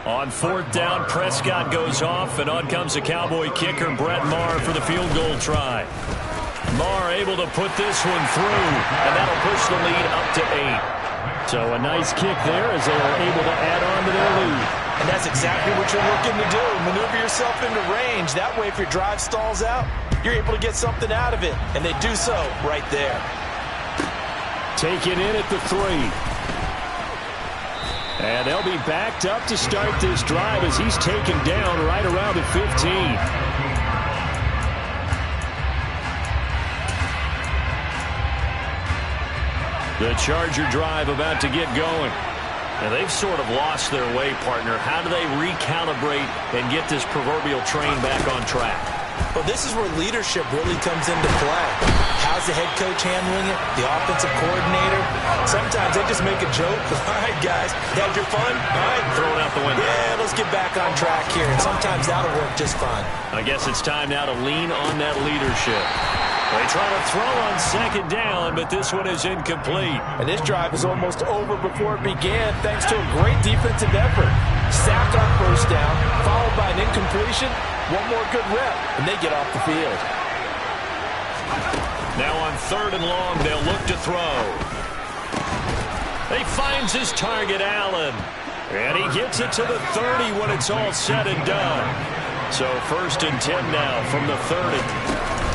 On 4th down, Prescott goes off, and on comes the Cowboy kicker, Brett Maher, for the field goal try. Maher able to put this one through, and that'll push the lead up to 8. So a nice kick there as they are able to add on to their lead. And that's exactly what you're looking to do. Maneuver yourself into range. That way, if your drive stalls out, you're able to get something out of it. And they do so right there. Take it in at the 3. And they'll be backed up to start this drive as he's taken down right around the 15. The Charger drive about to get going. And they've sort of lost their way, partner. How do they recalibrate and get this proverbial train back on track? Well, this is where leadership really comes into play. How's the head coach handling it? The offensive coordinator? Sometimes they just make a joke. All right, guys, had your fun? All right. Throw it out the window. Yeah, let's get back on track here. And sometimes that'll work just fine. I guess it's time now to lean on that leadership. They try to throw on second down, but this one is incomplete. And this drive is almost over before it began thanks to a great defensive effort. Sacked on first down, followed by an incompletion. One more good rep, and they get off the field. Now on 3rd and long, they'll look to throw. He finds his target, Allen. And he gets it to the 30 when it's all said and done. So 1st and 10 now from the 30.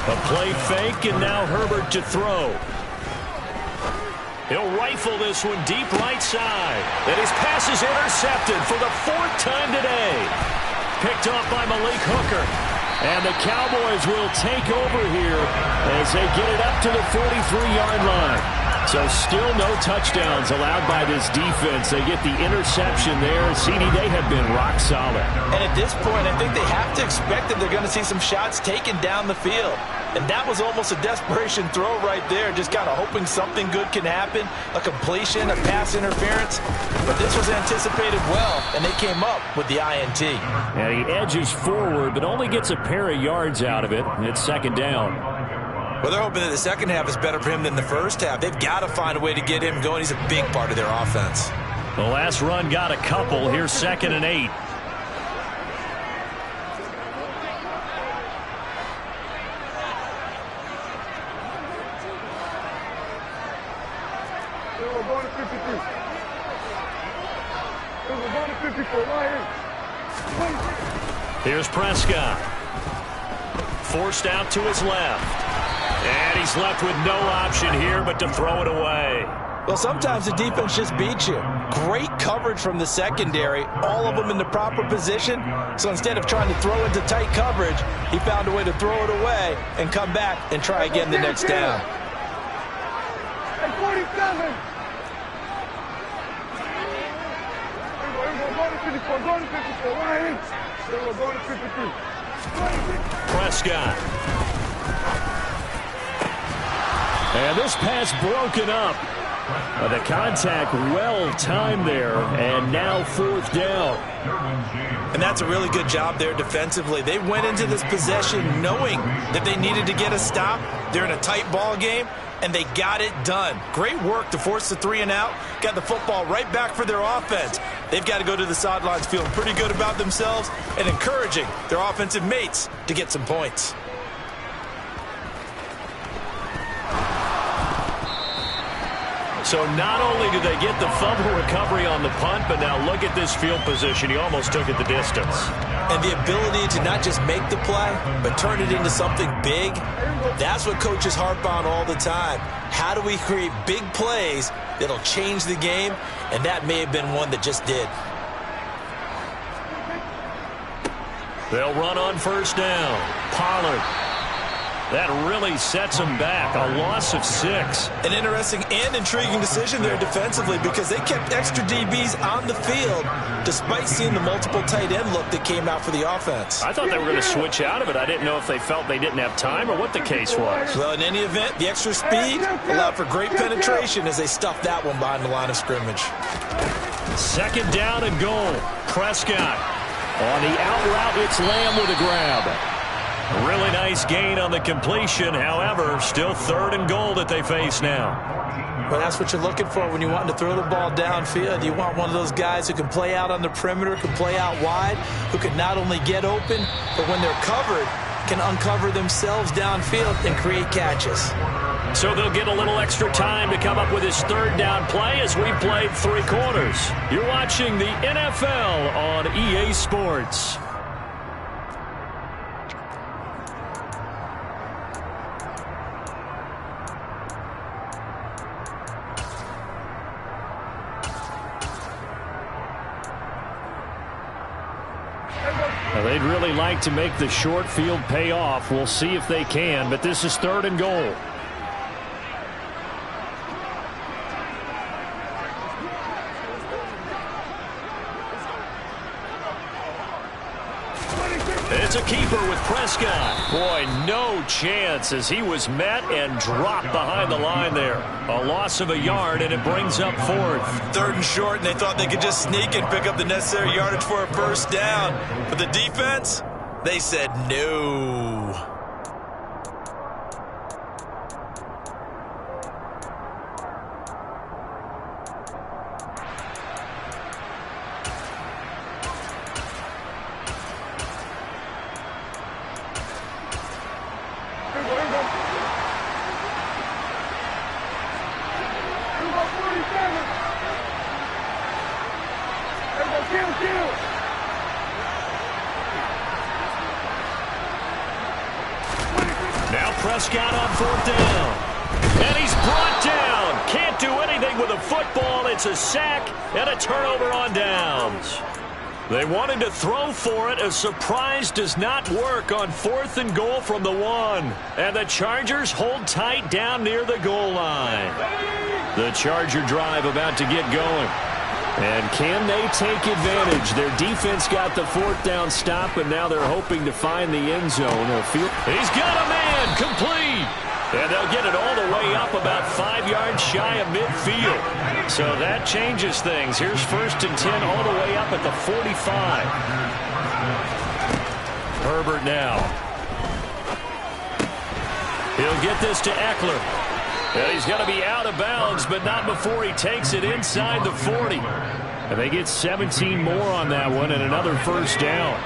A play fake, and now Herbert to throw. He'll rifle this one deep right side. And his pass is intercepted for the 4th time today. Picked off by Malik Hooker. And the Cowboys will take over here as they get it up to the 43-yard line. So still no touchdowns allowed by this defense. They get the interception there. CD, they have been rock solid. And at this point, I think they have to expect that they're going to see some shots taken down the field. And that was almost a desperation throw right there, just kind of hoping something good can happen, a completion, a pass interference. But this was anticipated well, and they came up with the INT. And he edges forward, but only gets a pair of yards out of it, and it's 2nd down. Well, they're hoping that the second half is better for him than the first half. They've got to find a way to get him going. He's a big part of their offense. The last run got a couple. Here's 2nd and 8. We're going to 53. We're going to 54. Right here. Here's Prescott. Forced out to his left. And he's left with no option here but to throw it away. Well, sometimes the defense just beats you. Great coverage from the secondary, all of them in the proper position. So instead of trying to throw into tight coverage, he found a way to throw it away and come back and try again the next down. Hey, 47. We're going to 54. Going to 54. Right here. We're going to 53. Prescott. And this pass broken up. The contact well timed there, and now 4th down. And that's a really good job there defensively. They went into this possession knowing that they needed to get a stop. They're in a tight ball game, and they got it done. Great work to force the 3 and out. Got the football right back for their offense. They've got to go to the sidelines feeling pretty good about themselves and encouraging their offensive mates to get some points. So not only do they get the fumble recovery on the punt, but now look at this field position. He almost took it the distance. And the ability to not just make the play, but turn it into something big, that's what coaches harp on all the time. How do we create big plays that'll change the game? And that may have been one that just did. They'll run on 1st down. Pollard. That really sets them back. A loss of 6. An interesting and intriguing decision there defensively because they kept extra DBs on the field despite seeing the multiple tight end look that came out for the offense. I thought they were going to switch out of it. I didn't know if they felt they didn't have time or what the case was. Well, in any event, the extra speed allowed for great penetration as they stuffed that one behind the line of scrimmage. 2nd down and goal. Prescott. On the out route, it's Lamb with a grab. Really nice gain on the completion. However, still 3rd and goal that they face now. Well, that's what you're looking for when you want to throw the ball downfield. You want one of those guys who can play out on the perimeter, can play out wide, who can not only get open, but when they're covered, can uncover themselves downfield and create catches. So they'll get a little extra time to come up with his third down play as we've played 3 quarters. You're watching the NFL on EA Sports. Now, they'd really like to make the short field pay off. We'll see if they can, but this is 3rd and goal. It's a keeper with Prescott. Boy, no chance as he was met and dropped behind the line there. A loss of a yard, and it brings up 4th. 3rd and short, and they thought they could just sneak and pick up the necessary yardage for a first down. But the defense, they said no. Now Prescott on 4th down. And he's brought down. Can't do anything with a football. It's a sack and a turnover on downs. They wanted to throw for it. A surprise does not work on 4th and goal from the 1. And the Chargers hold tight down near the goal line. The Charger drive about to get going. And can they take advantage? Their defense got the 4th down stop, and now they're hoping to find the end zone. He's got a man, complete. And they'll get it all the way up about 5 yards shy of midfield. So that changes things. Here's 1st and 10 all the way up at the 45. Herbert now. He'll get this to Eckler. And he's going to be out of bounds, but not before he takes it inside the 40. And they get 17 more on that one and another first down.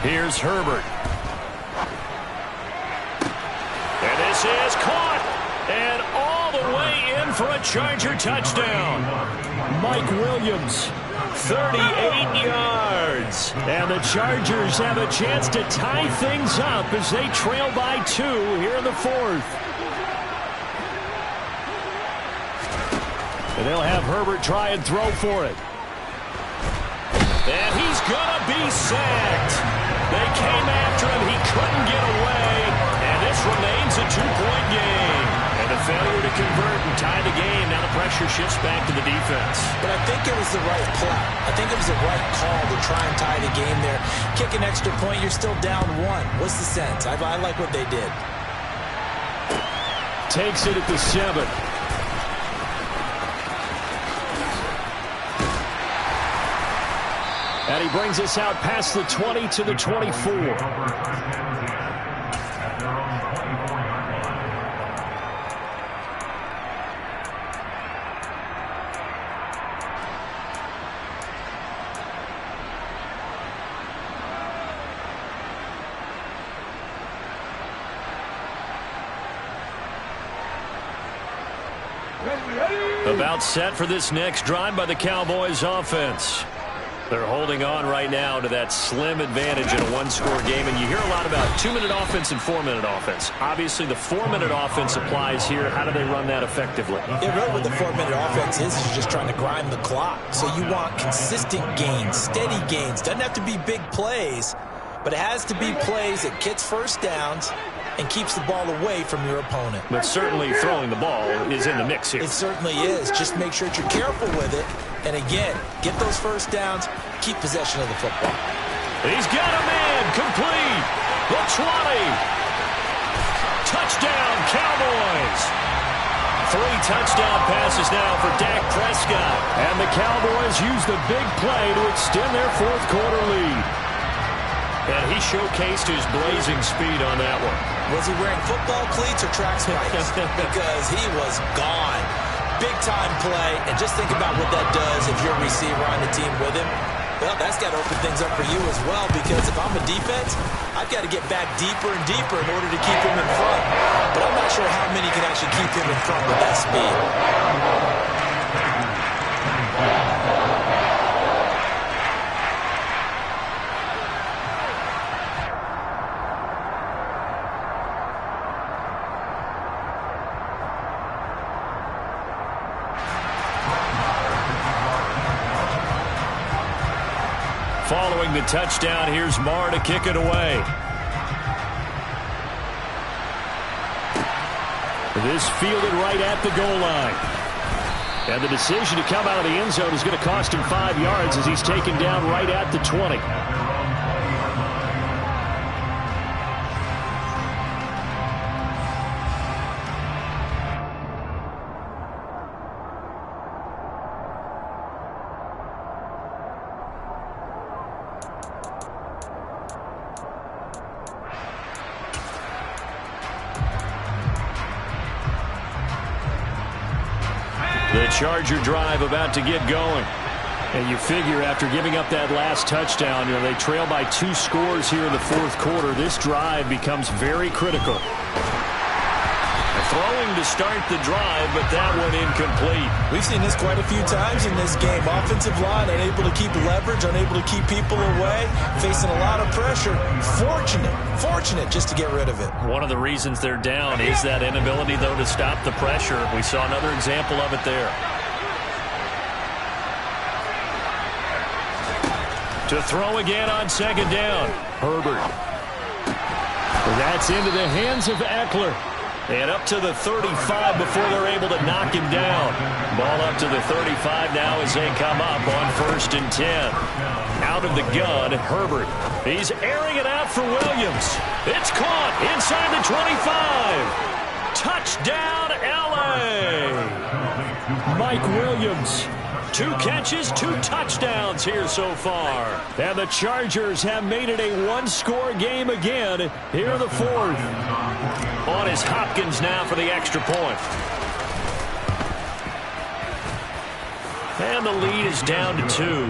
Here's Herbert. And this is caught. And all the way in for a Charger touchdown. Mike Williams, 38 yards. And the Chargers have a chance to tie things up as they trail by 2 here in the 4th. And they'll have Herbert try and throw for it. And he's going to be sacked. They came after him. He couldn't get away. And this remains a 2-point game. And the failure to convert and tie the game. Now the pressure shifts back to the defense. But I think it was the right play. I think it was the right call to try and tie the game there. Kick an extra point, you're still down 1. What's the sense? I like what they did. Takes it at the 7. And he brings us out past the 20 to the 24. About set for this next drive by the Cowboys offense. They're holding on right now to that slim advantage in a 1-score game. And you hear a lot about 2-minute offense and 4-minute offense. Obviously, the 4-minute offense applies here. How do they run that effectively? Yeah, really what the 4-minute offense is you're just trying to grind the clock. So you want consistent gains, steady gains. Doesn't have to be big plays, but it has to be plays that gets first downs and keeps the ball away from your opponent. But certainly throwing the ball is in the mix here. It certainly is. Just make sure that you're careful with it. And again, get those first downs, keep possession of the football. He's got a man, complete. The 20. Touchdown, Cowboys. 3 touchdown passes now for Dak Prescott. And the Cowboys use the big play to extend their 4th quarter lead. And he showcased his blazing speed on that one. Was he wearing football cleats or track spikes? Because he was gone. Big-time play, and just think about what that does if you're a receiver on the team with him. Well, that's got to open things up for you as well, because if I'm a defense, I've got to get back deeper and deeper in order to keep him in front. But I'm not sure how many can actually keep him in front with that speed. Following the touchdown, here's Marr to kick it away. This fielded right at the goal line. And the decision to come out of the end zone is going to cost him 5 yards as he's taken down right at the 20. The Charger drive about to get going. And you figure after giving up that last touchdown, they trail by 2 scores here in the fourth quarter. This drive becomes very critical. Throwing to start the drive, but that one incomplete. We've seen this quite a few times in this game. Offensive line unable to keep leverage, unable to keep people away, facing a lot of pressure. Fortunate just to get rid of it. One of the reasons they're down is that inability, though, to stop the pressure. We saw another example of it there. To throw again on second down. Herbert. That's into the hands of Eckler. And up to the 35 before they're able to knock him down. Ball up to the 35 now as they come up on 1st and 10. Out of the gun, Herbert. He's airing it out for Williams. It's caught inside the 25. Touchdown, L.A. Mike Williams. 2 catches, 2 touchdowns here so far. And the Chargers have made it a 1-score game again here in the fourth. On is Hopkins now for the extra point. And the lead is down to 2.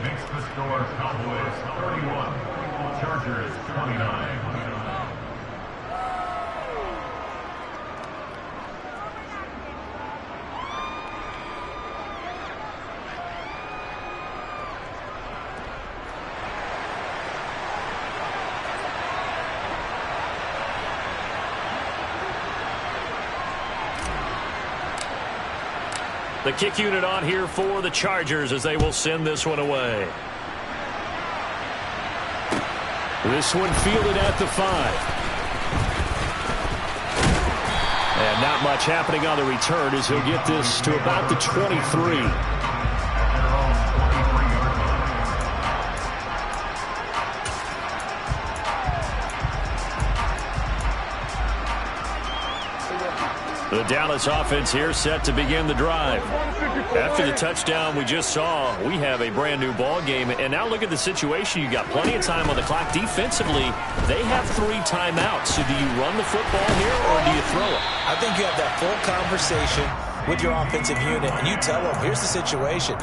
Makes the score Cowboys 31, Chargers 29. The kick unit on here for the Chargers as they will send this one away. This one fielded at the 5. And not much happening on the return as he'll get this to about the 23. The Dallas offense here set to begin the drive. After the touchdown we just saw, we have a brand new ball game. And now look at the situation. You got plenty of time on the clock. Defensively, they have 3 timeouts. So do you run the football here or do you throw it? I think you have that full conversation with your offensive unit, and you tell them, here's the situation.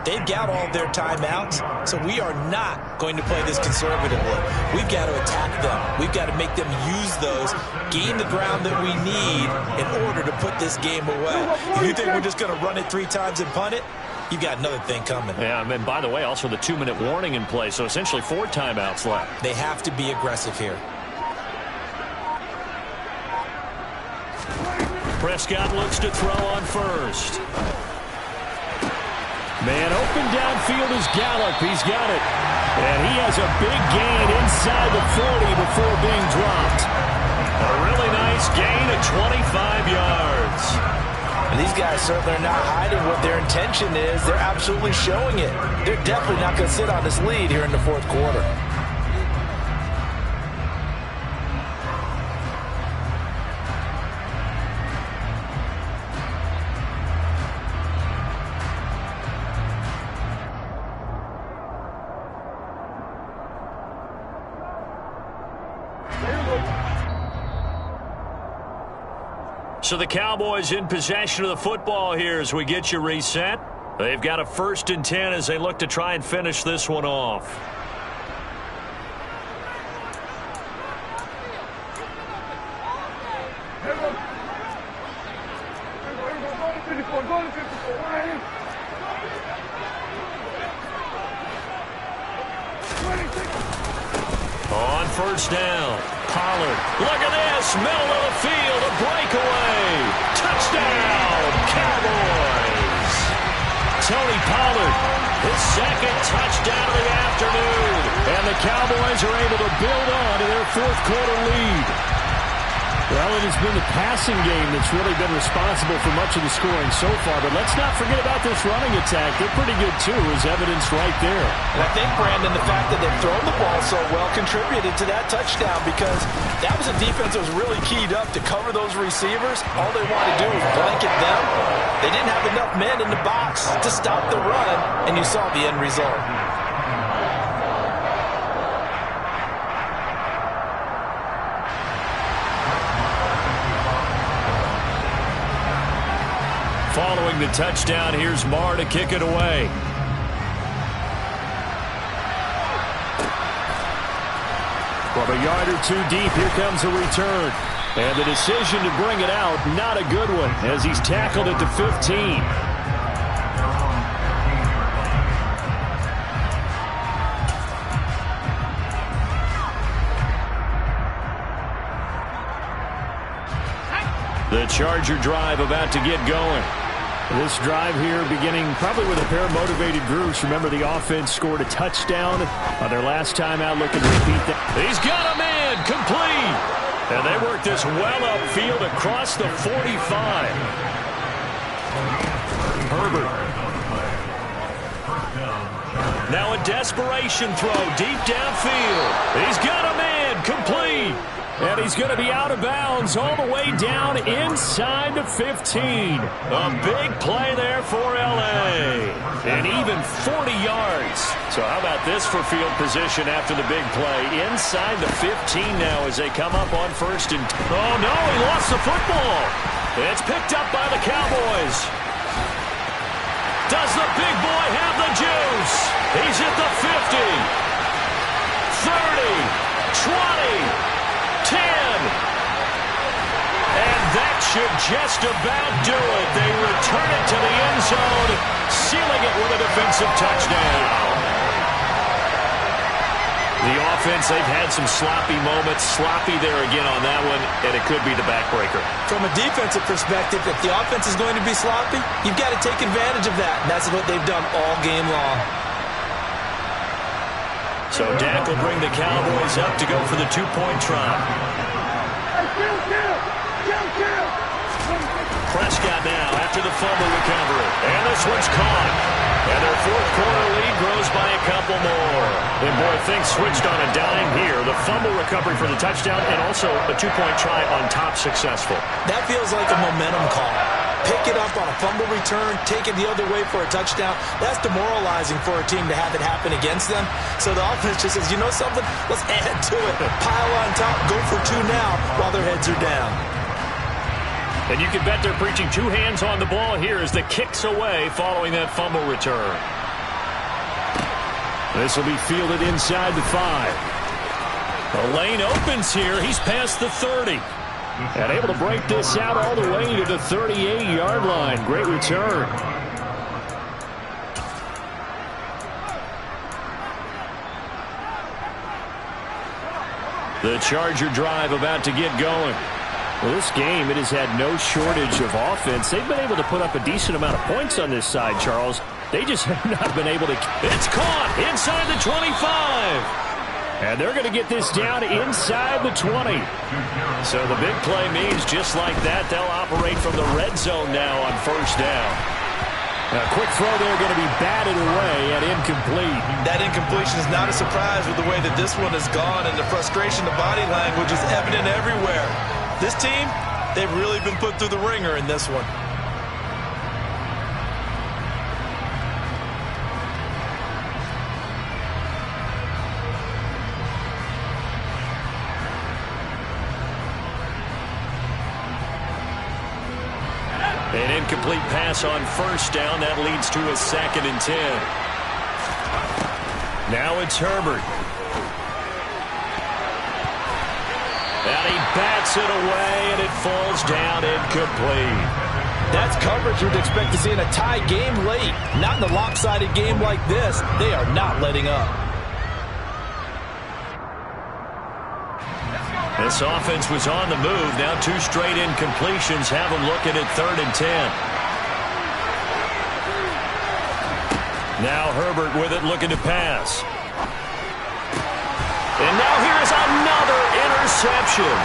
They've got all their timeouts, so we are not going to play this conservatively. We've got to attack them. We've got to make them use those, gain the ground that we need in order to put this game away. If you think we're just going to run it 3 times and punt it, you've got another thing coming. Yeah, and by the way, also the 2-minute warning in play, so essentially 4 timeouts left. They have to be aggressive here. Prescott looks to throw on first. Man open downfield is Gallup. He's got it. And he has a big gain inside the 40 before being dropped. A really nice gain of 25 yards. And these guys certainly are not hiding what their intention is. They're absolutely showing it. They're definitely not going to sit on this lead here in the fourth quarter. So the Cowboys in possession of the football here as we get you reset. They've got a 1st and 10 as they look to try and finish this one off. On 1st down, Pollard. Look at this, middle of the field, a breakaway. Touchdown, Cowboys. Tony Pollard, his 2nd touchdown of the afternoon. And the Cowboys are able to build on to their 4th quarter lead. Well, it has been the passing game that's really been responsible for much of the scoring so far. But let's not forget about this running attack. They're pretty good, too, as evidenced right there. And I think, Brandon, the fact that they've thrown the ball so well contributed to that touchdown, because that was a defense that was really keyed up to cover those receivers. All they wanted to do was blanket them. They didn't have enough men in the box to stop the run, and you saw the end result. Following the touchdown, here's Marr to kick it away. From a yard or 2 deep, here comes a return. And the decision to bring it out, not a good one, as he's tackled at the 15. The Charger drive about to get going. This drive here beginning probably with a pair of motivated groups. Remember, the offense scored a touchdown on their last time out. Looking to repeat that. He's got a man complete. And they work this well upfield across the 45. Herbert. Now a desperation throw deep downfield. He's got a man complete. And he's going to be out of bounds all the way down inside the 15. A big play there for L.A. And even 40 yards. So how about this for field position after the big play? Inside the 15 now as they come up on 1st and... Oh, no, he lost the football. It's picked up by the Cowboys. Does the big boy have the juice? He's at the 50. 30. 20. 10. And that should just about do it. They return it to the end zone, sealing it with a defensive touchdown. The offense, they've had some sloppy moments. Sloppy there again on that one, and it could be the backbreaker. From a defensive perspective, if the offense is going to be sloppy, you've got to take advantage of that. And that's what they've done all game long. So Dak will bring the Cowboys up to go for the 2-point try. Prescott now after the fumble recovery. And this one's caught. And their 4th quarter lead grows by a couple more. And boy, things switched on a dime here. The fumble recovery for the touchdown and also a 2-point try on top successful. That feels like a momentum call. Pick it up on a fumble return, take it the other way for a touchdown. That's demoralizing for a team to have it happen against them. So the offense just says, you know something? Let's add to it. Pile on top, go for 2 now while their heads are down. And you can bet they're preaching 2 hands on the ball here as the kick's away following that fumble return. This will be fielded inside the 5. The lane opens here. He's past the 30. And able to break this out all the way to the 38-yard line. Great return. The Charger drive about to get going. Well, this game, it has had no shortage of offense. They've been able to put up a decent amount of points on this side, Charles. They just have not been able to... It's caught inside the 25. And they're going to get this down inside the 20. So the big play means just like that, they'll operate from the red zone now on 1st down. A quick throw there going to be batted away and incomplete. That incompletion is not a surprise with the way that this one has gone, and the frustration, the body language is evident everywhere. This team, they've really been put through the ringer in this one. An incomplete pass on first down. That leads to a 2nd and 10. Now it's Herbert. And he bats it away, and it falls down incomplete. That's coverage you'd expect to see in a tie game late. Not in a lopsided game like this. They are not letting up. This offense was on the move. Now 2 straight incompletions have them looking at 3rd and 10. Now Herbert with it, looking to pass. And now here's another interception.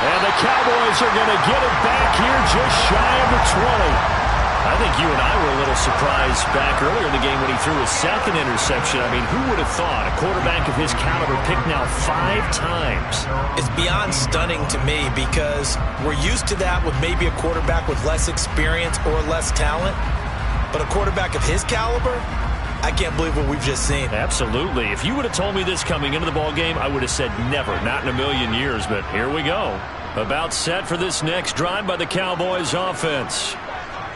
And the Cowboys are going to get it back here just shy of the 20. I think you and I were a little surprised back earlier in the game when he threw his 2nd interception. I mean, who would have thought a quarterback of his caliber picked now 5 times? It's beyond stunning to me because we're used to that with maybe a quarterback with less experience or less talent. But a quarterback of his caliber, I can't believe what we've just seen. Absolutely. If you would have told me this coming into the ball game, I would have said never, not in a million years. But here we go. About set for this next drive by the Cowboys offense.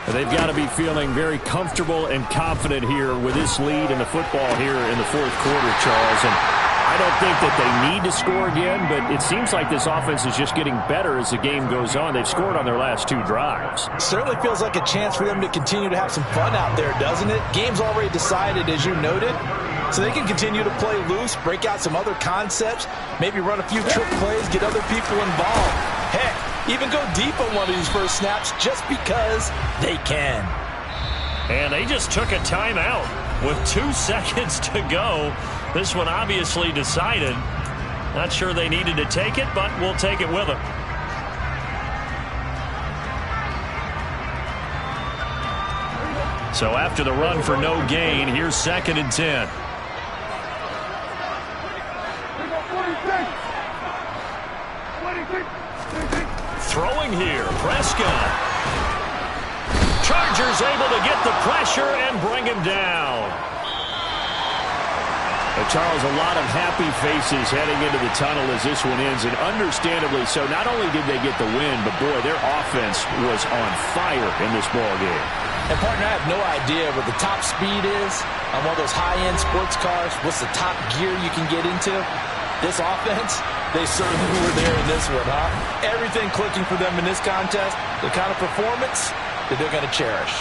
They've got to be feeling very comfortable and confident here with this lead in the football here in the 4th quarter, Charles. And I don't think that they need to score again, but it seems like this offense is just getting better as the game goes on. They've scored on their last 2 drives. Certainly feels like a chance for them to continue to have some fun out there, doesn't it? Game's already decided, as you noted, so they can continue to play loose, break out some other concepts, maybe run a few trick plays, get other people involved. Heck, even go deep on one of these first snaps just because they can. And they just took a timeout with 2 seconds to go. This one obviously decided. Not sure they needed to take it, but we'll take it with them. So after the run for no gain, here's 2nd and 10. Throwing here, Prescott. Chargers able to get the pressure and bring him down. Charles, a lot of happy faces heading into the tunnel as this one ends, and understandably so. Not only did they get the win, but boy, their offense was on fire in this ball game. And partner, I have no idea what the top speed is on one of those high-end sports cars. What's the top gear you can get into? This offense, they certainly were there in this one, huh? Everything clicking for them in this contest, the kind of performance that they're going to cherish.